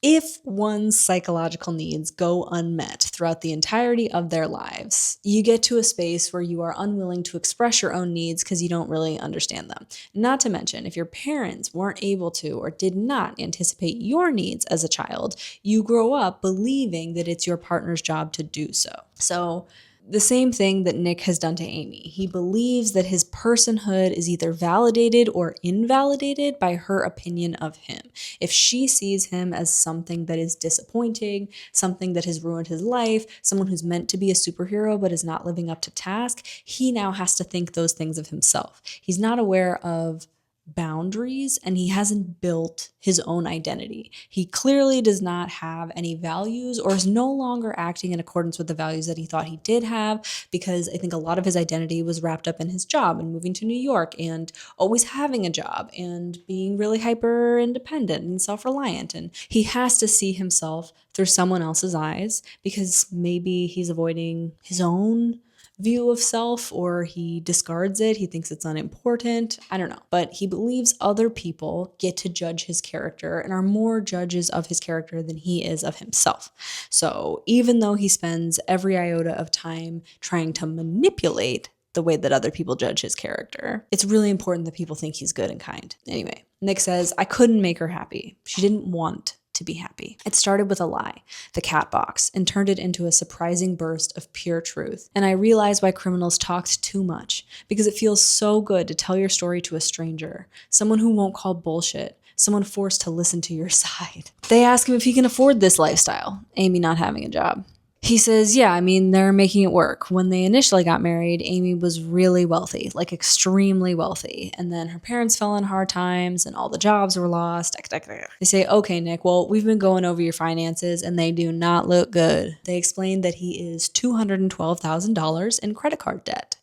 If one's psychological needs go unmet throughout the entirety of their lives, you get to a space where you are unwilling to express your own needs because you don't really understand them. Not to mention, if your parents weren't able to or did not anticipate your needs as a child, you grow up believing that it's your partner's job to do so. So, the same thing that Nick has done to Amy. He believes that his personhood is either validated or invalidated by her opinion of him. If she sees him as something that is disappointing, something that has ruined his life, someone who's meant to be a superhero but is not living up to task, he now has to think those things of himself. He's not aware of boundaries and he hasn't built his own identity. He clearly does not have any values or is no longer acting in accordance with the values that he thought he did have, because I think a lot of his identity was wrapped up in his job and moving to New York and always having a job and being really hyper independent and self-reliant. And he has to see himself through someone else's eyes because maybe he's avoiding his own view of self, or he discards it. He thinks it's unimportant. I don't know. But he believes other people get to judge his character and are more judges of his character than he is of himself. So even though he spends every iota of time trying to manipulate the way that other people judge his character, it's really important that people think he's good and kind. Anyway, Nick says, I couldn't make her happy. She didn't want to be happy. It started with a lie, the cat box, and turned it into a surprising burst of pure truth. And I realized why criminals talked too much, because it feels so good to tell your story to a stranger, someone who won't call bullshit, someone forced to listen to your side. They ask him if he can afford this lifestyle, Amy not having a job. He says, yeah, I mean, they're making it work. When they initially got married, Amy was really wealthy, like extremely wealthy. And then her parents fell in hard times and all the jobs were lost. They say, okay, Nick, well, we've been going over your finances and they do not look good. They explain that he is $212,000 in credit card debt.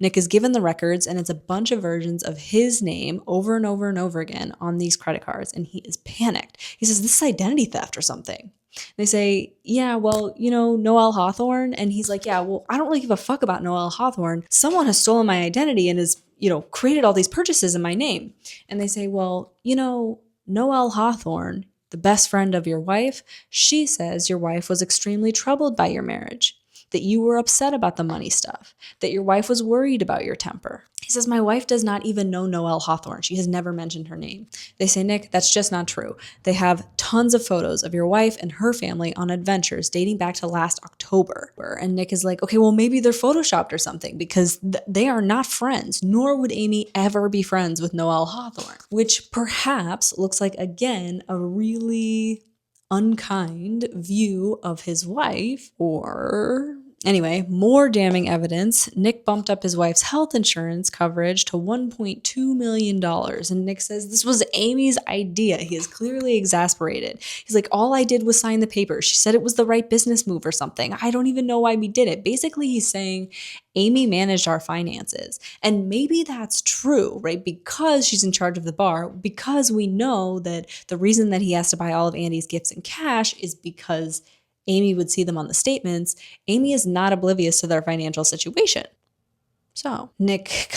Nick is given the records and it's a bunch of versions of his name over and over and over again on these credit cards. And he is panicked. He says, this is identity theft or something. They say, yeah, well, Noel Hawthorne. And he's like, yeah, well, I don't really give a fuck about Noel Hawthorne. Someone has stolen my identity and has, created all these purchases in my name. And they say, well, Noelle Hawthorne, the best friend of your wife, she says your wife was extremely troubled by your marriage, that you were upset about the money stuff, that your wife was worried about your temper. He says, my wife does not even know Noelle Hawthorne. She has never mentioned her name. They say, Nick, that's just not true. They have tons of photos of your wife and her family on adventures dating back to last October. And Nick is like, okay, well, maybe they're photoshopped or something because they are not friends, nor would Amy ever be friends with Noelle Hawthorne, which perhaps looks like, again, a really unkind view of his wife. Or anyway, more damning evidence. Nick bumped up his wife's health insurance coverage to $1.2 million. And Nick says this was Amy's idea. He is clearly exasperated. He's like, all I did was sign the paper. She said it was the right business move or something. I don't even know why we did it. Basically, he's saying Amy managed our finances. And maybe that's true, right? Because she's in charge of the bar, because we know that the reason that he has to buy all of Andy's gifts in cash is because Amy would see them on the statements. Amy is not oblivious to their financial situation. So Nick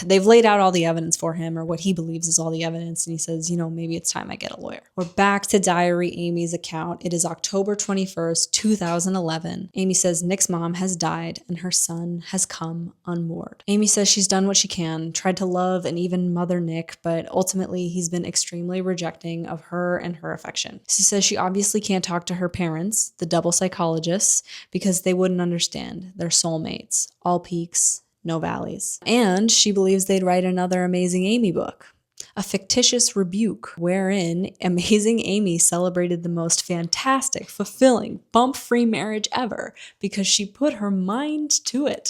they've laid out all the evidence for him, or what he believes is all the evidence. And he says, maybe it's time I get a lawyer. We're back to Diary Amy's account. It is October 21st, 2011. Amy says Nick's mom has died and her son has come unmoored. Amy says she's done what she can, tried to love and even mother Nick, but ultimately he's been extremely rejecting of her and her affection. She says she obviously can't talk to her parents, the double psychologists, because they wouldn't understand. They're soulmates, all peaks, no valleys. And she believes they'd write another Amazing Amy book, a fictitious rebuke wherein Amazing Amy celebrated the most fantastic, fulfilling, bump-free marriage ever because she put her mind to it.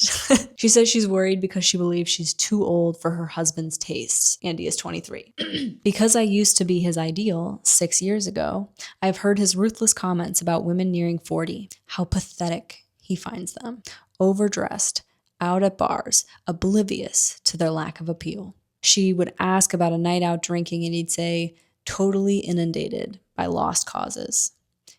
She says she's worried because she believes she's too old for her husband's tastes. Andy is 23. Because I used to be his ideal 6 years ago, I've heard his ruthless comments about women nearing 40, how pathetic he finds them, overdressed, out at bars, oblivious to their lack of appeal. She would ask about a night out drinking and he'd say, totally inundated by lost causes.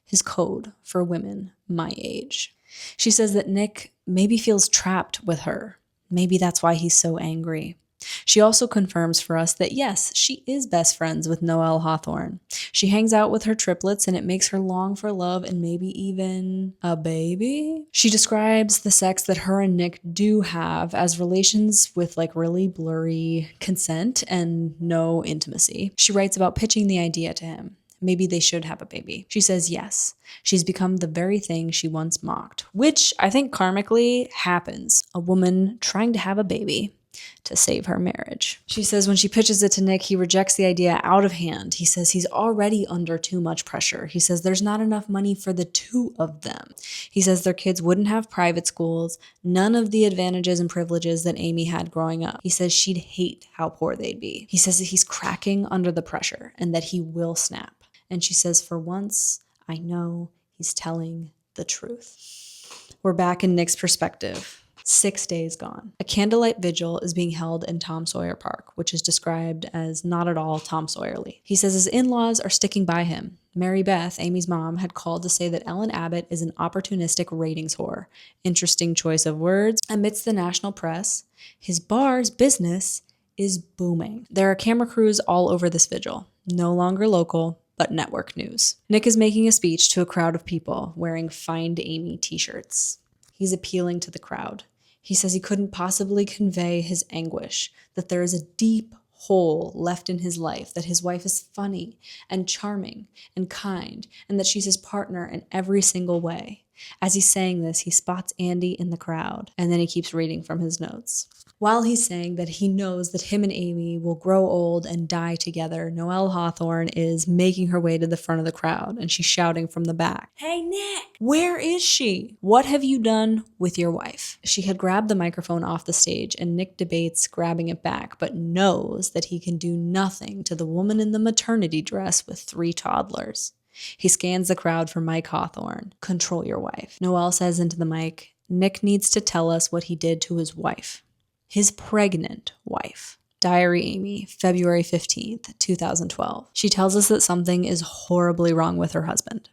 His code for women my age. She says that Nick maybe feels trapped with her. Maybe that's why he's so angry. She also confirms for us that yes, she is best friends with Noelle Hawthorne. She hangs out with her triplets and it makes her long for love and maybe even a baby. She describes the sex that her and Nick do have as relations with really blurry consent and no intimacy. She writes about pitching the idea to him. Maybe they should have a baby. She says yes. She's become the very thing she once mocked, which I think karmically happens. A woman trying to have a baby to save her marriage. She says when she pitches it to Nick, he rejects the idea out of hand. He says he's already under too much pressure. He says there's not enough money for the two of them. He says their kids wouldn't have private schools, none of the advantages and privileges that Amy had growing up. He says she'd hate how poor they'd be. He says that he's cracking under the pressure and that he will snap. And she says, for once, I know he's telling the truth. We're back in Nick's perspective. 6 days gone. A candlelight vigil is being held in Tom Sawyer Park, which is described as not at all Tom Sawyerly. He says his in-laws are sticking by him. Mary Beth, Amy's mom, had called to say that Ellen Abbott is an opportunistic ratings whore. Interesting choice of words. Amidst the national press, his bar's business is booming. There are camera crews all over this vigil. No longer local, but network news. Nick is making a speech to a crowd of people wearing Find Amy t-shirts. He's appealing to the crowd. He says he couldn't possibly convey his anguish, that there is a deep hole left in his life, that his wife is funny and charming and kind, and that she's his partner in every single way. As he's saying this, he spots Andy in the crowd, and then he keeps reading from his notes. While he's saying that he knows that him and Amy will grow old and die together, Noelle Hawthorne is making her way to the front of the crowd, and she's shouting from the back, "Hey, Nick, where is she? What have you done with your wife?" She had grabbed the microphone off the stage, and Nick debates grabbing it back, but knows that he can do nothing to the woman in the maternity dress with 3 toddlers. He scans the crowd for Mike Hawthorne. "Control your wife." Noelle says into the mic, Nick needs to tell us what he did to his wife. His pregnant wife. Diary Amy, February 15th, 2012. She tells us that something is horribly wrong with her husband.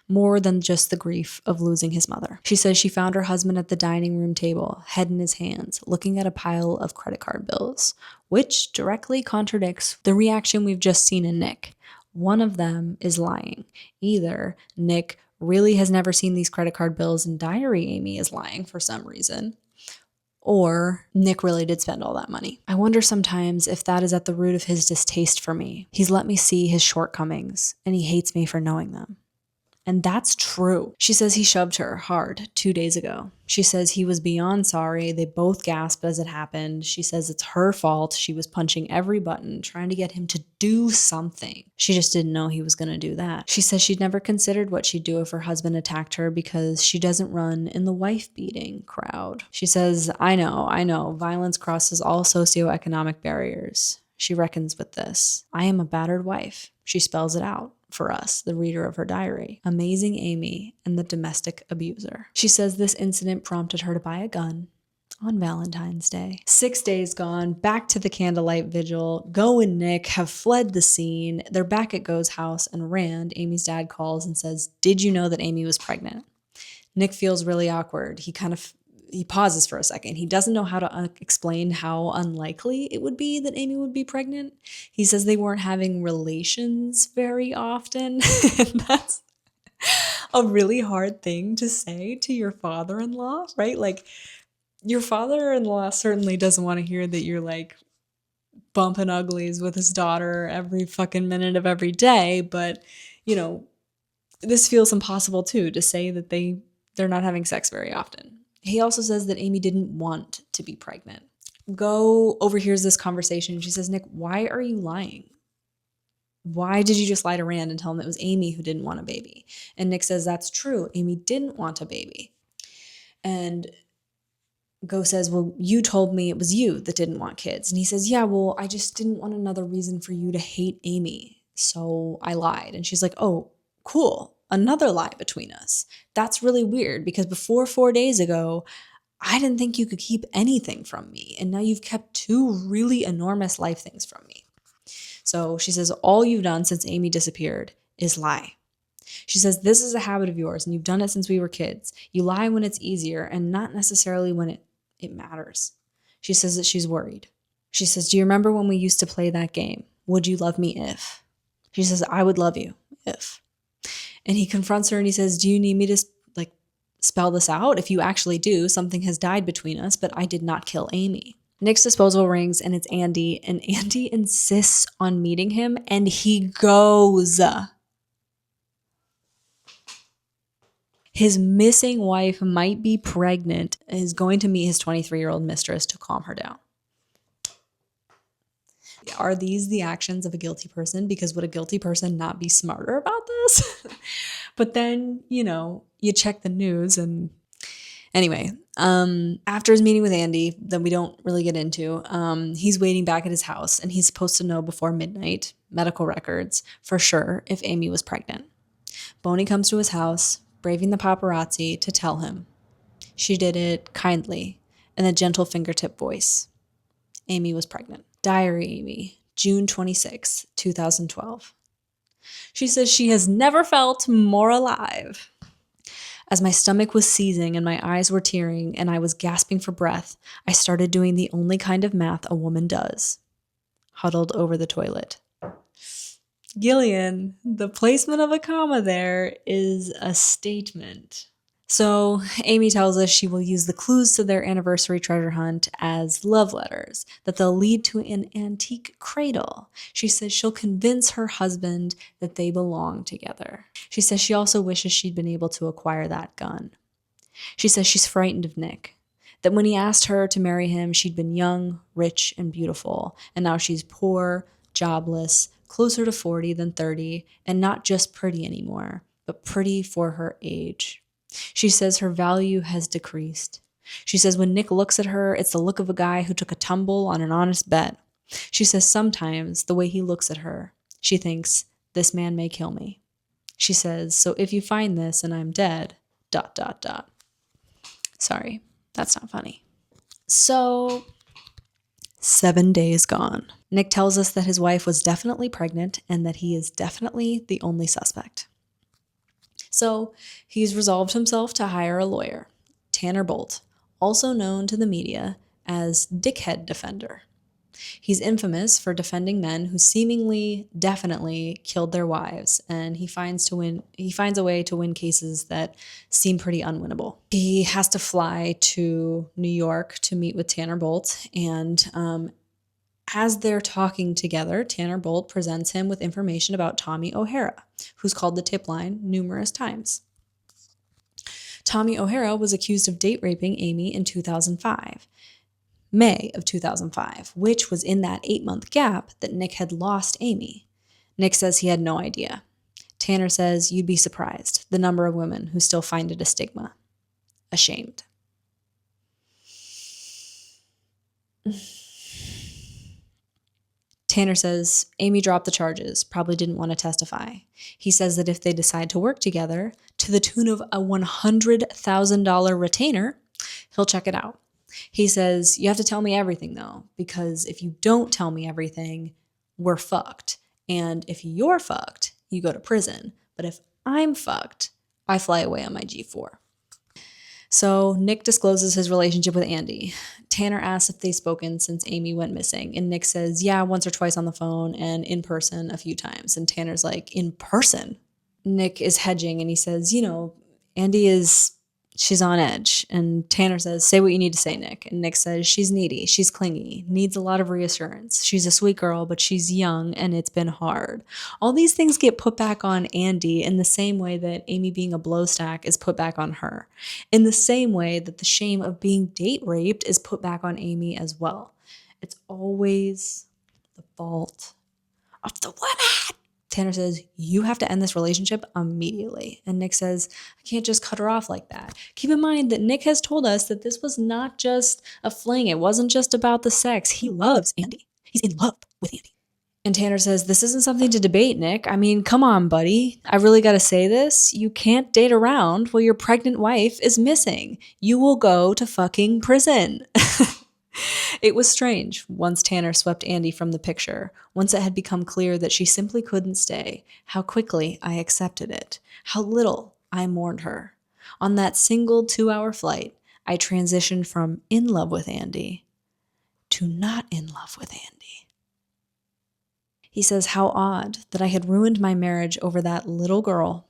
More than just the grief of losing his mother. She says she found her husband at the dining room table, head in his hands, looking at a pile of credit card bills, which directly contradicts the reaction we've just seen in Nick. One of them is lying. Either Nick really has never seen these credit card bills and diary Amy is lying for some reason, or Nick really did spend all that money. I wonder sometimes if that is at the root of his distaste for me. He's let me see his shortcomings, and he hates me for knowing them. And that's true. She says he shoved her hard 2 days ago. She says he was beyond sorry. They both gasped as it happened. She says it's her fault. She was punching every button, trying to get him to do something. She just didn't know he was going to do that. She says she'd never considered what she'd do if her husband attacked her because she doesn't run in the wife-beating crowd. She says, I know, violence crosses all socioeconomic barriers. She reckons with this. I am a battered wife. She spells it out for us, the reader of her diary. Amazing Amy and the domestic abuser. She says this incident prompted her to buy a gun on Valentine's Day. 6 days gone, back to the candlelight vigil. Go and Nick have fled the scene. They're back at Go's house, and Rand, Amy's dad, calls and says, did you know that Amy was pregnant? Nick feels really awkward. He pauses for a second. He doesn't know how to explain how unlikely it would be that Amy would be pregnant. He says they weren't having relations very often. And that's a really hard thing to say to your father-in-law, right? Like, your father-in-law certainly doesn't want to hear that you're like bumping uglies with his daughter every fucking minute of every day. But, you know, this feels impossible too, to say that they're not having sex very often. He also says that Amy didn't want to be pregnant. Go overhears this conversation. She says, Nick, why are you lying? Why did you just lie to Rand and tell him it was Amy who didn't want a baby? And Nick says, that's true. Amy didn't want a baby. And Go says, well, you told me it was you that didn't want kids. And he says, yeah, well, I just didn't want another reason for you to hate Amy. So I lied. And she's like, oh, cool. Another lie between us. That's really weird because before 4 days ago, I didn't think you could keep anything from me. And now you've kept 2 really enormous life things from me. So she says, all you've done since Amy disappeared is lie. She says, this is a habit of yours and you've done it since we were kids. You lie when it's easier and not necessarily when it matters. She says that she's worried. She says, do you remember when we used to play that game? Would you love me if? She says, I would love you if. And he confronts her and he says, do you need me to spell this out? If you actually do, something has died between us, but I did not kill Amy. Nick's disposal rings and it's Andy, and Andy insists on meeting him and he goes. His missing wife might be pregnant and is going to meet his 23-year-old mistress to calm her down. Are these the actions of a guilty person? Because would a guilty person not be smarter about this? But then, you check the news and anyway, after his meeting with Andy that we don't really get into, he's waiting back at his house and he's supposed to know before midnight, medical records, for sure, if Amy was pregnant. Boney comes to his house, braving the paparazzi to tell him. She did it kindly, in a gentle fingertip voice. Amy was pregnant. Diary Amy, June 26, 2012. She says she has never felt more alive. As my stomach was seizing and my eyes were tearing and I was gasping for breath, I started doing the only kind of math a woman does. Huddled over the toilet. Gillian, the placement of a comma there is a statement. So Amy tells us she will use the clues to their anniversary treasure hunt as love letters, that they'll lead to an antique cradle. She says she'll convince her husband that they belong together. She says she also wishes she'd been able to acquire that gun. She says she's frightened of Nick, that when he asked her to marry him, she'd been young, rich, and beautiful, and now she's poor, jobless, closer to 40 than 30, and not just pretty anymore, but pretty for her age. She says her value has decreased. She says when Nick looks at her, it's the look of a guy who took a tumble on an honest bet. She says sometimes the way he looks at her, she thinks, this man may kill me. She says, so if you find this and I'm dead, ... Sorry, that's not funny. So, 7 days gone. Nick tells us that his wife was definitely pregnant and that he is definitely the only suspect. So he's resolved himself to hire a lawyer, Tanner Bolt, also known to the media as Dickhead Defender. He's infamous for defending men who seemingly, definitely killed their wives, and he finds a way to win cases that seem pretty unwinnable. He has to fly to New York to meet with Tanner Bolt, and as they're talking together, Tanner Bolt presents him with information about Tommy O'Hara, who's called the tip line numerous times. Tommy O'Hara was accused of date raping Amy in 2005. May of 2005, which was in that 8-month gap that Nick had lost Amy. Nick says he had no idea. Tanner says you'd be surprised, the number of women who still find it a stigma. Ashamed. Tanner says Amy dropped the charges, probably didn't want to testify. He says that if they decide to work together, to the tune of a $100,000 retainer, he'll check it out. He says, you have to tell me everything though, because if you don't tell me everything, we're fucked. And if you're fucked, you go to prison. But if I'm fucked, I fly away on my G4. So Nick discloses his relationship with Andy. Tanner asks if they've spoken since Amy went missing. And Nick says, yeah, once or twice on the phone and in person a few times. And Tanner's like, in person? Nick is hedging and he says, Andy she's on edge. And Tanner says, say what you need to say, Nick. And Nick says, she's needy, she's clingy, needs a lot of reassurance. She's a sweet girl, but she's young and it's been hard. All these things get put back on Andy in the same way that Amy being a blowstack is put back on her. In the same way that the shame of being date raped is put back on Amy as well. It's always the fault of the woman. Tanner says, you have to end this relationship immediately. And Nick says, I can't just cut her off like that. Keep in mind that Nick has told us that this was not just a fling. It wasn't just about the sex. He loves Andy. He's in love with Andy. And Tanner says, this isn't something to debate, Nick. I mean, come on, buddy. I really got to say this. You can't date around while your pregnant wife is missing. You will go to fucking prison. It was strange once Tanner swept Andy from the picture, once it had become clear that she simply couldn't stay, how quickly I accepted it, how little I mourned her. On that single 2-hour flight, I transitioned from in love with Andy to not in love with Andy. He says how odd that I had ruined my marriage over that little girl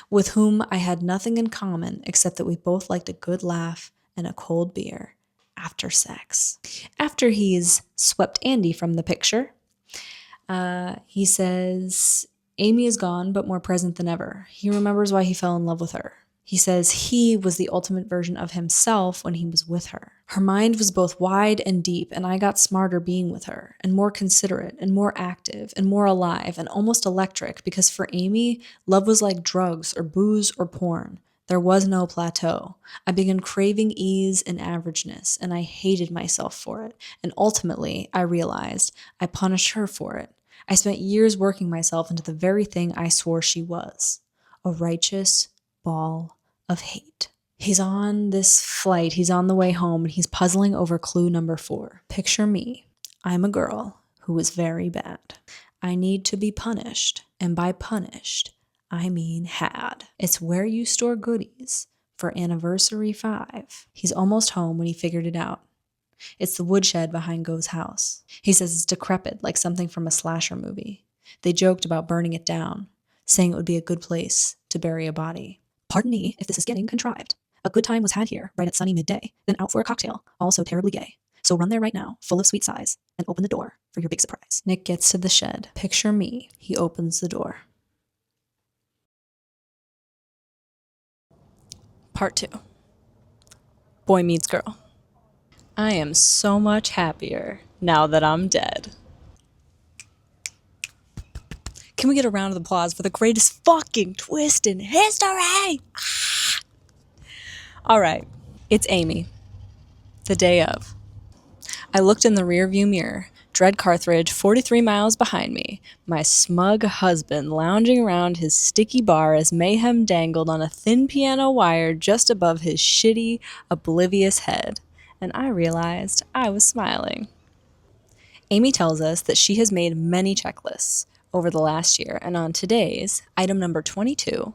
with whom I had nothing in common except that we both liked a good laugh and a cold beer. After sex. After he's swept Andy from the picture, he says, Amy is gone, but more present than ever. He remembers why he fell in love with her. He says he was the ultimate version of himself when he was with her. Her mind was both wide and deep, and I got smarter being with her, and more considerate, and more active, and more alive, and almost electric, because for Amy, love was like drugs, or booze, or porn. There was no plateau. I began craving ease and averageness, and I hated myself for it. And ultimately, I realized I punished her for it. I spent years working myself into the very thing I swore she was, a righteous ball of hate. He's on this flight, he's on the way home, and he's puzzling over clue number 4. Picture me. I'm a girl who was very bad. I need to be punished, and by punished, I mean had. It's where you store goodies for anniversary 5. He's almost home when he figured it out. It's the woodshed behind Go's house. He says it's decrepit like something from a slasher movie. They joked about burning it down, saying it would be a good place to bury a body. Pardon me if this is getting contrived. A good time was had here right at sunny midday, then out for a cocktail, all so terribly gay. So run there right now, full of sweet sighs, and open the door for your big surprise. Nick gets to the shed. Picture me. He opens the door. Part 2. Boy meets girl. I am so much happier now that I'm dead. Can we get a round of applause for the greatest fucking twist in history? All right, it's Amy. The day of. I looked in the rearview mirror. Dread Carthage, 43 miles behind me, my smug husband lounging around his sticky bar as mayhem dangled on a thin piano wire just above his shitty, oblivious head. And I realized I was smiling. Amy tells us that she has made many checklists over the last year, and on today's, item number 22,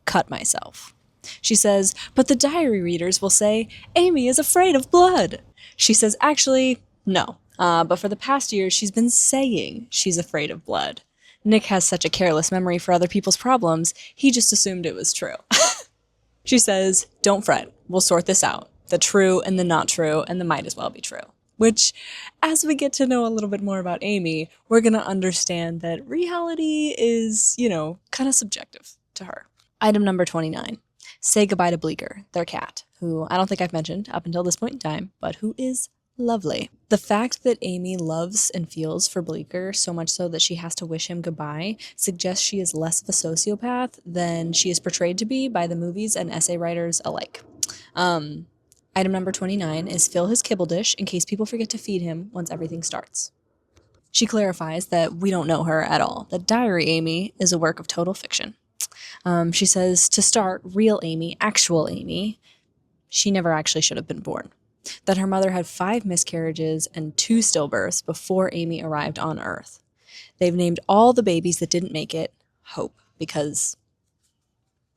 cut myself. She says, but the diary readers will say, Amy is afraid of blood. She says, actually, no, But for the past year, she's been saying she's afraid of blood. Nick has such a careless memory for other people's problems, he just assumed it was true. She says, don't fret, we'll sort this out. The true and the not true and the might as well be true. Which, as we get to know a little bit more about Amy, we're going to understand that reality is, kind of subjective to her. Item number 29. Say goodbye to Bleecker, their cat, who I don't think I've mentioned up until this point in time, but who is lovely. The fact that Amy loves and feels for Bleecker so much so that she has to wish him goodbye suggests she is less of a sociopath than she is portrayed to be by the movies and essay writers alike. Item number 29 is fill his kibble dish in case people forget to feed him once everything starts. She clarifies that we don't know her at all, that Diary Amy is a work of total fiction. She says, to start, real Amy, actual Amy, she never actually should have been born. That her mother had 5 miscarriages and 2 stillbirths before Amy arrived on Earth. They've named all the babies that didn't make it Hope, because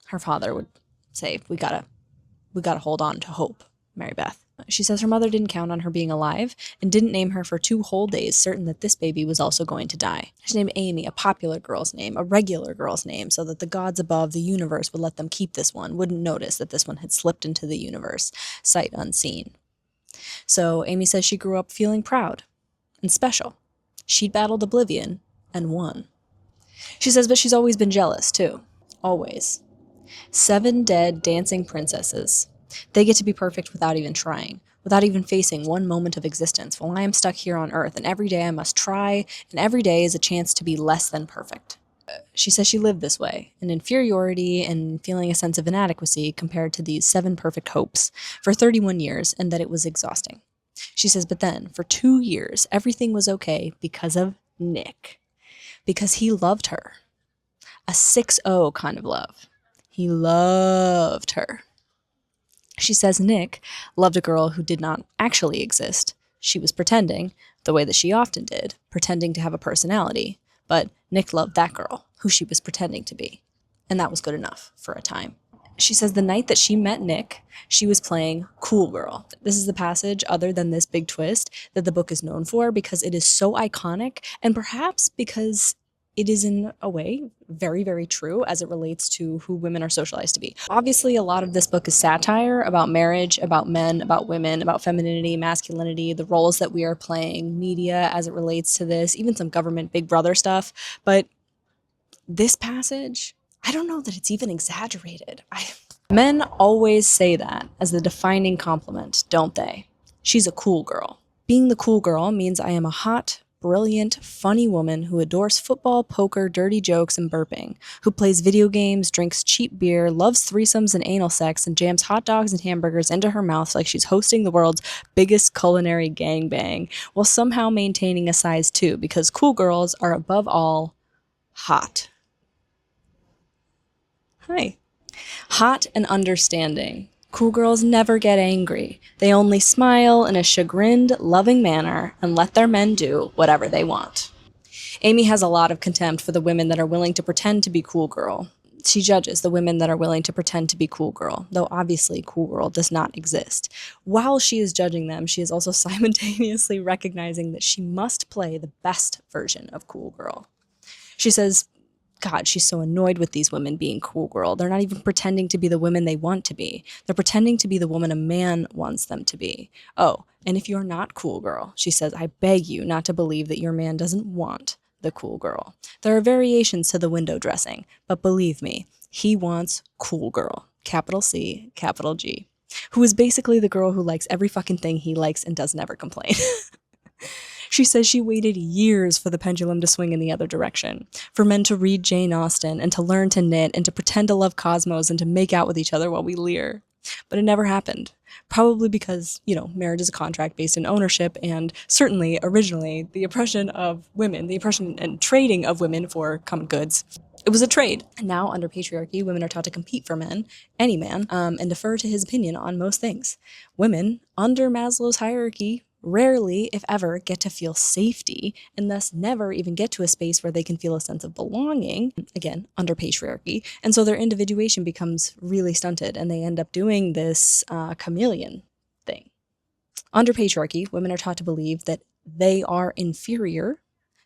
her father would say, we gotta hold on to Hope, Mary Beth. She says her mother didn't count on her being alive and didn't name her for 2 whole days, certain that this baby was also going to die. She named Amy a popular girl's name, a regular girl's name, so that the gods above the universe would let them keep this one, wouldn't notice that this one had slipped into the universe, sight unseen. So Amy says she grew up feeling proud and special. She'd battled oblivion and won. She says, but she's always been jealous, too. Always. 7 dead dancing princesses. They get to be perfect without even trying, without even facing one moment of existence, while I am stuck here on Earth, and every day I must try, and every day is a chance to be less than perfect. She says she lived this way, in inferiority and feeling a sense of inadequacy compared to these 7 perfect hopes, for 31 years, and that it was exhausting. She says, but then, for 2 years, everything was okay because of Nick. Because he loved her. A 6-0 kind of love. He loved her. She says Nick loved a girl who did not actually exist. She was pretending, the way that she often did, pretending to have a personality. But Nick loved that girl, who she was pretending to be. And that was good enough for a time. She says the night that she met Nick, she was playing Cool Girl. This is the passage, other than this big twist, that the book is known for because it is so iconic, and perhaps because it is in a way very, very true as it relates to who women are socialized to be. Obviously, a lot of this book is satire about marriage, about men, about women, about femininity, masculinity, the roles that we are playing, media as it relates to this, even some government Big Brother stuff. But this passage, I don't know that it's even exaggerated. Men always say that as the defining compliment, don't they? She's a cool girl. Being the cool girl means I am a hot, brilliant, funny woman who adores football, poker, dirty jokes, and burping, who plays video games, drinks cheap beer, loves threesomes and anal sex, and jams hot dogs and hamburgers into her mouth like she's hosting the world's biggest culinary gangbang, while somehow maintaining a size 2, because cool girls are above all hot. Hi. Hot and understanding. Cool girls never get angry. They only smile in a chagrined, loving manner and let their men do whatever they want. Amy has a lot of contempt for the women that are willing to pretend to be cool girl. She judges the women that are willing to pretend to be cool girl, though obviously cool girl does not exist. While she is judging them, she is also simultaneously recognizing that she must play the best version of cool girl. She says, God, she's so annoyed with these women being cool girl. They're not even pretending to be the women they want to be. They're pretending to be the woman a man wants them to be. Oh, and if you're not cool girl, she says, I beg you not to believe that your man doesn't want the cool girl. There are variations to the window dressing, but believe me, he wants cool girl, capital C, capital G, who is basically the girl who likes every fucking thing he likes and does never complain. She says she waited years for the pendulum to swing in the other direction, for men to read Jane Austen and to learn to knit and to pretend to love cosmos and to make out with each other while we leer. But it never happened. Probably because, marriage is a contract based in ownership, and certainly, originally, the oppression of women, the oppression and trading of women for common goods, it was a trade. And now, under patriarchy, women are taught to compete for men, any man, and defer to his opinion on most things. Women, under Maslow's hierarchy, rarely, if ever, get to feel safety, and thus never even get to a space where they can feel a sense of belonging, again, under patriarchy, and so their individuation becomes really stunted, and they end up doing this chameleon thing. Under patriarchy, women are taught to believe that they are inferior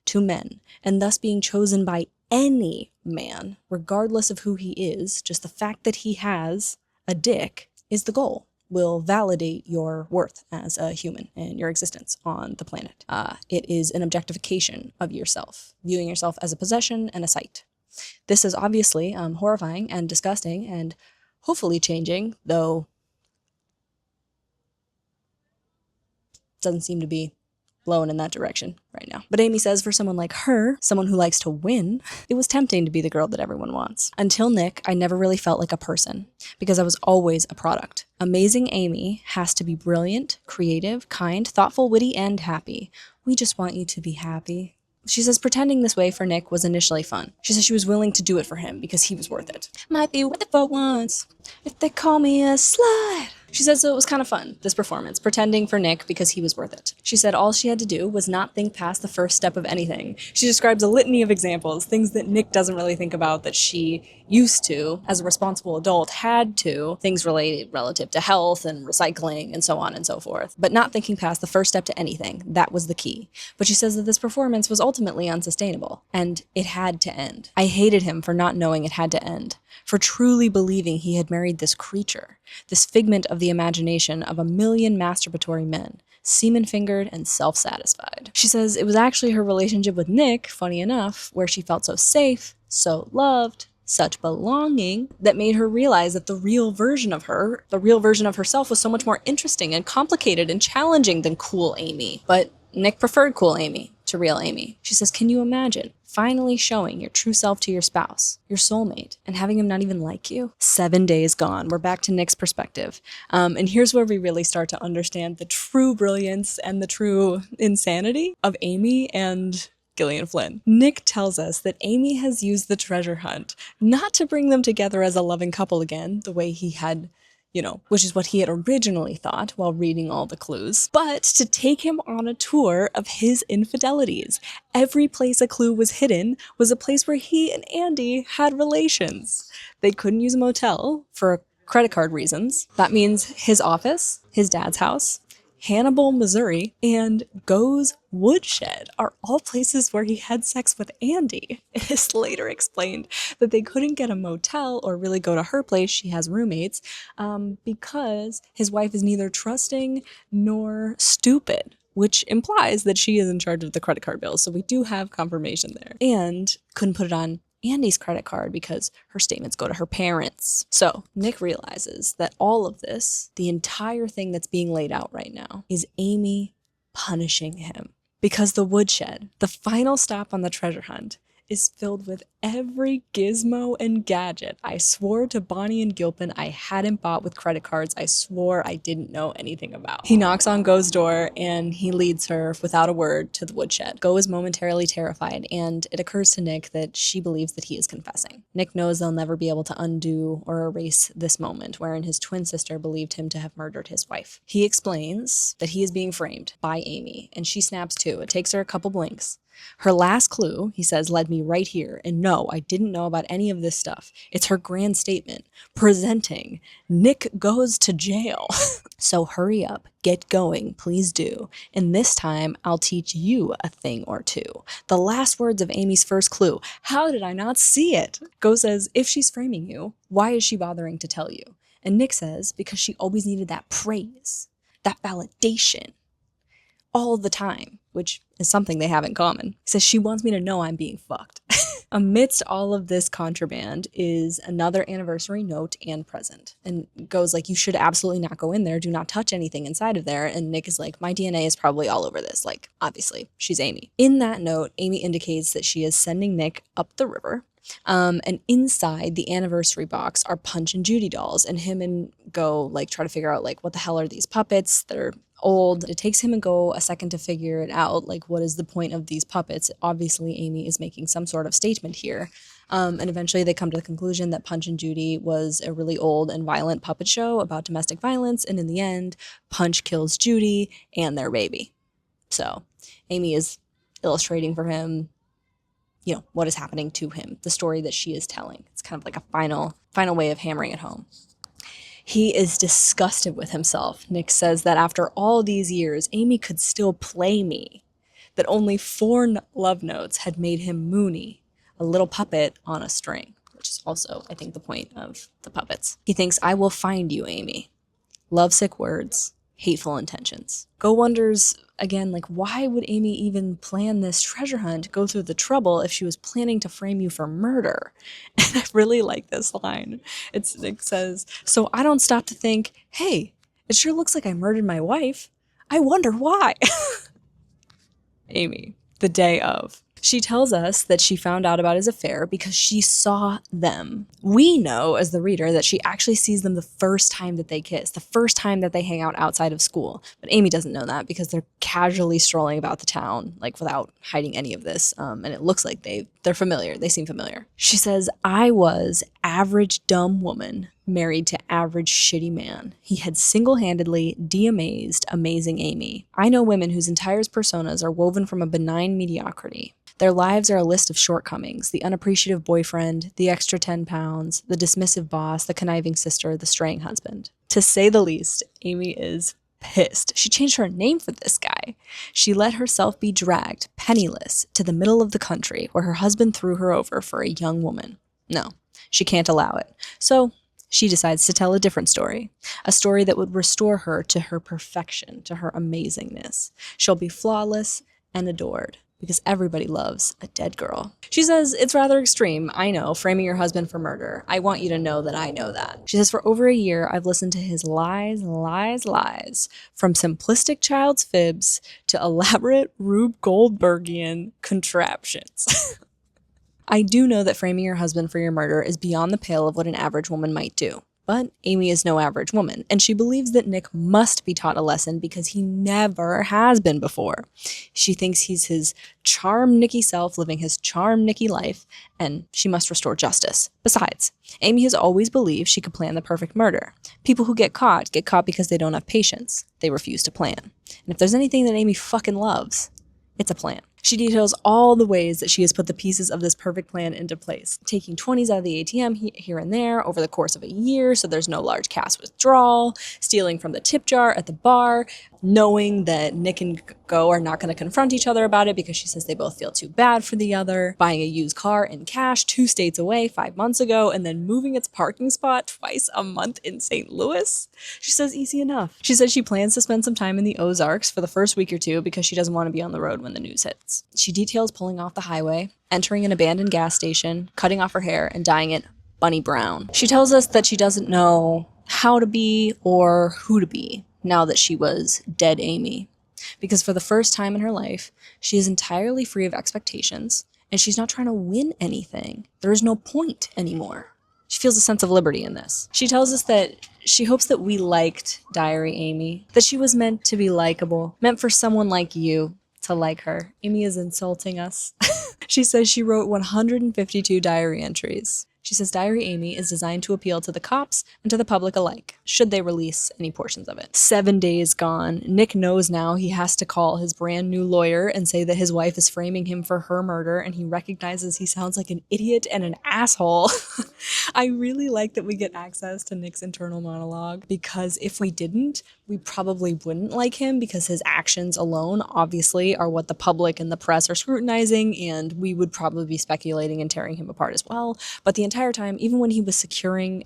to men, and thus being chosen by any man, regardless of who he is, just the fact that he has a dick is the goal, will validate your worth as a human and your existence on the planet. It is an objectification of yourself, viewing yourself as a possession and a sight. This is obviously horrifying and disgusting and hopefully changing, though it doesn't seem to be blowing in that direction right now. But Amy says for someone like her, someone who likes to win, it was tempting to be the girl that everyone wants. Until Nick, I never really felt like a person because I was always a product. Amazing Amy has to be brilliant, creative, kind, thoughtful, witty, and happy. We just want you to be happy. She says pretending this way for Nick was initially fun. She says she was willing to do it for him because he was worth it. Might be worth it for once if they call me a slut. She says so it was kind of fun, this performance, pretending for Nick because he was worth it. She said all she had to do was not think past the first step of anything. She describes a litany of examples, things that Nick doesn't really think about that she used to, as a responsible adult, had to, things relative to health and recycling and so on and so forth. But not thinking past the first step to anything, that was the key. But she says that this performance was ultimately unsustainable, and it had to end. I hated him for not knowing it had to end, for truly believing he had married this creature, this figment of the imagination of a million masturbatory men, semen-fingered and self-satisfied. She says it was actually her relationship with Nick, funny enough, where she felt so safe, so loved, such belonging, that made her realize that the real version of herself was so much more interesting and complicated and challenging than cool Amy. But Nick preferred cool Amy to real Amy. She says, can you imagine finally showing your true self to your spouse, your soulmate, and having him not even like you? 7 days gone. We're back to Nick's perspective. And here's where we really start to understand the true brilliance and the true insanity of Amy and Gillian Flynn. Nick tells us that Amy has used the treasure hunt not to bring them together as a loving couple again, the way he had, which is what he had originally thought while reading all the clues, but to take him on a tour of his infidelities. Every place a clue was hidden was a place where he and Andy had relations. They couldn't use a motel for credit card reasons. That means his office, his dad's house, Hannibal, Missouri, and Go's woodshed are all places where he had sex with Andy. It is later explained that they couldn't get a motel or really go to her place, she has roommates, because his wife is neither trusting nor stupid, which implies that she is in charge of the credit card bills. So we do have confirmation there. And couldn't put it on Andy's credit card because her statements go to her parents. So Nick realizes that all of this, the entire thing that's being laid out right now, is Amy punishing him. Because the woodshed, the final stop on the treasure hunt, is filled with every gizmo and gadget I swore to Bonnie and Gilpin I hadn't bought with credit cards I swore I didn't know anything about. He knocks on Go's door and he leads her without a word to the woodshed. Go is momentarily terrified, and it occurs to Nick that she believes that he is confessing. Nick knows they'll never be able to undo or erase this moment wherein his twin sister believed him to have murdered his wife. He explains that he is being framed by Amy, and she snaps too. It takes her a couple blinks. Her last clue, he says, led me right here, and no, I didn't know about any of this stuff. It's her grand statement, presenting, Nick goes to jail. So hurry up, get going, please do, and this time I'll teach you a thing or two. The last words of Amy's first clue, how did I not see it? Go says, if she's framing you, why is she bothering to tell you? And Nick says, because she always needed that praise, that validation, all the time, which is something they have in common. He says, she wants me to know I'm being fucked. Amidst all of this contraband is another anniversary note and present. And Go's like, you should absolutely not go in there. Do not touch anything inside of there. And Nick is like, my DNA is probably all over this. Like, obviously, she's Amy. In that note, Amy indicates that she is sending Nick up the river. And inside the anniversary box are Punch and Judy dolls, and him and Go try to figure out what the hell are these puppets? They're old. It takes him and Go a second to figure it out. What is the point of these puppets? Obviously, Amy is making some sort of statement here. And eventually they come to the conclusion that Punch and Judy was a really old and violent puppet show about domestic violence. And in the end, Punch kills Judy and their baby. So Amy is illustrating for him what is happening to him, the story that she is telling. It's kind of like a final way of hammering it home. He is disgusted with himself. Nick says that after all these years, Amy could still play me. that only 4 love notes had made him Mooney, a little puppet on a string, which is also, I think, the point of the puppets. He thinks, I will find you, Amy. Lovesick words, hateful intentions. Go wonders, again, like, why would Amy even plan this treasure hunt, go through the trouble if she was planning to frame you for murder? And I really like this line. It says, so I don't stop to think, hey, it sure looks like I murdered my wife. I wonder why. Amy, the day of. She tells us that she found out about his affair because she saw them. We know, as the reader, that she actually sees them the first time that they kiss, the first time that they hang out outside of school. But Amy doesn't know that because they're casually strolling about the town, like without hiding any of this. And it looks like they're familiar. They seem familiar. She says, I was average dumb woman married to average shitty man. He had single-handedly de-amazed amazing Amy. I know women whose entire personas are woven from a benign mediocrity. Their lives are a list of shortcomings: the unappreciative boyfriend, the extra 10 pounds, the dismissive boss, the conniving sister, the straying husband. To say the least, Amy is pissed. She changed her name for this guy. She let herself be dragged, penniless, to the middle of the country where her husband threw her over for a young woman. No, she can't allow it. So she decides to tell a different story, a story that would restore her to her perfection, to her amazingness. She'll be flawless and adored, because everybody loves a dead girl. She says, it's rather extreme, I know, framing your husband for murder. I want you to know that I know that. She says, for over a year, I've listened to his lies, lies, lies, from simplistic child's fibs to elaborate Rube Goldbergian contraptions. I do know that framing your husband for your murder is beyond the pale of what an average woman might do. But Amy is no average woman, and she believes that Nick must be taught a lesson because he never has been before. She thinks he's his charm Nicky self living his charm Nicky life, and she must restore justice. Besides, Amy has always believed she could plan the perfect murder. People who get caught because they don't have patience. They refuse to plan. And if there's anything that Amy fucking loves, it's a plan. She details all the ways that she has put the pieces of this perfect plan into place, taking 20s out of the ATM here and there over the course of a year so there's no large cash withdrawal, stealing from the tip jar at the bar, knowing that Nick and Go are not going to confront each other about it because she says they both feel too bad for the other, buying a used car in cash 2 states away 5 months ago, and then moving its parking spot twice a month in St. Louis. She says easy enough. She says she plans to spend some time in the Ozarks for the first week or two because she doesn't want to be on the road when the news hits. She details pulling off the highway, entering an abandoned gas station, cutting off her hair, and dyeing it bunny brown. She tells us that she doesn't know how to be or who to be now that she was dead Amy. Because for the first time in her life, she is entirely free of expectations, and she's not trying to win anything. There is no point anymore. She feels a sense of liberty in this. She tells us that she hopes that we liked Diary Amy, that she was meant to be likable, meant for someone like you to like her. Amy is insulting us. She says she wrote 152 diary entries. She says Diary Amy is designed to appeal to the cops and to the public alike, should they release any portions of it. 7 days gone. Nick knows now he has to call his brand new lawyer and say that his wife is framing him for her murder, and he recognizes he sounds like an idiot and an asshole. I really like that we get access to Nick's internal monologue, because if we didn't, we probably wouldn't like him, because his actions alone obviously are what the public and the press are scrutinizing, and we would probably be speculating and tearing him apart as well. But the entire time, even when he was securing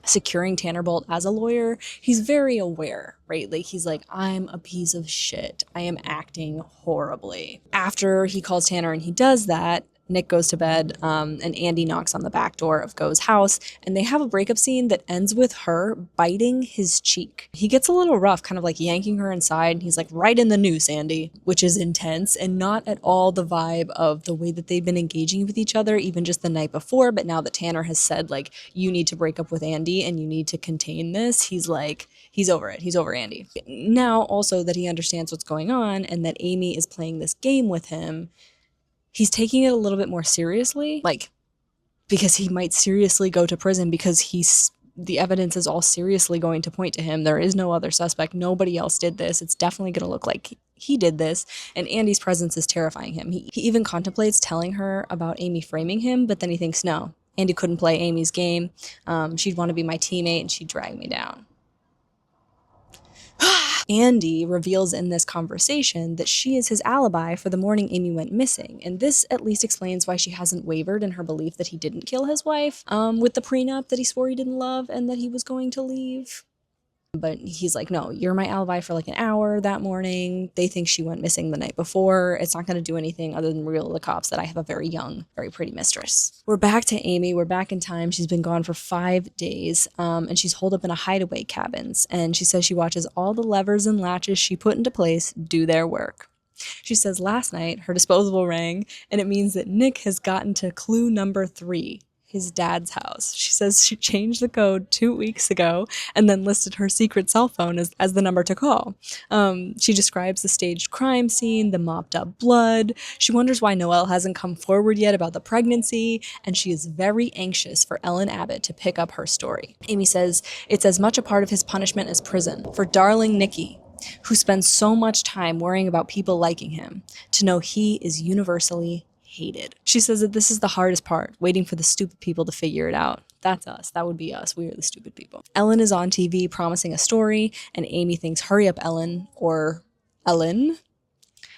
Tanner Bolt as a lawyer, he's very aware, right? Like, he's like, I'm a piece of shit. I am acting horribly. After he calls Tanner and he does that, Nick goes to bed, and Andy knocks on the back door of Go's house, and they have a breakup scene that ends with her biting his cheek. He gets a little rough, kind of like yanking her inside, and he's like, right in the noose, Andy, which is intense and not at all the vibe of the way that they've been engaging with each other, even just the night before. But now that Tanner has said, like, you need to break up with Andy and you need to contain this, he's like, he's over it. He's over Andy. Now, also that he understands what's going on and that Amy is playing this game with him, he's taking it a little bit more seriously, like, because he might seriously go to prison, because the evidence is all seriously going to point to him. There is no other suspect. Nobody else did this. It's definitely going to look like he did this, and Andy's presence is terrifying him. He even contemplates telling her about Amy framing him, but then he thinks, no, Andy couldn't play Amy's game. She'd want to be my teammate, and she'd drag me down. Andy reveals in this conversation that she is his alibi for the morning Amy went missing, and this at least explains why she hasn't wavered in her belief that he didn't kill his wife with the prenup that he swore he didn't love and that he was going to leave. But he's like, no, you're my alibi for like an hour that morning. They think she went missing the night before. It's not going to do anything other than reveal to the cops that I have a very young, very pretty mistress. We're back to Amy. We're back in time. She's been gone for 5 days, and she's holed up in a hideaway cabins. And she says she watches all the levers and latches she put into place do their work. She says last night her disposable rang, and it means that Nick has gotten to clue number 3. His dad's house. She says she changed the code 2 weeks ago and then listed her secret cell phone as the number to call. She describes the staged crime scene, the mopped up blood. She wonders why Noelle hasn't come forward yet about the pregnancy, and she is very anxious for Ellen Abbott to pick up her story. Amy says it's as much a part of his punishment as prison. For darling Nicky, who spends so much time worrying about people liking him, to know he is universally hated. She says that this is the hardest part, waiting for the stupid people to figure it out. That's us. That would be us. We are the stupid people. Ellen is on TV promising a story, and Amy thinks, hurry up, Ellen, or Ellen.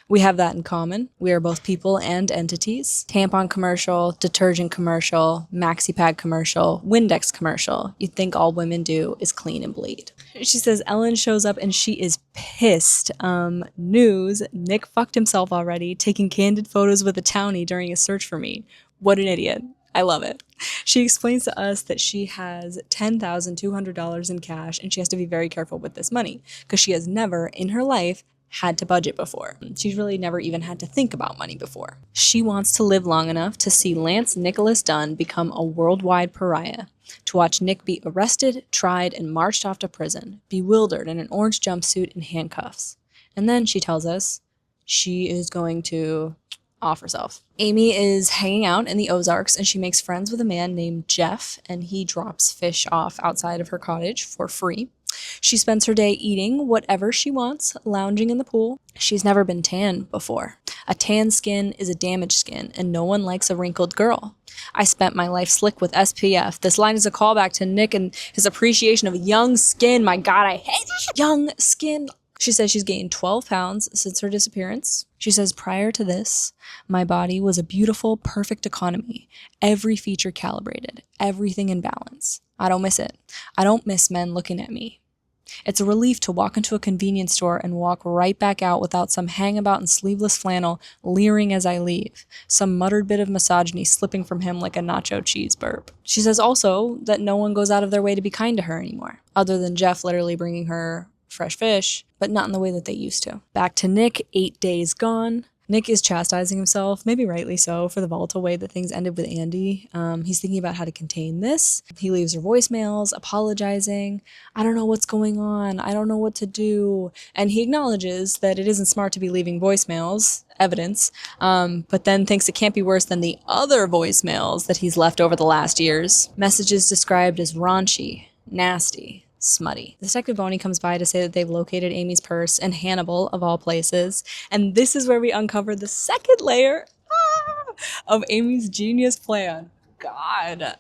We have that in common. We are both people and entities. Tampon commercial, detergent commercial, maxi pad commercial, Windex commercial. You'd think all women do is clean and bleed. She says Ellen shows up and she is pissed. News, Nick fucked himself already, taking candid photos with a townie during a search for me. What an idiot. I love it. She explains to us that she has $10,200 in cash and she has to be very careful with this money because she has never in her life had to budget before. She's really never even had to think about money before. She wants to live long enough to see Lance Nicholas Dunn become a worldwide pariah, to watch Nick be arrested, tried, and marched off to prison, bewildered in an orange jumpsuit and handcuffs. And then she tells us she is going to off herself. Amy is hanging out in the Ozarks and she makes friends with a man named Jeff, and he drops fish off outside of her cottage for free. She spends her day eating whatever she wants, lounging in the pool. She's never been tan before. A tan skin is a damaged skin, and no one likes a wrinkled girl. I spent my life slick with SPF. This line is a callback to Nick and his appreciation of young skin. My God, I hate this young skin. She says she's gained 12 pounds since her disappearance. She says, prior to this, my body was a beautiful, perfect economy. Every feature calibrated, everything in balance. I don't miss it. I don't miss men looking at me. It's a relief to walk into a convenience store and walk right back out without some hangabout in sleeveless flannel leering as I leave, some muttered bit of misogyny slipping from him like a nacho cheese burp. She says also that no one goes out of their way to be kind to her anymore, other than Jeff literally bringing her fresh fish, but not in the way that they used to. Back to Nick, 8 days gone. Nick is chastising himself, maybe rightly so, for the volatile way that things ended with Andy. He's thinking about how to contain this. He leaves her voicemails, apologizing. I don't know what's going on. I don't know what to do. And he acknowledges that it isn't smart to be leaving voicemails, evidence, but then thinks it can't be worse than the other voicemails that he's left over the last years. Messages described as raunchy, nasty, smutty. Detective Boney comes by to say that they've located Amy's purse in Hannibal, of all places, and this is where we uncover the second layer of Amy's genius plan. God.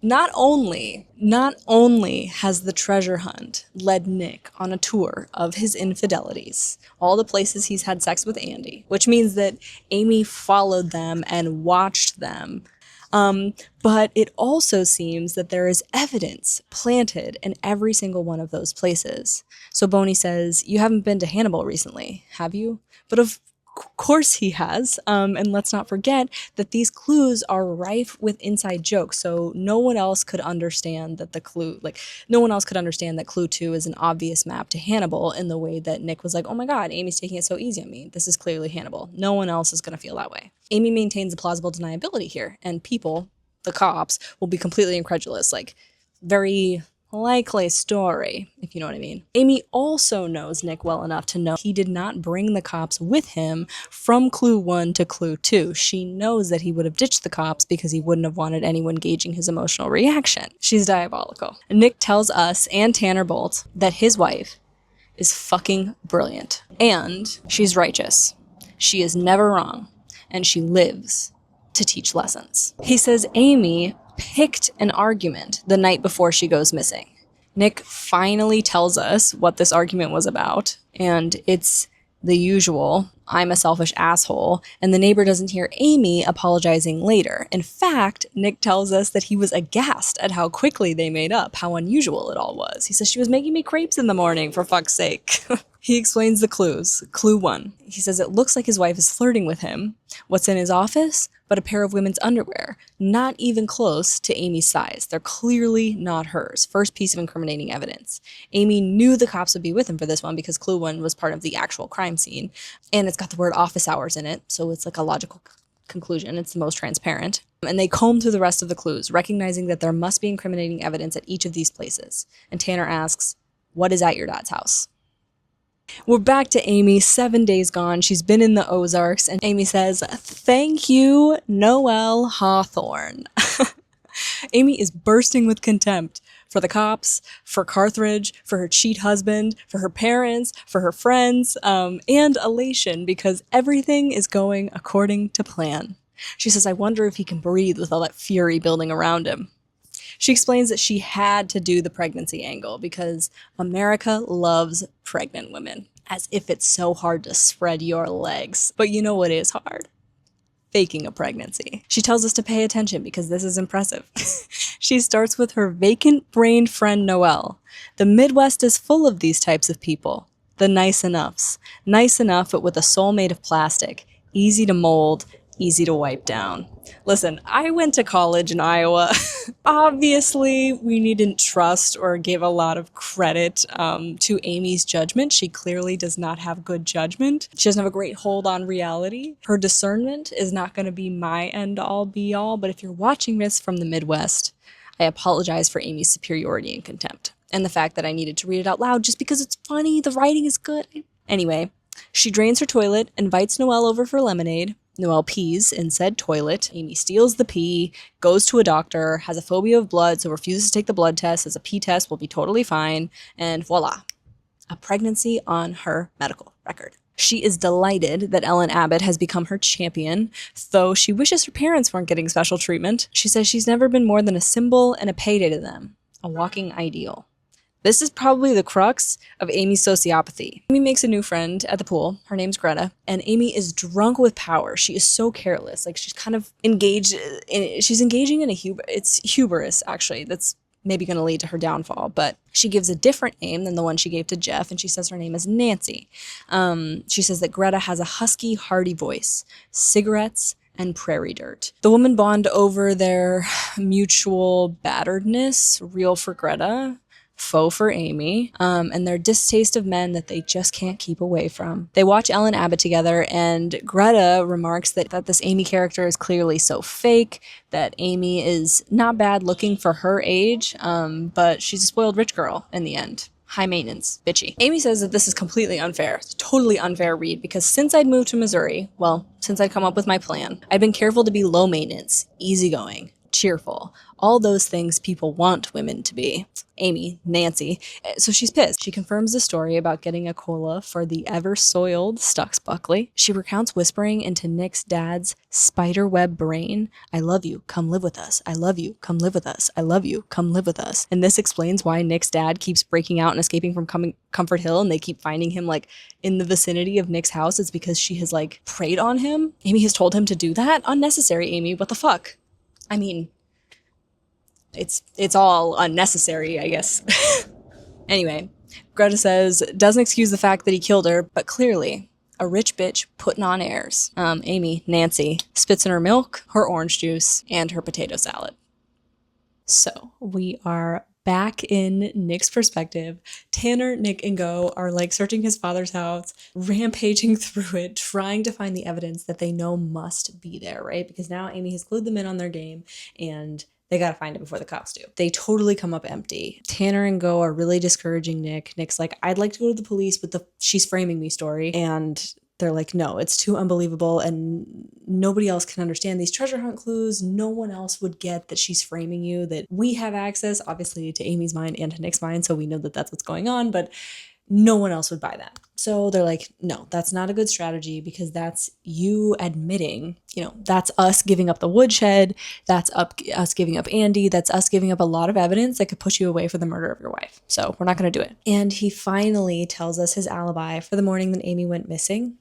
Not only has the treasure hunt led Nick on a tour of his infidelities, all the places he's had sex with Andy, which means that Amy followed them and watched them. But it also seems that there is evidence planted in every single one of those places. So Boney says, you haven't been to Hannibal recently, have you? But of course he has. And let's not forget that these clues are rife with inside jokes. So no one else could understand that clue 2 is an obvious map to Hannibal in the way that Nick was like, oh my God, Amy's taking it so easy on me. This is clearly Hannibal. No one else is going to feel that way. Amy maintains a plausible deniability here, and people, the cops, will be completely incredulous. Like, very likely story, if you know what I mean. Amy also knows Nick well enough to know he did not bring the cops with him from clue 1 to clue 2. She knows that he would have ditched the cops because he wouldn't have wanted anyone gauging his emotional reaction. She's diabolical. Nick tells us and Tanner Bolt that his wife is fucking brilliant. And she's righteous. She is never wrong. And she lives to teach lessons. He says Amy picked an argument the night before she goes missing. Nick finally tells us what this argument was about, and it's the usual, I'm a selfish asshole, and the neighbor doesn't hear Amy apologizing later. In fact, Nick tells us that he was aghast at how quickly they made up, how unusual it all was. He says, she was making me crepes in the morning, for fuck's sake. He explains the clues. Clue 1. He says it looks like his wife is flirting with him. What's in his office? But a pair of women's underwear. Not even close to Amy's size. They're clearly not hers. First piece of incriminating evidence. Amy knew the cops would be with him for this one because clue 1 was part of the actual crime scene. And it's got the word office hours in it, so it's like a logical conclusion. It's the most transparent. And they comb through the rest of the clues, recognizing that there must be incriminating evidence at each of these places. And Tanner asks, what is at your dad's house? We're back to Amy, 7 days gone. She's been in the Ozarks, and Amy says, thank you, Noelle Hawthorne. Amy is bursting with contempt for the cops, for Carthage, for her cheat husband, for her parents, for her friends, and elation because everything is going according to plan. She says, I wonder if he can breathe with all that fury building around him. She explains that she had to do the pregnancy angle because America loves pregnant women, as if it's so hard to spread your legs. But you know what is hard? Faking a pregnancy. She tells us to pay attention because this is impressive. She starts with her vacant-brained friend Noelle. The Midwest is full of these types of people. The nice enoughs. Nice enough, but with a soul made of plastic. Easy to mold, easy to wipe down. Listen, I went to college in Iowa. Obviously, we needn't trust or give a lot of credit to Amy's judgment. She clearly does not have good judgment. She doesn't have a great hold on reality. Her discernment is not going to be my end-all, be-all, but if you're watching this from the Midwest, I apologize for Amy's superiority and contempt. And the fact that I needed to read it out loud just because it's funny, the writing is good. Anyway, she drains her toilet, invites Noelle over for lemonade. Noelle pees in said toilet. Amy steals the pee, goes to a doctor, has a phobia of blood, so refuses to take the blood test, says a pee test will be totally fine, and voila, a pregnancy on her medical record. She is delighted that Ellen Abbott has become her champion, though she wishes her parents weren't getting special treatment. She says she's never been more than a symbol and a payday to them, a walking ideal. This is probably the crux of Amy's sociopathy. Amy makes a new friend at the pool. Her name's Greta, and Amy is drunk with power. She is so careless. Like, she's kind of she's engaging in it's hubris, actually. That's maybe going to lead to her downfall, but she gives a different name than the one she gave to Jeff, and she says her name is Nancy. She says that Greta has a husky, hearty voice, cigarettes, and prairie dirt. The women bond over their mutual batteredness, real for Greta, faux for Amy, and their distaste of men that they just can't keep away from. They watch Ellen Abbott together, and Greta remarks that this Amy character is clearly so fake, that Amy is not bad looking for her age, but she's a spoiled rich girl in the end. High maintenance, bitchy. Amy says that this is completely unfair. It's a totally unfair read because since I'd moved to Missouri, well, since I'd come up with my plan, I'd been careful to be low maintenance, easygoing, cheerful, all those things people want women to be. Amy, Nancy. So she's pissed. She confirms the story about getting a cola for the ever-soiled Stux Buckley. She recounts whispering into Nick's dad's spiderweb brain, I love you, come live with us. I love you, come live with us. I love you, come live with us. And this explains why Nick's dad keeps breaking out and escaping from Comfort Hill, and they keep finding him, like, in the vicinity of Nick's house. It's because she has, like, preyed on him. Amy has told him to do that? Unnecessary, Amy. What the fuck? I mean, it's all unnecessary, I guess. Anyway, Greta says, doesn't excuse the fact that he killed her, but clearly a rich bitch putting on airs. Amy, Nancy, spits in her milk, her orange juice, and her potato salad. So we are back in Nick's perspective. Tanner, Nick, and Go are like searching his father's house, rampaging through it, trying to find the evidence that they know must be there, right? Because now Amy has clued them in on their game, and they gotta find it before the cops do. They totally come up empty. Tanner and Go are really discouraging Nick. Nick's like, I'd like to go to the police with the she's framing me story. And they're like, no, it's too unbelievable and nobody else can understand these treasure hunt clues. No one else would get that she's framing you, that we have access, obviously, to Amy's mind and to Nick's mind, so we know that that's what's going on. But no one else would buy that. So they're like, no, that's not a good strategy because that's you admitting, that's us giving up the woodshed. That's us giving up Andy. That's us giving up a lot of evidence that could push you away for the murder of your wife. So we're not going to do it. And he finally tells us his alibi for the morning that Amy went missing.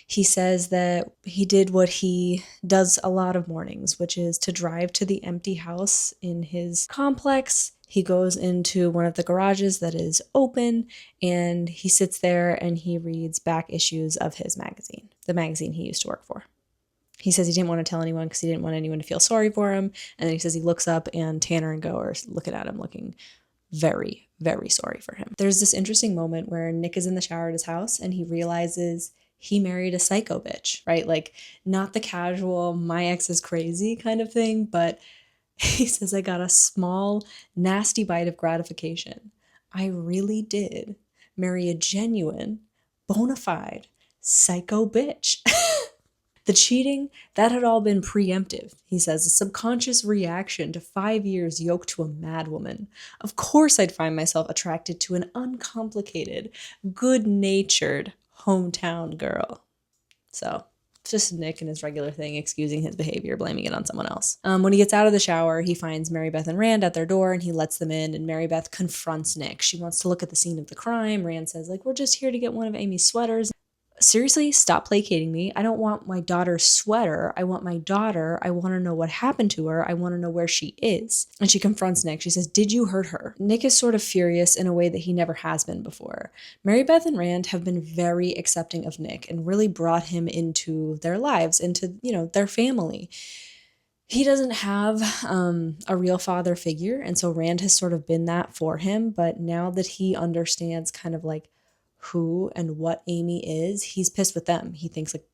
He says that he did what he does a lot of mornings, which is to drive to the empty house in his complex. He goes into one of the garages that is open, and he sits there and he reads back issues of his magazine, the magazine he used to work for. He says he didn't want to tell anyone because he didn't want anyone to feel sorry for him. And then he says he looks up and Tanner and Go are looking at him looking very, very sorry for him. There's this interesting moment where Nick is in the shower at his house and he realizes he married a psycho bitch, right? Like, not the casual, my ex is crazy kind of thing, but he says, I got a small, nasty bite of gratification. I really did marry a genuine, bona fide, psycho bitch. The cheating, that had all been preemptive, he says, a subconscious reaction to 5 years yoked to a madwoman. Of course I'd find myself attracted to an uncomplicated, good-natured hometown girl. So, it's just Nick and his regular thing, excusing his behavior, blaming it on someone else. When he gets out of the shower, he finds Mary Beth and Rand at their door, and he lets them in, and Mary Beth confronts Nick. She wants to look at the scene of the crime. Rand says, we're just here to get one of Amy's sweaters. Seriously, stop placating me. I don't want my daughter's sweater. I want my daughter. I want to know what happened to her. I want to know where she is. And she confronts Nick. She says, did you hurt her? Nick is sort of furious in a way that he never has been before. Mary Beth and Rand have been very accepting of Nick and really brought him into their lives, into, their family. He doesn't have a real father figure, and so Rand has sort of been that for him. But now that he understands kind of like who and what Amy is, he's pissed with them. He thinks, like,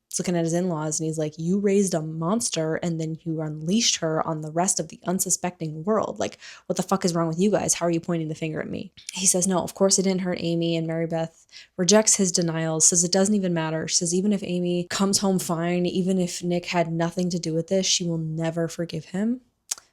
he's looking at his in-laws and he's like, you raised a monster and then you unleashed her on the rest of the unsuspecting world. Like, what the fuck is wrong with you guys? How are you pointing the finger at me? He says, no, of course it didn't hurt Amy. And Mary Beth rejects his denials, says it doesn't even matter. She says even if Amy comes home fine, even if Nick had nothing to do with this, she will never forgive him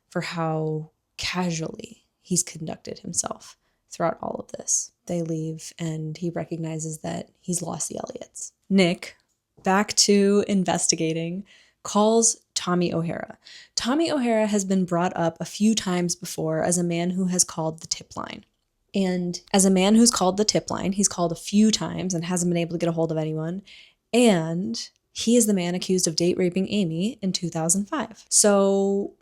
for how casually he's conducted himself throughout all of this. They leave and he recognizes that he's lost the Elliots. Nick, back to investigating, calls Tommy O'Hara. Tommy O'Hara has been brought up a few times before as a man who has called the tip line. And as a man who's called the tip line, he's called a few times and hasn't been able to get a hold of anyone. And he is the man accused of date raping Amy in 2005. So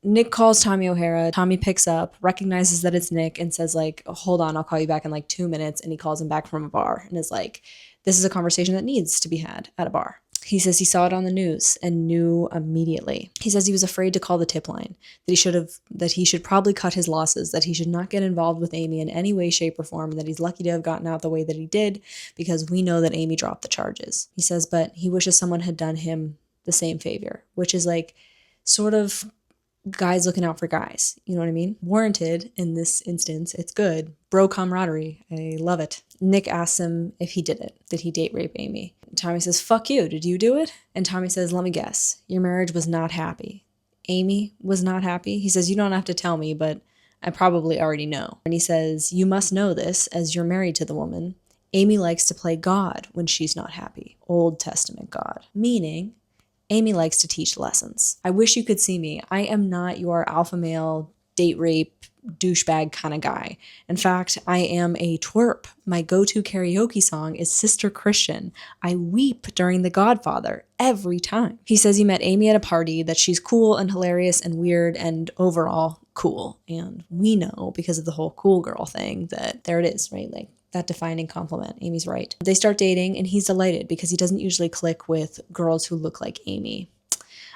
Nick calls Tommy O'Hara. Tommy picks up, recognizes that it's Nick, and says, like, hold on, I'll call you back in like 2 minutes. And he calls him back from a bar and is like, this is a conversation that needs to be had at a bar. He says he saw it on the news and knew immediately. He says he was afraid to call the tip line, that he should probably cut his losses, that he should not get involved with Amy in any way, shape, or form, and that he's lucky to have gotten out the way that he did because we know that Amy dropped the charges. He says, but he wishes someone had done him the same favor, which is like sort of guys looking out for guys. You know what I mean? Warranted in this instance. It's good. Bro camaraderie. I love it. Nick asks him if he did it. Did he date rape Amy? Tommy says, fuck you. Did you do it? And Tommy says, let me guess. Your marriage was not happy. Amy was not happy? He says, you don't have to tell me, but I probably already know. And he says, you must know this as you're married to the woman. Amy likes to play God when she's not happy. Old Testament God. Meaning, Amy likes to teach lessons. I wish you could see me. I am not your alpha male, date rape, douchebag kind of guy. In fact, I am a twerp. My go-to karaoke song is Sister Christian. I weep during The Godfather every time. He says he met Amy at a party, that she's cool and hilarious and weird and overall cool. And we know, because of the whole cool girl thing, that there it is, right? Like, that defining compliment. Amy's right. They start dating and he's delighted because he doesn't usually click with girls who look like Amy.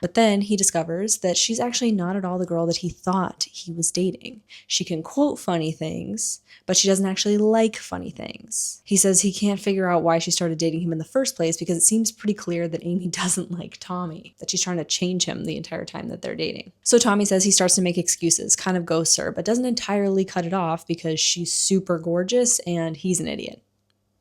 But then he discovers that she's actually not at all the girl that he thought he was dating. She can quote funny things, but she doesn't actually like funny things. He says he can't figure out why she started dating him in the first place because it seems pretty clear that Amy doesn't like Tommy, that she's trying to change him the entire time that they're dating. So Tommy says he starts to make excuses, kind of ghosts her, but doesn't entirely cut it off because she's super gorgeous and he's an idiot.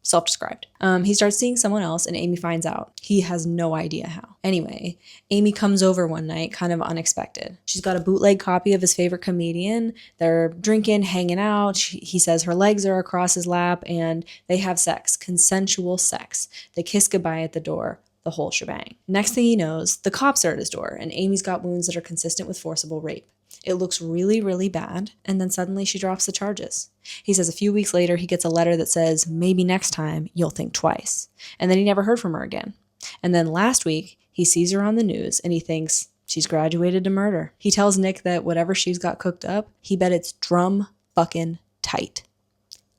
self-described. He starts seeing someone else and Amy finds out. He has no idea how. Anyway, Amy comes over one night, kind of unexpected. She's got a bootleg copy of his favorite comedian. They're drinking, hanging out. He says her legs are across his lap and they have sex, consensual sex. They kiss goodbye at the door, the whole shebang. Next thing he knows, the cops are at his door and Amy's got wounds that are consistent with forcible rape. It looks really, really bad, and then suddenly she drops the charges. He says a few weeks later he gets a letter that says, maybe next time you'll think twice. And then he never heard from her again. And then last week, he sees her on the news and he thinks she's graduated to murder. He tells Nick that whatever she's got cooked up, he bet it's drum fucking tight.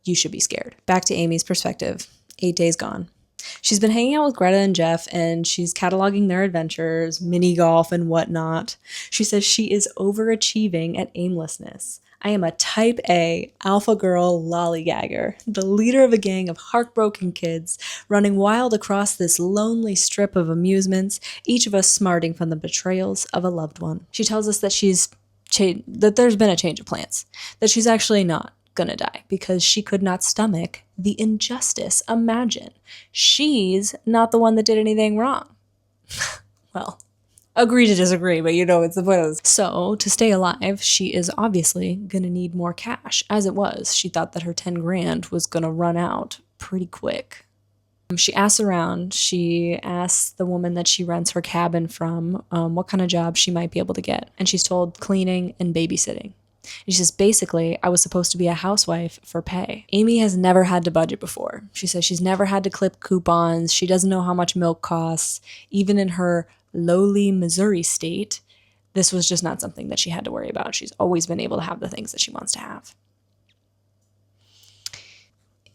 You should be scared. Back to Amy's perspective. 8 days gone. She's been hanging out with Greta and Jeff, and she's cataloging their adventures, mini golf and whatnot. She says she is overachieving at aimlessness. I am a type A alpha girl lollygagger, the leader of a gang of heartbroken kids running wild across this lonely strip of amusements, each of us smarting from the betrayals of a loved one. She tells us that that there's been a change of plans, that she's actually not gonna die because she could not stomach the injustice. Imagine, she's not the one that did anything wrong. Well, agree to disagree, but you know it's the point of this. So to stay alive, she is obviously gonna need more cash. As it was, she thought that her 10 grand was gonna run out pretty quick. She asks around. She asks the woman that she rents her cabin from what kind of job she might be able to get, and she's told cleaning and babysitting. And she says, basically, I was supposed to be a housewife for pay. Amy has never had to budget before. She says she's never had to clip coupons. She doesn't know how much milk costs. Even in her lowly Missouri state, this was just not something that she had to worry about. She's always been able to have the things that she wants to have.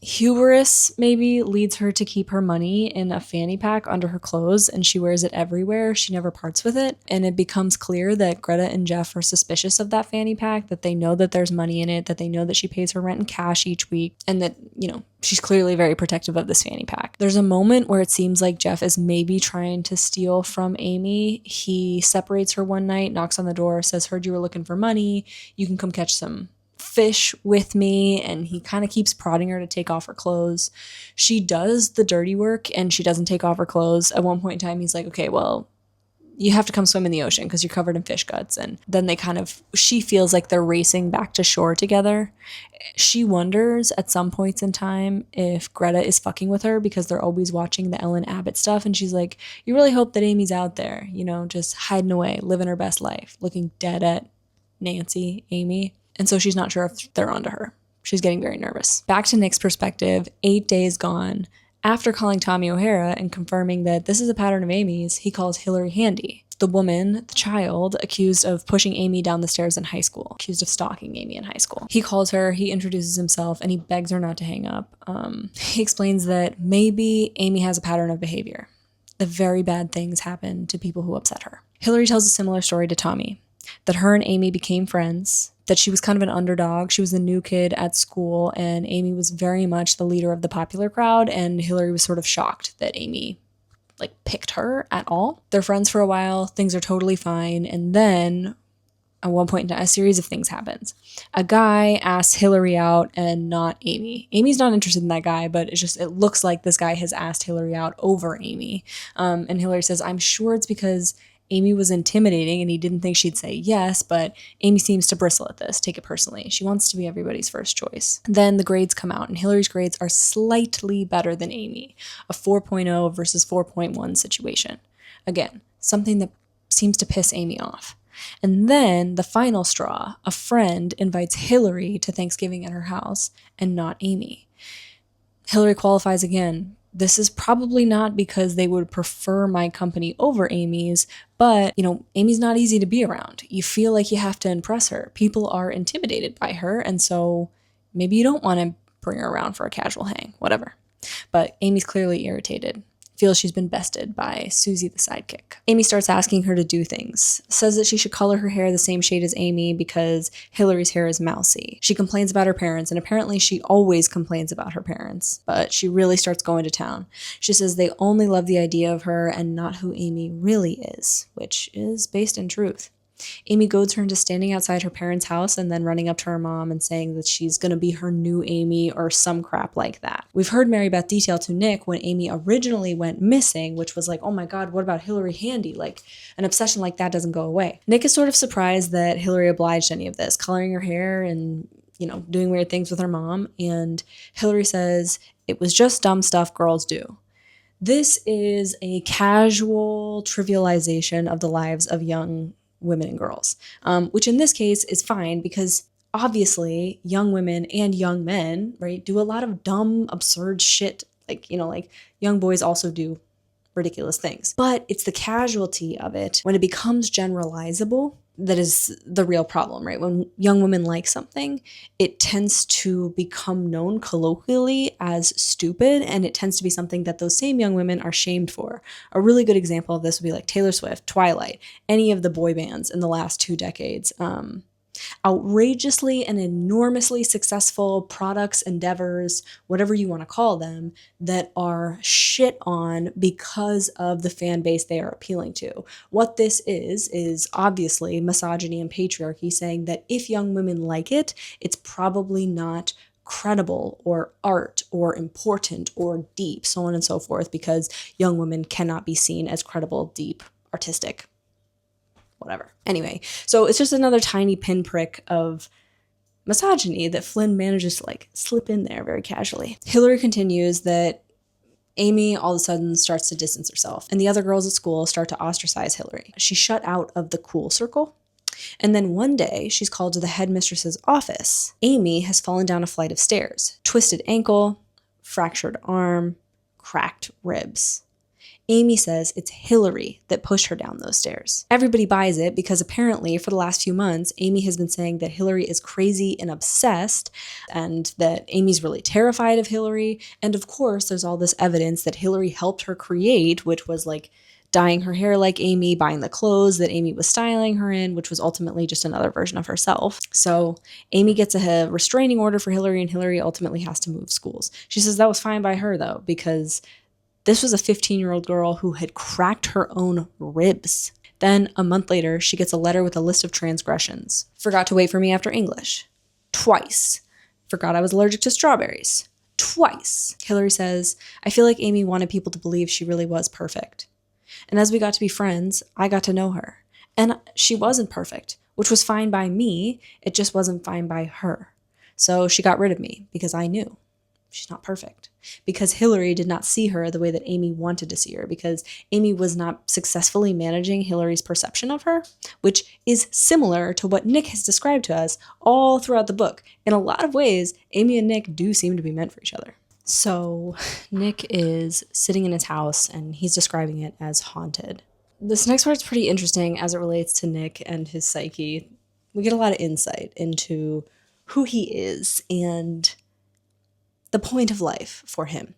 Hubris maybe leads her to keep her money in a fanny pack under her clothes, and she wears it everywhere. She never parts with it. And it becomes clear that Greta and Jeff are suspicious of that fanny pack, that they know that there's money in it, that they know that she pays her rent in cash each week, and that, you know, she's clearly very protective of this fanny pack. There's a moment where it seems like Jeff is maybe trying to steal from Amy. He separates her one night, knocks on the door, says, heard you were looking for money. You can come catch some fish with me, and he kind of keeps prodding her to take off her clothes. She does the dirty work and she doesn't take off her clothes. At one point in time, he's like, okay, well, you have to come swim in the ocean because you're covered in fish guts. And then she feels like they're racing back to shore together. She wonders at some points in time if Greta is fucking with her because they're always watching the Ellen Abbott stuff. And she's like, you really hope that Amy's out there, you know, just hiding away, living her best life, looking dead at Nancy, Amy. And so she's not sure if they're onto her. She's getting very nervous. Back to Nick's perspective, 8 days gone. After calling Tommy O'Hara and confirming that this is a pattern of Amy's, he calls Hillary Handy, the woman, the child, accused of pushing Amy down the stairs in high school, accused of stalking Amy in high school. He calls her, he introduces himself, and he begs her not to hang up. He explains that maybe Amy has a pattern of behavior, that very bad things happen to people who upset her. Hillary tells a similar story to Tommy, that her and Amy became friends, that she was kind of an underdog. She was the new kid at school, and Amy was very much the leader of the popular crowd, and Hillary was sort of shocked that Amy, picked her at all. They're friends for a while. Things are totally fine. And then, at one point, a series of things happens. A guy asks Hillary out and not Amy. Amy's not interested in that guy, but it looks like this guy has asked Hillary out over Amy. And Hillary says, I'm sure it's because Amy was intimidating and he didn't think she'd say yes, but Amy seems to bristle at this, take it personally. She wants to be everybody's first choice. Then the grades come out, and Hillary's grades are slightly better than Amy, a 4.0 versus 4.1 situation. Again, something that seems to piss Amy off. And then the final straw, a friend invites Hillary to Thanksgiving at her house and not Amy. Hillary qualifies again. This is probably not because they would prefer my company over Amy's, but, Amy's not easy to be around. You feel like you have to impress her. People are intimidated by her, and so maybe you don't want to bring her around for a casual hang, whatever. But Amy's clearly irritated. Feels she's been bested by Susie the sidekick. Amy starts asking her to do things, says that she should color her hair the same shade as Amy because Hillary's hair is mousy. She complains about her parents, and apparently she always complains about her parents, but she really starts going to town. She says they only love the idea of her and not who Amy really is, which is based in truth. Amy goads her into standing outside her parents' house and then running up to her mom and saying that she's going to be her new Amy or some crap like that. We've heard Mary Beth detail to Nick when Amy originally went missing, which was like, oh my God, what about Hillary Handy? Like, an obsession like that doesn't go away. Nick is sort of surprised that Hillary obliged any of this, coloring her hair and, doing weird things with her mom. And Hillary says, it was just dumb stuff girls do. This is a casual trivialization of the lives of young women and girls, which in this case is fine because obviously young women and young men, right, do a lot of dumb, absurd shit. Like young boys also do ridiculous things. But it's the casualty of it when it becomes generalizable that is the real problem, right? When young women like something, it tends to become known colloquially as stupid, and it tends to be something that those same young women are shamed for. A really good example of this would be like Taylor Swift, Twilight, any of the boy bands in the last 2 decades. Outrageously and enormously successful products, endeavors, whatever you want to call them, that are shit on because of the fan base they are appealing to. What this is obviously misogyny and patriarchy saying that if young women like it, it's probably not credible or art or important or deep, so on and so forth, because young women cannot be seen as credible, deep, artistic, whatever. Anyway, so it's just another tiny pinprick of misogyny that Flynn manages to slip in there very casually. Hillary continues that Amy all of a sudden starts to distance herself, and the other girls at school start to ostracize Hillary. She's shut out of the cool circle. And then one day, she's called to the headmistress's office. Amy has fallen down a flight of stairs. Twisted ankle, fractured arm, cracked ribs. Amy says it's Hillary that pushed her down those stairs. Everybody buys it because apparently for the last few months, Amy has been saying that Hillary is crazy and obsessed and that Amy's really terrified of Hillary. And of course, there's all this evidence that Hillary helped her create, which was like dyeing her hair like Amy, buying the clothes that Amy was styling her in, which was ultimately just another version of herself. So Amy gets a restraining order for Hillary, and Hillary ultimately has to move schools. She says that was fine by her though, because this was a 15-year-old girl who had cracked her own ribs. Then, a month later, she gets a letter with a list of transgressions. Forgot to wait for me after English. Twice. Forgot I was allergic to strawberries. Twice. Hillary says, I feel like Amy wanted people to believe she really was perfect. And as we got to be friends, I got to know her. And she wasn't perfect, which was fine by me. It just wasn't fine by her. So she got rid of me because I knew. She's not perfect, because Hillary did not see her the way that Amy wanted to see her, because Amy was not successfully managing Hillary's perception of her, which is similar to what Nick has described to us all throughout the book. In a lot of ways, Amy and Nick do seem to be meant for each other. So Nick is sitting in his house and he's describing it as haunted. This next part's pretty interesting as it relates to Nick and his psyche. We get a lot of insight into who he is and the point of life for him.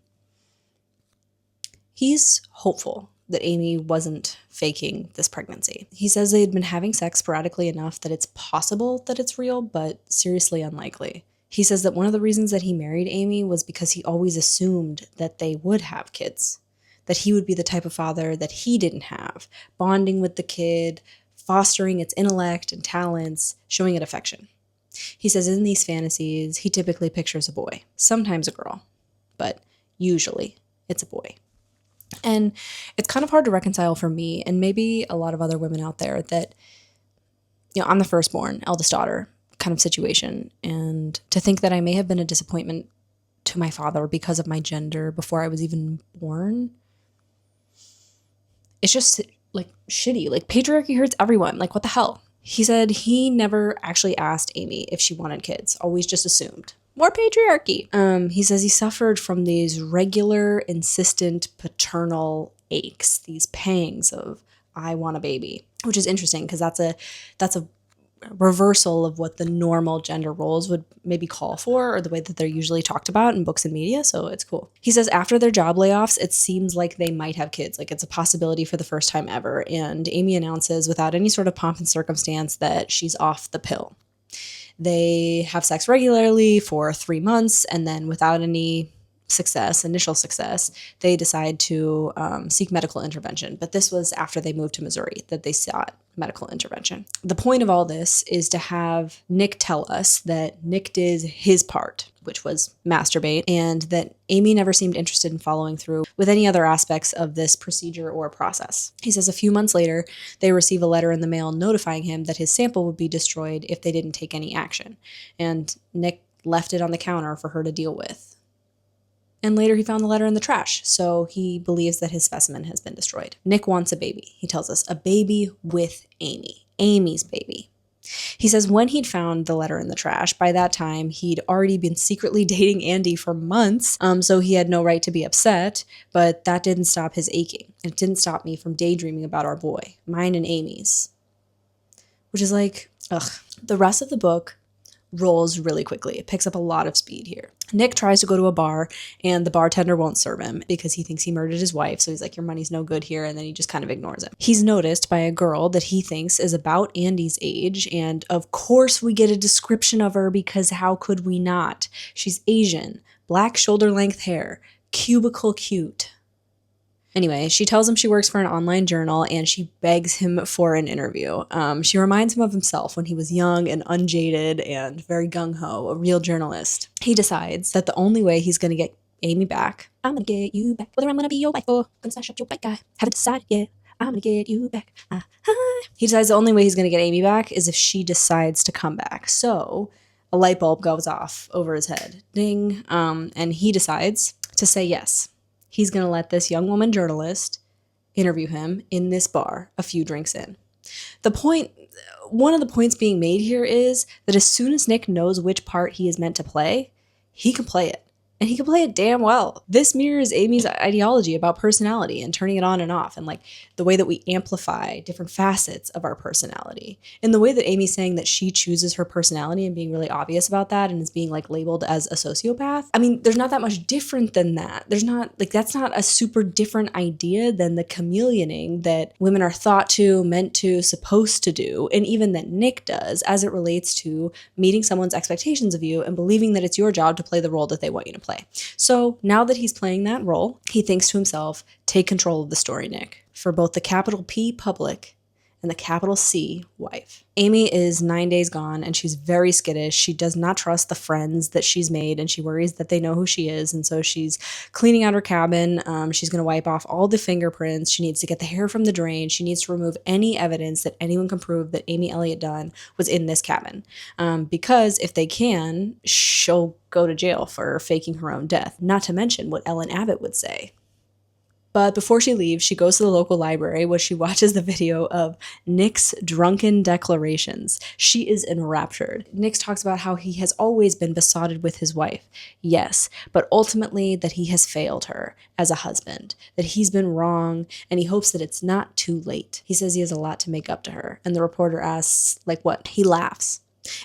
He's hopeful that Amy wasn't faking this pregnancy. He says they had been having sex sporadically enough that it's possible that it's real, but seriously unlikely. He says that one of the reasons that he married Amy was because he always assumed that they would have kids, that he would be the type of father that he didn't have, bonding with the kid, fostering its intellect and talents, showing it affection. He says in these fantasies, he typically pictures a boy, sometimes a girl, but usually it's a boy. And it's kind of hard to reconcile for me and maybe a lot of other women out there that, I'm the firstborn, eldest daughter kind of situation. And to think that I may have been a disappointment to my father because of my gender before I was even born, it's just shitty. Patriarchy hurts everyone. What the hell? He said he never actually asked Amy if she wanted kids, always just assumed. More patriarchy. He says he suffered from these regular, insistent paternal aches, these pangs of, I want a baby, which is interesting because that's a reversal of what the normal gender roles would maybe call for, or the way that they're usually talked about in books and media, so it's cool. He says after their job layoffs, it seems like they might have kids, it's a possibility for the first time ever, and Amy announces without any sort of pomp and circumstance that she's off the pill. They have sex regularly for 3 months, and then without any initial success, they decide to seek medical intervention. But this was after they moved to Missouri that they sought medical intervention. The point of all this is to have Nick tell us that Nick did his part, which was masturbate, and that Amy never seemed interested in following through with any other aspects of this procedure or process. He says a few months later, they receive a letter in the mail notifying him that his sample would be destroyed if they didn't take any action. And Nick left it on the counter for her to deal with. And later he found the letter in the trash, so he believes that his specimen has been destroyed. Nick wants a baby. He tells us a baby with Amy. Amy's baby. He says when he'd found the letter in the trash, by that time he'd already been secretly dating Andy for months, so he had no right to be upset, but that didn't stop his aching. It didn't stop me from daydreaming about our boy, mine and Amy's. Which is like, ugh. The rest of the book rolls really quickly. It picks up a lot of speed here. Nick tries to go to a bar and the bartender won't serve him because he thinks he murdered his wife. So he's like, your money's no good here. And then he just kind of ignores him. He's noticed by a girl that he thinks is about Andy's age. And of course we get a description of her because how could we not? She's Asian, black shoulder length hair, cubicle cute. Anyway, she tells him she works for an online journal and she begs him for an interview. She reminds him of himself when he was young and unjaded and very gung-ho, a real journalist. He decides that the only way he's going to get Amy back, I'm going to get you back, whether I'm going to be your wife or going to smash up your white guy, haven't decided yet, I'm going to get you back. He decides the only way he's going to get Amy back is if she decides to come back. So a light bulb goes off over his head. Ding. And he decides to say yes. He's going to let this young woman journalist interview him in this bar a few drinks in. One of the points being made here is that as soon as Nick knows which part he is meant to play, he can play it. And he can play it damn well. This mirrors Amy's ideology about personality and turning it on and off, and like the way that we amplify different facets of our personality. In the way that Amy's saying that she chooses her personality and being really obvious about that and is being like labeled as a sociopath. I mean, there's not that much different than that. That's not a super different idea than the chameleoning that women are thought to, meant to, supposed to do, and even that Nick does as it relates to meeting someone's expectations of you and believing that it's your job to play the role that they want you to play. So now that he's playing that role, he thinks to himself, take control of the story, Nick, for both the capital P public and the capital C wife. Amy is 9 days gone and she's very skittish. She does not trust the friends that she's made and she worries that they know who she is. And so she's cleaning out her cabin. She's going to wipe off all the fingerprints. She needs to get the hair from the drain. She needs to remove any evidence that anyone can prove that Amy Elliott Dunn was in this cabin. Because if they can, she'll go to jail for faking her own death. Not to mention what Ellen Abbott would say. But before she leaves, she goes to the local library where she watches the video of Nick's drunken declarations. She is enraptured. Nick talks about how he has always been besotted with his wife. Yes, but ultimately that he has failed her as a husband, that he's been wrong, and he hopes that it's not too late. He says he has a lot to make up to her. And the reporter asks, like what? He laughs.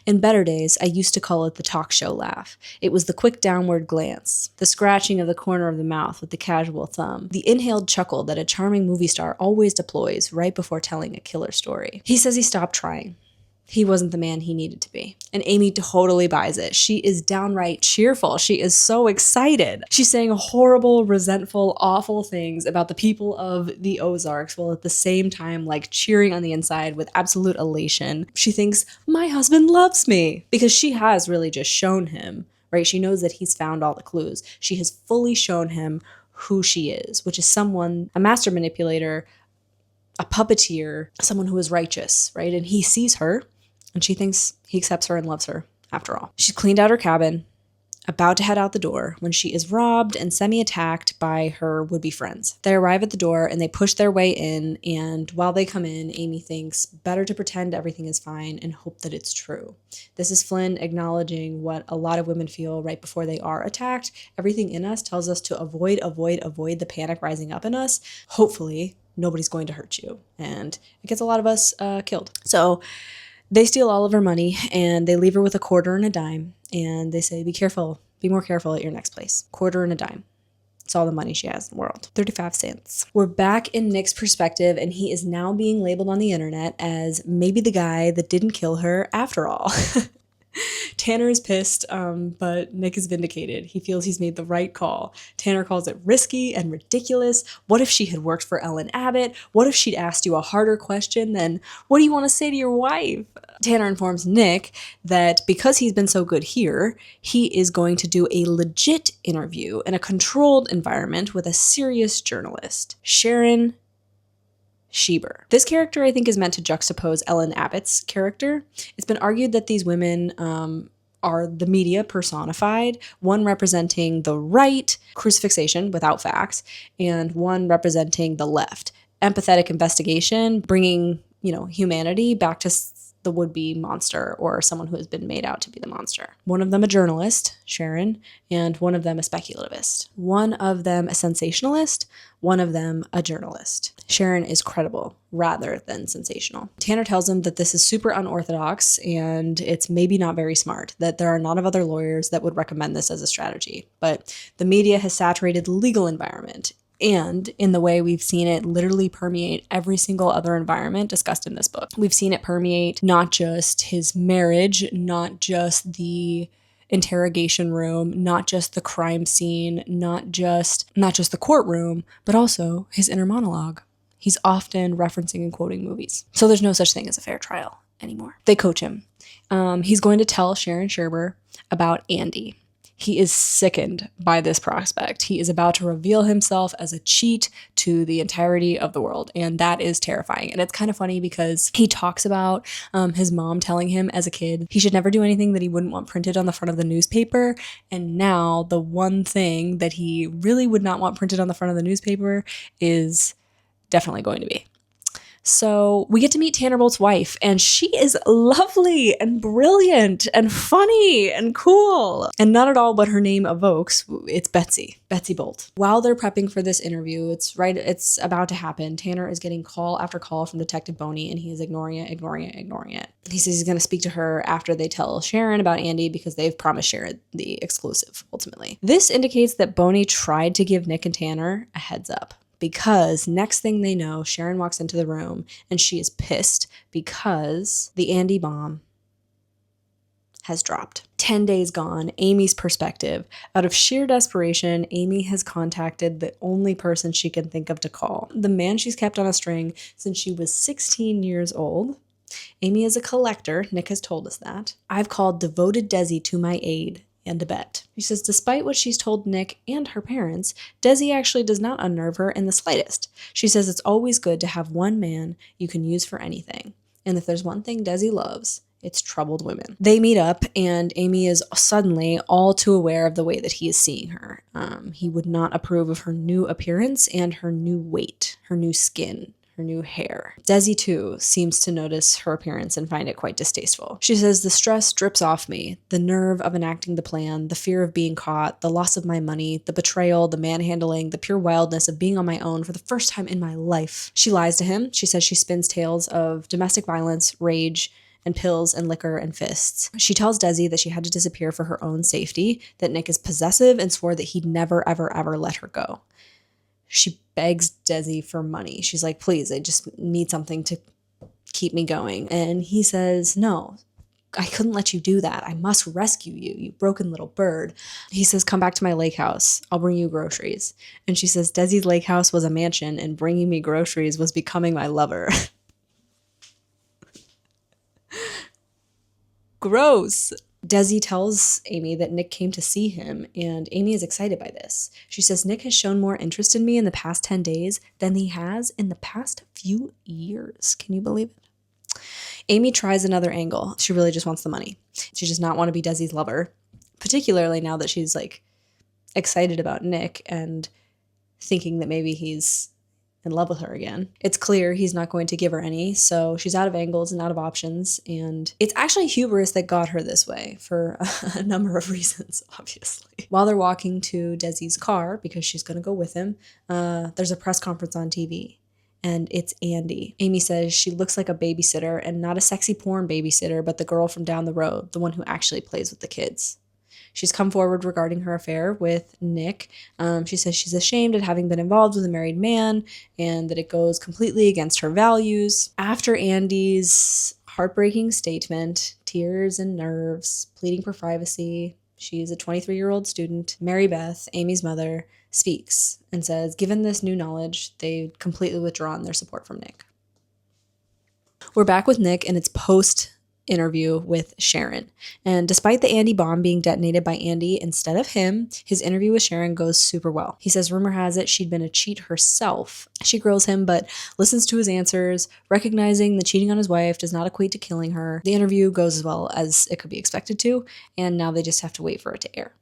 In better days, I used to call it the talk show laugh. It was the quick downward glance, the scratching of the corner of the mouth with the casual thumb, the inhaled chuckle that a charming movie star always deploys right before telling a killer story. He says he stopped trying. He wasn't the man he needed to be. And Amy totally buys it. She is downright cheerful. She is so excited. She's saying horrible, resentful, awful things about the people of the Ozarks while at the same time like cheering on the inside with absolute elation. She thinks, my husband loves me, because she has really just shown him, right? She knows that he's found all the clues. She has fully shown him who she is, which is someone, a master manipulator, a puppeteer, someone who is righteous, right? And he sees her. And she thinks he accepts her and loves her, after all. She's cleaned out her cabin, about to head out the door, when she is robbed and semi-attacked by her would-be friends. They arrive at the door and they push their way in, and while they come in, Amy thinks better to pretend everything is fine and hope that it's true. This is Flynn acknowledging what a lot of women feel right before they are attacked. Everything in us tells us to avoid the panic rising up in us. Hopefully, nobody's going to hurt you. And it gets a lot of us killed. So they steal all of her money and they leave her with a quarter and a dime. And they say, be careful, be more careful at your next place. Quarter and a dime. It's all the money she has in the world. 35 cents. We're back in Nick's perspective, and he is now being labeled on the internet as maybe the guy that didn't kill her after all. Tanner is pissed, but Nick is vindicated. He feels he's made the right call. Tanner calls it risky and ridiculous. What if she had worked for Ellen Abbott? What if she'd asked you a harder question than, what do you want to say to your wife? Tanner informs Nick that because he's been so good here, he is going to do a legit interview in a controlled environment with a serious journalist, Sharon Schieber. This character, I think, is meant to juxtapose Ellen Abbott's character. It's been argued that these women are the media personified, one representing the right, crucifixion without facts, and one representing the left, empathetic investigation, bringing, humanity back to the would-be monster or someone who has been made out to be the monster. One of them a journalist, Sharon, and one of them a speculativist. One of them a sensationalist, one of them a journalist. Sharon is credible rather than sensational. Tanner tells him that this is super unorthodox and it's maybe not very smart, that there are not of other lawyers that would recommend this as a strategy. But the media has saturated the legal environment, and in the way we've seen it literally permeate every single other environment discussed in this book. We've seen it permeate not just his marriage, not just the interrogation room, not just the crime scene, not just the courtroom, but also his inner monologue. He's often referencing and quoting movies. So there's no such thing as a fair trial anymore. They coach him. He's going to tell Sharon Schieber about Andy. He is sickened by this prospect. He is about to reveal himself as a cheat to the entirety of the world, and that is terrifying. And it's kind of funny because he talks about his mom telling him as a kid he should never do anything that he wouldn't want printed on the front of the newspaper, and now the one thing that he really would not want printed on the front of the newspaper is definitely going to be. So we get to meet Tanner Bolt's wife, and she is lovely and brilliant and funny and cool. And not at all what her name evokes. It's Betsy Bolt. While they're prepping for this interview, it's about to happen. Tanner is getting call after call from Detective Boney, and he is ignoring it. He says he's going to speak to her after they tell Sharon about Andy because they've promised Sharon the exclusive, ultimately. This indicates that Boney tried to give Nick and Tanner a heads up. Because next thing they know, Sharon walks into the room and she is pissed because the Andy bomb has dropped. 10 days gone, Amy's perspective. Out of sheer desperation, Amy has contacted the only person she can think of to call. The man she's kept on a string since she was 16 years old. Amy is a collector. Nick has told us that. I've called devoted Desi to my aid and a bet. She says despite what she's told Nick and her parents, Desi actually does not unnerve her in the slightest. She says it's always good to have one man you can use for anything. And if there's one thing Desi loves, it's troubled women. They meet up, and Amy is suddenly all too aware of the way that he is seeing her. He would not approve of her new appearance and her new weight, her new skin, her new hair. Desi, too, seems to notice her appearance and find it quite distasteful. She says, the stress drips off me, the nerve of enacting the plan, the fear of being caught, the loss of my money, the betrayal, the manhandling, the pure wildness of being on my own for the first time in my life. She lies to him. She says she spins tales of domestic violence, rage, and pills and liquor and fists. She tells Desi that she had to disappear for her own safety, that Nick is possessive, and swore that he'd never, ever, ever let her go. She begs Desi for money. She's like, please, I just need something to keep me going. And he says, no, I couldn't let you do that. I must rescue you, you broken little bird. He says, come back to my lake house. I'll bring you groceries. And she says, Desi's lake house was a mansion and bringing me groceries was becoming my lover. Gross. Desi tells Amy that Nick came to see him, and Amy is excited by this. She says, Nick has shown more interest in me in the past 10 days than he has in the past few years. Can you believe it? Amy tries another angle. She really just wants the money. She does not want to be Desi's lover, particularly now that she's excited about Nick and thinking that maybe he's in love with her again. It's clear he's not going to give her any, so she's out of angles and out of options, and it's actually hubris that got her this way for a number of reasons, obviously. While they're walking to Desi's car, because she's going to go with him, there's a press conference on TV, and it's Andy. Amy says she looks like a babysitter, and not a sexy porn babysitter, but the girl from down the road, the one who actually plays with the kids. She's come forward regarding her affair with Nick. She says she's ashamed at having been involved with a married man and that it goes completely against her values. After Andy's heartbreaking statement, tears and nerves, pleading for privacy. She's a 23-year-old student. Mary Beth, Amy's mother, speaks and says, given this new knowledge, they've completely withdrawn their support from Nick. We're back with Nick, and it's post-interview with Sharon. And despite the Andy bomb being detonated by Andy instead of him, his interview with Sharon goes super well. He says rumor has it she'd been a cheat herself. She grills him, but listens to his answers, recognizing the cheating on his wife does not equate to killing her. The interview goes as well as it could be expected to, and now they just have to wait for it to air.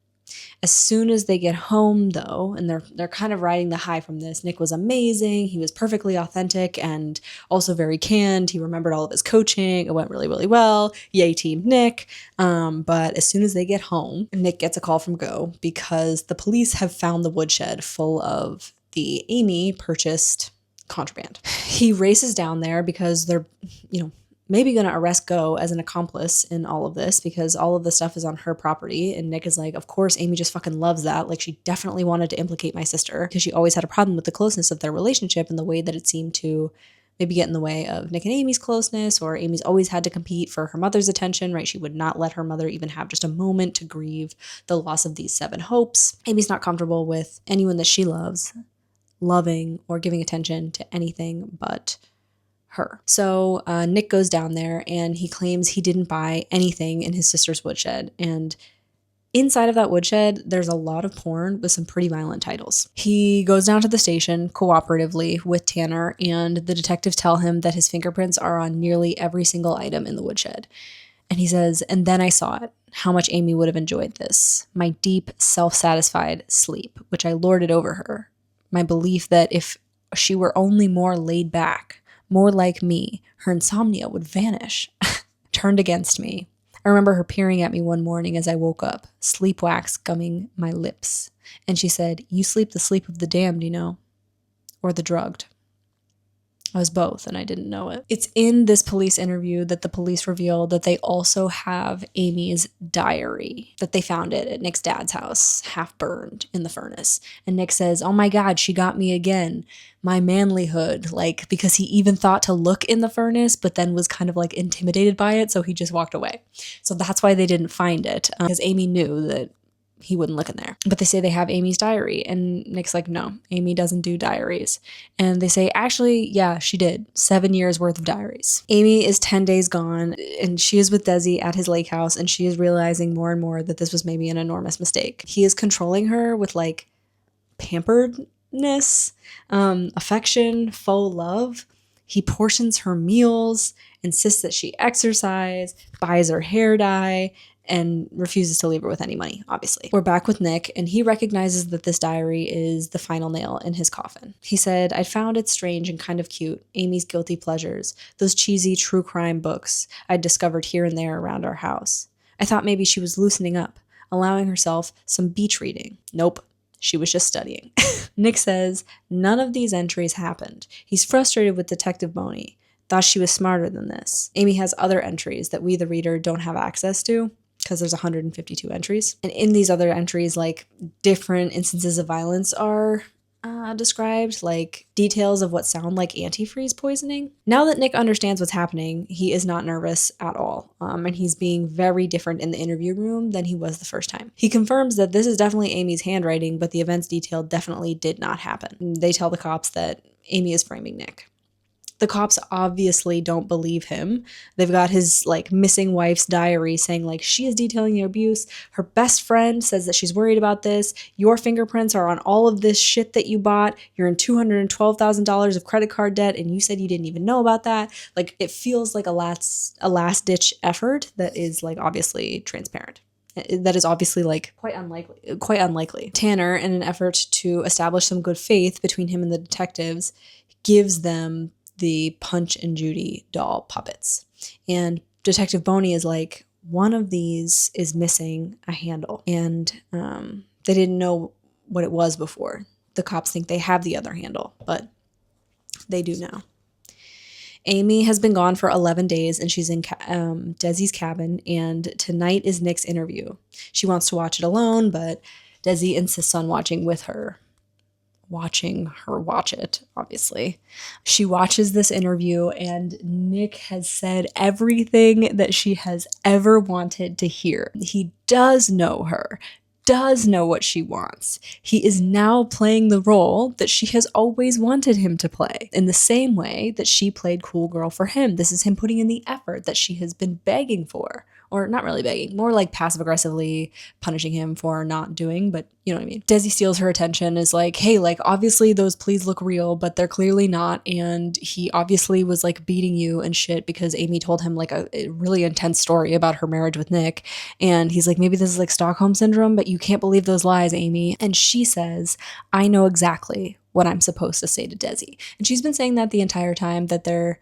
As soon as they get home, though, and they're kind of riding the high from this, Nick was amazing. He was perfectly authentic and also very canned. He remembered all of his coaching. It went really, really well. Yay, Team Nick. But as soon as they get home, Nick gets a call from Go because the police have found the woodshed full of the Amy purchased contraband. He races down there because they're, maybe going to arrest Go as an accomplice in all of this because all of the stuff is on her property. And Nick is like, of course, Amy just fucking loves that. Like, she definitely wanted to implicate my sister because she always had a problem with the closeness of their relationship and the way that it seemed to maybe get in the way of Nick and Amy's closeness, or Amy's always had to compete for her mother's attention, right? She would not let her mother even have just a moment to grieve the loss of these 7 hopes. Amy's not comfortable with anyone that she loves loving or giving attention to anything but her. So Nick goes down there and he claims he didn't buy anything in his sister's woodshed. And inside of that woodshed, there's a lot of porn with some pretty violent titles. He goes down to the station cooperatively with Tanner, and the detectives tell him that his fingerprints are on nearly every single item in the woodshed. And he says, and then I saw it, how much Amy would have enjoyed this. My deep, self-satisfied sleep, which I lorded over her. My belief that if she were only more laid back, more like me, her insomnia would vanish. Turned against me. I remember her peering at me one morning as I woke up, sleep wax gumming my lips. And she said, you sleep the sleep of the damned, or the drugged. I was both, and I didn't know it. It's in this police interview that the police reveal that they also have Amy's diary, that they found it at Nick's dad's house, half burned in the furnace. And Nick says, oh my God, she got me again. My manlyhood, because he even thought to look in the furnace, but then was kind of intimidated by it, so he just walked away. So that's why they didn't find it, because Amy knew that he wouldn't look in there. But they say they have Amy's diary, and Nick's like, no, Amy doesn't do diaries. And they say, actually, yeah, she did. 7 years worth of diaries. Amy is 10 days gone, and she is with Desi at his lake house, and she is realizing more and more that this was maybe an enormous mistake. He is controlling her with pamperedness, affection, faux love. He portions her meals, insists that she exercise, buys her hair dye, and refuses to leave her with any money, obviously. We're back with Nick, and he recognizes that this diary is the final nail in his coffin. He said, I found it strange and kind of cute, Amy's guilty pleasures, those cheesy true crime books I'd discovered here and there around our house. I thought maybe she was loosening up, allowing herself some beach reading. Nope. She was just studying. Nick says none of these entries happened. He's frustrated with Detective Boney. Thought she was smarter than this. Amy has other entries that we, the reader, don't have access to, because there's 152 entries. And in these other entries, different instances of violence are described, details of what sound like antifreeze poisoning. Now that Nick understands what's happening, he is not nervous at all. And he's being very different in the interview room than he was the first time. He confirms that this is definitely Amy's handwriting, but the events detailed definitely did not happen. They tell the cops that Amy is framing Nick. The cops obviously don't believe him. They've got his missing wife's diary saying she is detailing the abuse. Her best friend says that she's worried about this. Your fingerprints are on all of this shit that you bought. You're in $212,000 of credit card debt, and you said you didn't even know about that. It feels like a last ditch effort that is obviously transparent. That is obviously quite unlikely. Tanner, in an effort to establish some good faith between him and the detectives, gives them the Punch and Judy doll puppets. And Detective Boney is one of these is missing a handle. And they didn't know what it was before. The cops think they have the other handle, but they do now. Amy has been gone for 11 days, and she's in Desi's cabin, and tonight is Nick's interview. She wants to watch it alone, but Desi insists on watching with her. watching her watch it, obviously. She watches this interview, and Nick has said everything that she has ever wanted to hear. He does know her, does know what she wants. He is now playing the role that she has always wanted him to play, in the same way that she played cool girl for him. This is him putting in the effort that she has been begging for. Or not really begging, more like passive-aggressively punishing him for not doing, but you know what I mean. Desi steals her attention, is like, hey, like, obviously those pleas look real, but they're clearly not, and he obviously was, like, beating you and shit because Amy told him, like, a really intense story about her marriage with Nick, and he's like, maybe this is, like, Stockholm Syndrome, but you can't believe those lies, Amy. And she says, I know exactly what I'm supposed to say to Desi. And she's been saying that the entire time that they're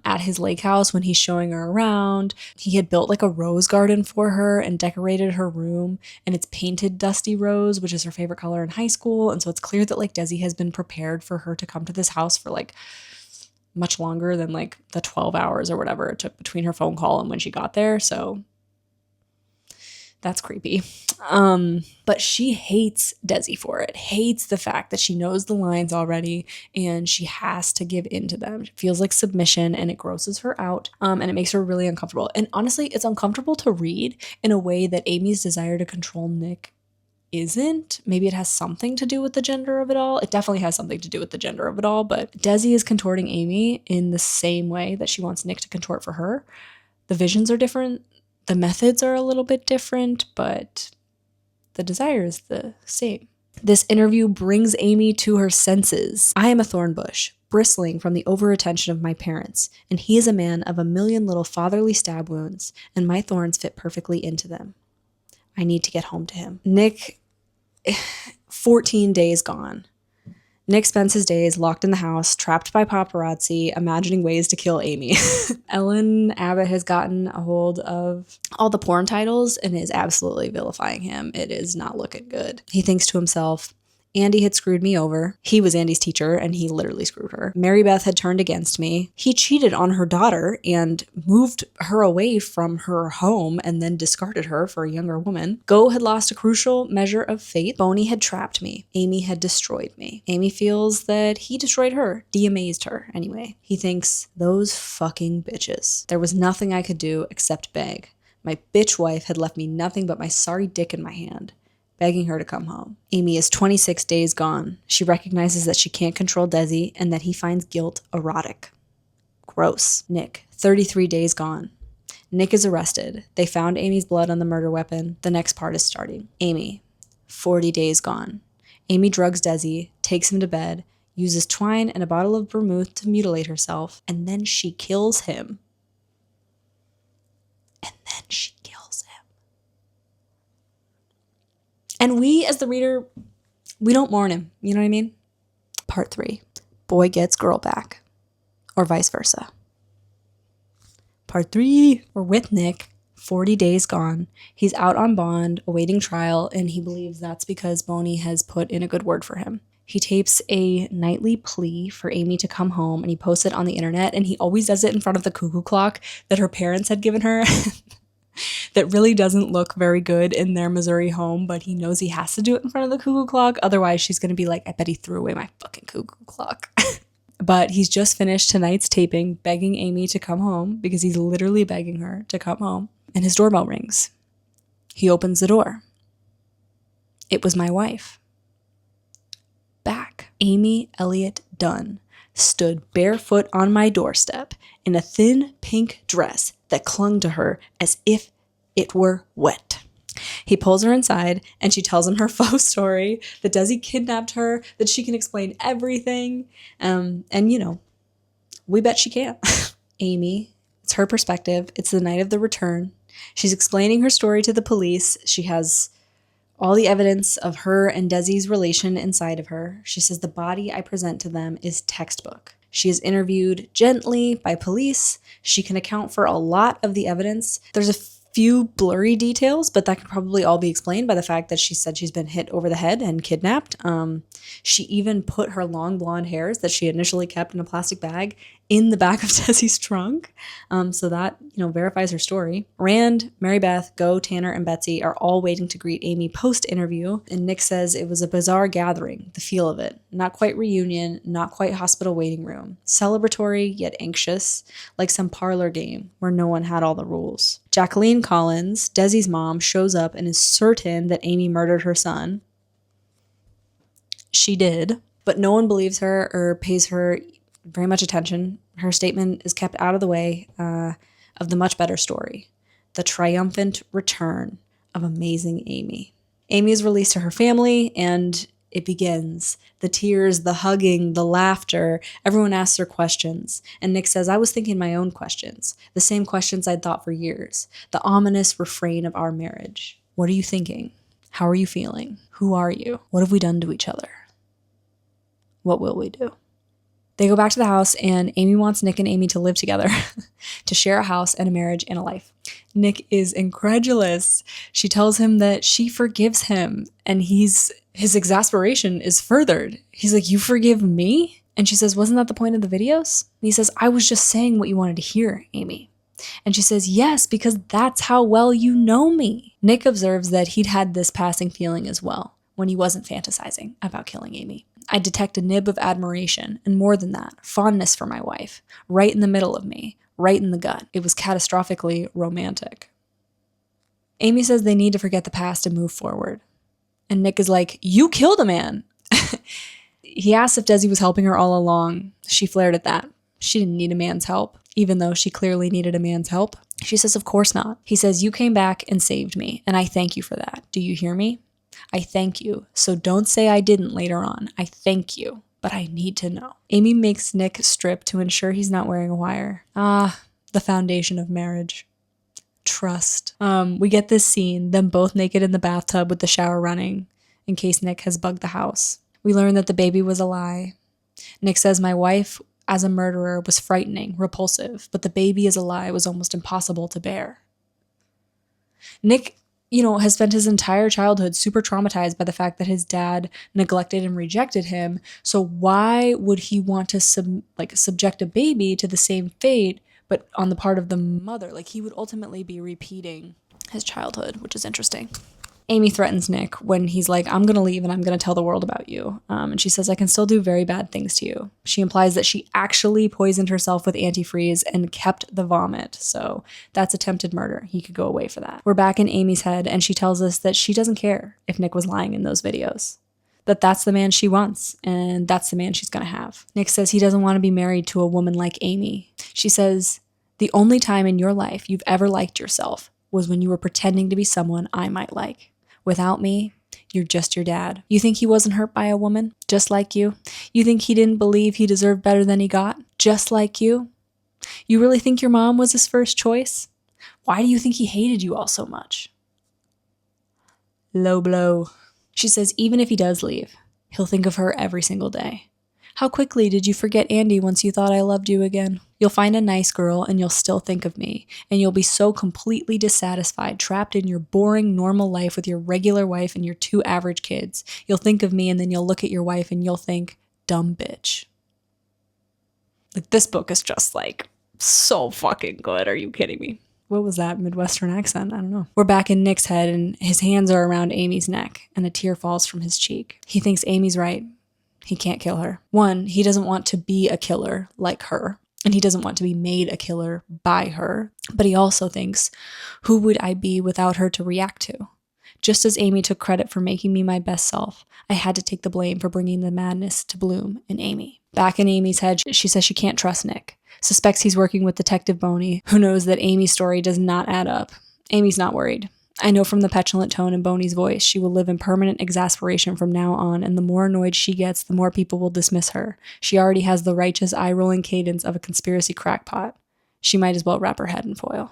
at his lake house when he's showing her around. He had built like a rose garden for her and decorated her room, and it's painted dusty rose, which is her favorite color in high school. And so it's clear that like Desi has been prepared for her to come to this house for like much longer than like the 12 hours or whatever it took between her phone call and when she got there. So that's creepy. But she hates Desi for it, hates the fact that she knows the lines already and she has to give in to them. It feels like submission and it grosses her out, and it makes her really uncomfortable. And honestly, it's uncomfortable to read in a way that Amy's desire to control Nick isn't. Maybe it has something to do with the gender of it all. It definitely has something to do with the gender of it all, but Desi is contorting Amy in the same way that she wants Nick to contort for her. The visions are different. The methods are a little bit different, but the desire is the same. This interview brings Amy to her senses. I am a thorn bush, bristling from the overattention of my parents, and he is a man of a million little fatherly stab wounds, and my thorns fit perfectly into them. I need to get home to him. Nick, 14 days gone. Nick spends his days locked in the house, trapped by paparazzi, imagining ways to kill Amy. Ellen Abbott has gotten a hold of all the porn titles and is absolutely vilifying him. It is not looking good. He thinks to himself, Andy had screwed me over. He was Andy's teacher, and he literally screwed her. Mary Beth had turned against me. He cheated on her daughter and moved her away from her home and then discarded her for a younger woman. Go had lost a crucial measure of faith. Boney had trapped me. Amy had destroyed me. Amy feels that he destroyed her, de-amazed her anyway. He thinks, those fucking bitches. There was nothing I could do except beg. My bitch wife had left me nothing but my sorry dick in my hand, begging her to come home. Amy is 26 days gone. She recognizes that she can't control Desi and that he finds guilt erotic. Gross. Nick, 33 days gone. Nick is arrested. They found Amy's blood on the murder weapon. The next part is starting. Amy, 40 days gone. Amy drugs Desi, takes him to bed, uses twine and a bottle of vermouth to mutilate herself, and then she kills him. And we, as the reader, we don't mourn him. You know what I mean? Part 3. Boy gets girl back. Or vice versa. Part 3. We're with Nick. 40 days gone. He's out on bond, awaiting trial, and he believes that's because Boney has put in a good word for him. He tapes a nightly plea for Amy to come home, and he posts it on the internet, and he always does it in front of the cuckoo clock that her parents had given her. That really doesn't look very good in their Missouri home, but he knows he has to do it in front of the cuckoo clock. Otherwise, she's going to be like, I bet he threw away my fucking cuckoo clock. But he's just finished tonight's taping, begging Amy to come home, because he's literally begging her to come home. And his doorbell rings. He opens the door. It was my wife. Back. Amy Elliott Dunn stood barefoot on my doorstep in a thin pink dress that clung to her as if it were wet. He pulls her inside, and she tells him her faux story, that Desi kidnapped her, that she can explain everything, and you know, we bet she can. Amy, it's her perspective, it's the night of the return. She's explaining her story to the police. She has all the evidence of her and Desi's relation inside of her. She says the body I present to them is textbook. She is interviewed gently by police. She can account for a lot of the evidence. There's a few blurry details, but that could probably all be explained by the fact that she said she's been hit over the head and kidnapped. She even put her long blonde hairs that she initially kept in a plastic bag in the back of Desi's trunk. So that, verifies her story. Rand, Mary Beth, Go, Tanner, and Betsy are all waiting to greet Amy post-interview. And Nick says it was a bizarre gathering, the feel of it. Not quite reunion, not quite hospital waiting room. Celebratory, yet anxious, like some parlor game where no one had all the rules. Jacqueline Collins, Desi's mom, shows up and is certain that Amy murdered her son. She did, but no one believes her or pays her very much attention. Her statement is kept out of the way of the much better story, the triumphant return of amazing Amy. Amy is released to her family, and it begins. The tears, the hugging, the laughter. Everyone asks her questions. And Nick says, I was thinking my own questions, the same questions I'd thought for years, the ominous refrain of our marriage. What are you thinking? How are you feeling? Who are you? What have we done to each other? What will we do? They go back to the house, and Amy wants Nick and Amy to live together, to share a house and a marriage and a life. Nick is incredulous. She tells him that she forgives him, and his exasperation is furthered. He's like, you forgive me? And she says, wasn't that the point of the videos? And he says, I was just saying what you wanted to hear, Amy. And she says, yes, because that's how well you know me. Nick observes that he'd had this passing feeling as well, when he wasn't fantasizing about killing Amy. I detect a nib of admiration, and more than that, fondness for my wife, right in the middle of me, right in the gut. It was catastrophically romantic. Amy says they need to forget the past and move forward. And Nick is like, you killed a man. He asks if Desi was helping her all along. She flared at that. She didn't need a man's help, even though she clearly needed a man's help. She says, of course not. He says, you came back and saved me, and I thank you for that. Do you hear me? I thank you. So don't say I didn't later on. I thank you, but I need to know. Amy makes Nick strip to ensure he's not wearing a wire. The foundation of marriage. Trust. We get this scene, them both naked in the bathtub with the shower running, in case Nick has bugged the house. We learn that the baby was a lie. Nick says, my wife as a murderer was frightening, repulsive, but the baby as a lie was almost impossible to bear. Nick has spent his entire childhood super traumatized by the fact that his dad neglected and rejected him. So why would he want to subject a baby to the same fate, but on the part of the mother? Like, he would ultimately be repeating his childhood, which is interesting. Amy threatens Nick when he's like, I'm going to leave and I'm going to tell the world about you. And she says, I can still do very bad things to you. She implies that she actually poisoned herself with antifreeze and kept the vomit. So that's attempted murder. He could go away for that. We're back in Amy's head, and she tells us that she doesn't care if Nick was lying in those videos. That's the man she wants, and that's the man she's going to have. Nick says he doesn't want to be married to a woman like Amy. She says, the only time in your life you've ever liked yourself was when you were pretending to be someone I might like. Without me, you're just your dad. You think he wasn't hurt by a woman, just like you? You think he didn't believe he deserved better than he got, just like you? You really think your mom was his first choice? Why do you think he hated you all so much? Low blow. She says even if he does leave, he'll think of her every single day. How quickly did you forget Andy once you thought I loved you again? You'll find a nice girl and you'll still think of me, and you'll be so completely dissatisfied, trapped in your boring, normal life with your regular wife and your 2 average kids. You'll think of me, and then you'll look at your wife and you'll think, dumb bitch. This book is just so fucking good. Are you kidding me? What was that Midwestern accent? I don't know. We're back in Nick's head, and his hands are around Amy's neck, and a tear falls from his cheek. He thinks Amy's right. He can't kill her. 1, he doesn't want to be a killer like her, and he doesn't want to be made a killer by her. But he also thinks, who would I be without her to react to? Just as Amy took credit for making me my best self, I had to take the blame for bringing the madness to bloom in Amy. Back in Amy's head, she says she can't trust Nick. Suspects he's working with Detective Boney, who knows that Amy's story does not add up. Amy's not worried. I know from the petulant tone in Boney's voice, she will live in permanent exasperation from now on, and the more annoyed she gets, the more people will dismiss her. She already has the righteous eye-rolling cadence of a conspiracy crackpot. She might as well wrap her head in foil.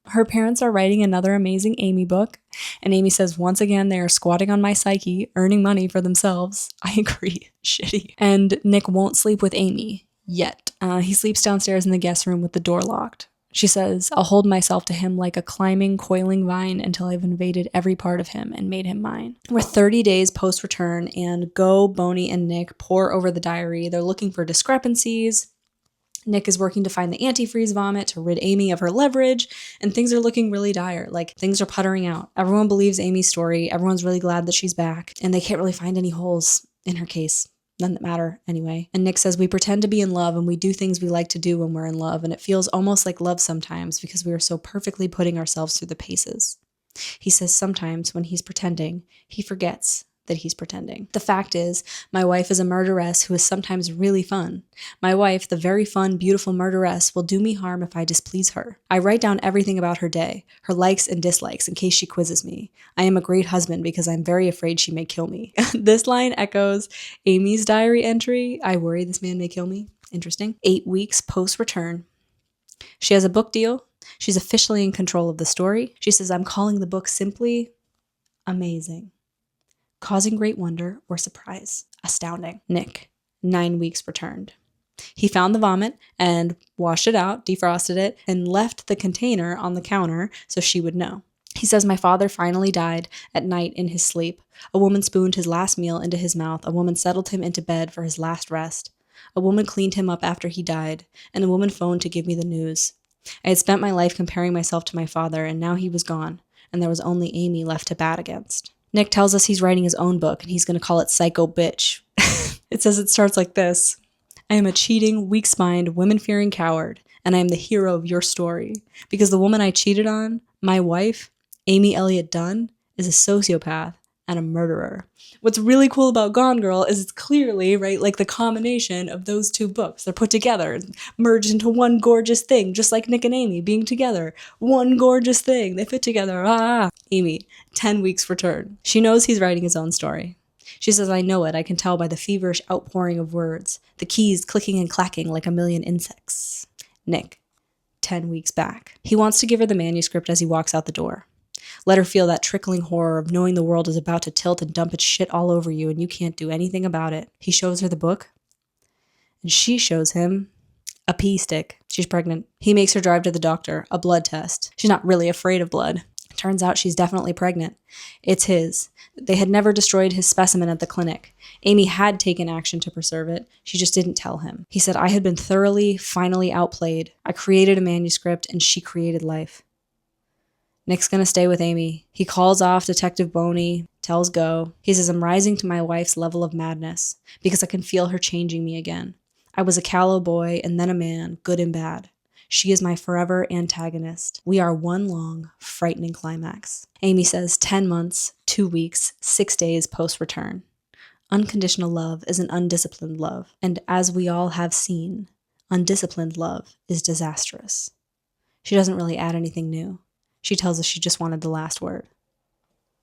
Her parents are writing another amazing Amy book, and Amy says once again they are squatting on my psyche, earning money for themselves. I agree. Shitty. And Nick won't sleep with Amy. Yet. He sleeps downstairs in the guest room with the door locked. She says, I'll hold myself to him like a climbing, coiling vine until I've invaded every part of him and made him mine. We're 30 days post-return, and Go, Boney, and Nick pore over the diary. They're looking for discrepancies. Nick is working to find the antifreeze vomit to rid Amy of her leverage, and things are looking really dire. Like, things are puttering out. Everyone believes Amy's story. Everyone's really glad that she's back, and they can't really find any holes in her case. None that matter anyway. And Nick says, we pretend to be in love and we do things we like to do when we're in love, and it feels almost like love sometimes because we are so perfectly putting ourselves through the paces. He says sometimes when he's pretending, he forgets that he's pretending. The fact is, my wife is a murderess who is sometimes really fun. My wife, the very fun, beautiful murderess, will do me harm if I displease her. I write down everything about her day, her likes and dislikes, in case she quizzes me. I am a great husband because I'm very afraid she may kill me. This line echoes Amy's diary entry, I worry this man may kill me. Interesting. 8 weeks post-return. She has a book deal. She's officially in control of the story. She says, I'm calling the book simply Amazing. Causing great wonder or surprise. Astounding. Nick, 9 weeks returned. He found the vomit and washed it out, defrosted it, and left the container on the counter so she would know. He says, my father finally died at night in his sleep. A woman spooned his last meal into his mouth. A woman settled him into bed for his last rest. A woman cleaned him up after he died, and a woman phoned to give me the news. I had spent my life comparing myself to my father, and now he was gone, and there was only Amy left to bat against. Nick tells us he's writing his own book, and he's going to call it Psycho Bitch. It says it starts like this. I am a cheating, weak-spined, women-fearing coward, and I am the hero of your story. Because the woman I cheated on, my wife, Amy Elliott Dunn, is a sociopath and a murderer. What's really cool about Gone Girl is it's clearly, right, like the combination of those two books. They're put together, merged into one gorgeous thing, just like Nick and Amy being together. One gorgeous thing. They fit together. Amy, 10 weeks return. She knows he's writing his own story. She says, I know it. I can tell by the feverish outpouring of words, the keys clicking and clacking like a million insects. Nick, 10 weeks back. He wants to give her the manuscript as he walks out the door. Let her feel that trickling horror of knowing the world is about to tilt and dump its shit all over you and you can't do anything about it. He shows her the book, and she shows him a pee stick. She's pregnant. He makes her drive to the doctor, a blood test. She's not really afraid of blood. Turns out she's definitely pregnant. It's his. They had never destroyed his specimen at the clinic. Amy had taken action to preserve it. She just didn't tell him. He said, I had been thoroughly, finally outplayed. I created a manuscript and she created life. Nick's gonna stay with Amy. He calls off Detective Boney, tells go. He says, I'm rising to my wife's level of madness because I can feel her changing me again. I was a callow boy and then a man, good and bad. She is my forever antagonist. We are one long, frightening climax. Amy says 10 months, 2 weeks, 6 days post-return. Unconditional love is an undisciplined love. And as we all have seen, undisciplined love is disastrous. She doesn't really add anything new. She tells us she just wanted the last word.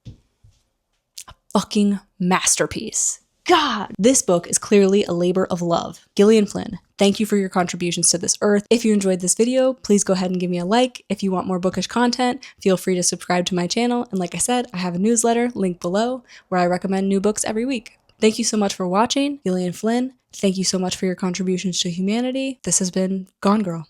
A fucking masterpiece. God! This book is clearly a labor of love. Gillian Flynn, thank you for your contributions to this earth. If you enjoyed this video, please go ahead and give me a like. If you want more bookish content, feel free to subscribe to my channel. And like I said, I have a newsletter, linked below, where I recommend new books every week. Thank you so much for watching. Gillian Flynn, thank you so much for your contributions to humanity. This has been Gone Girl.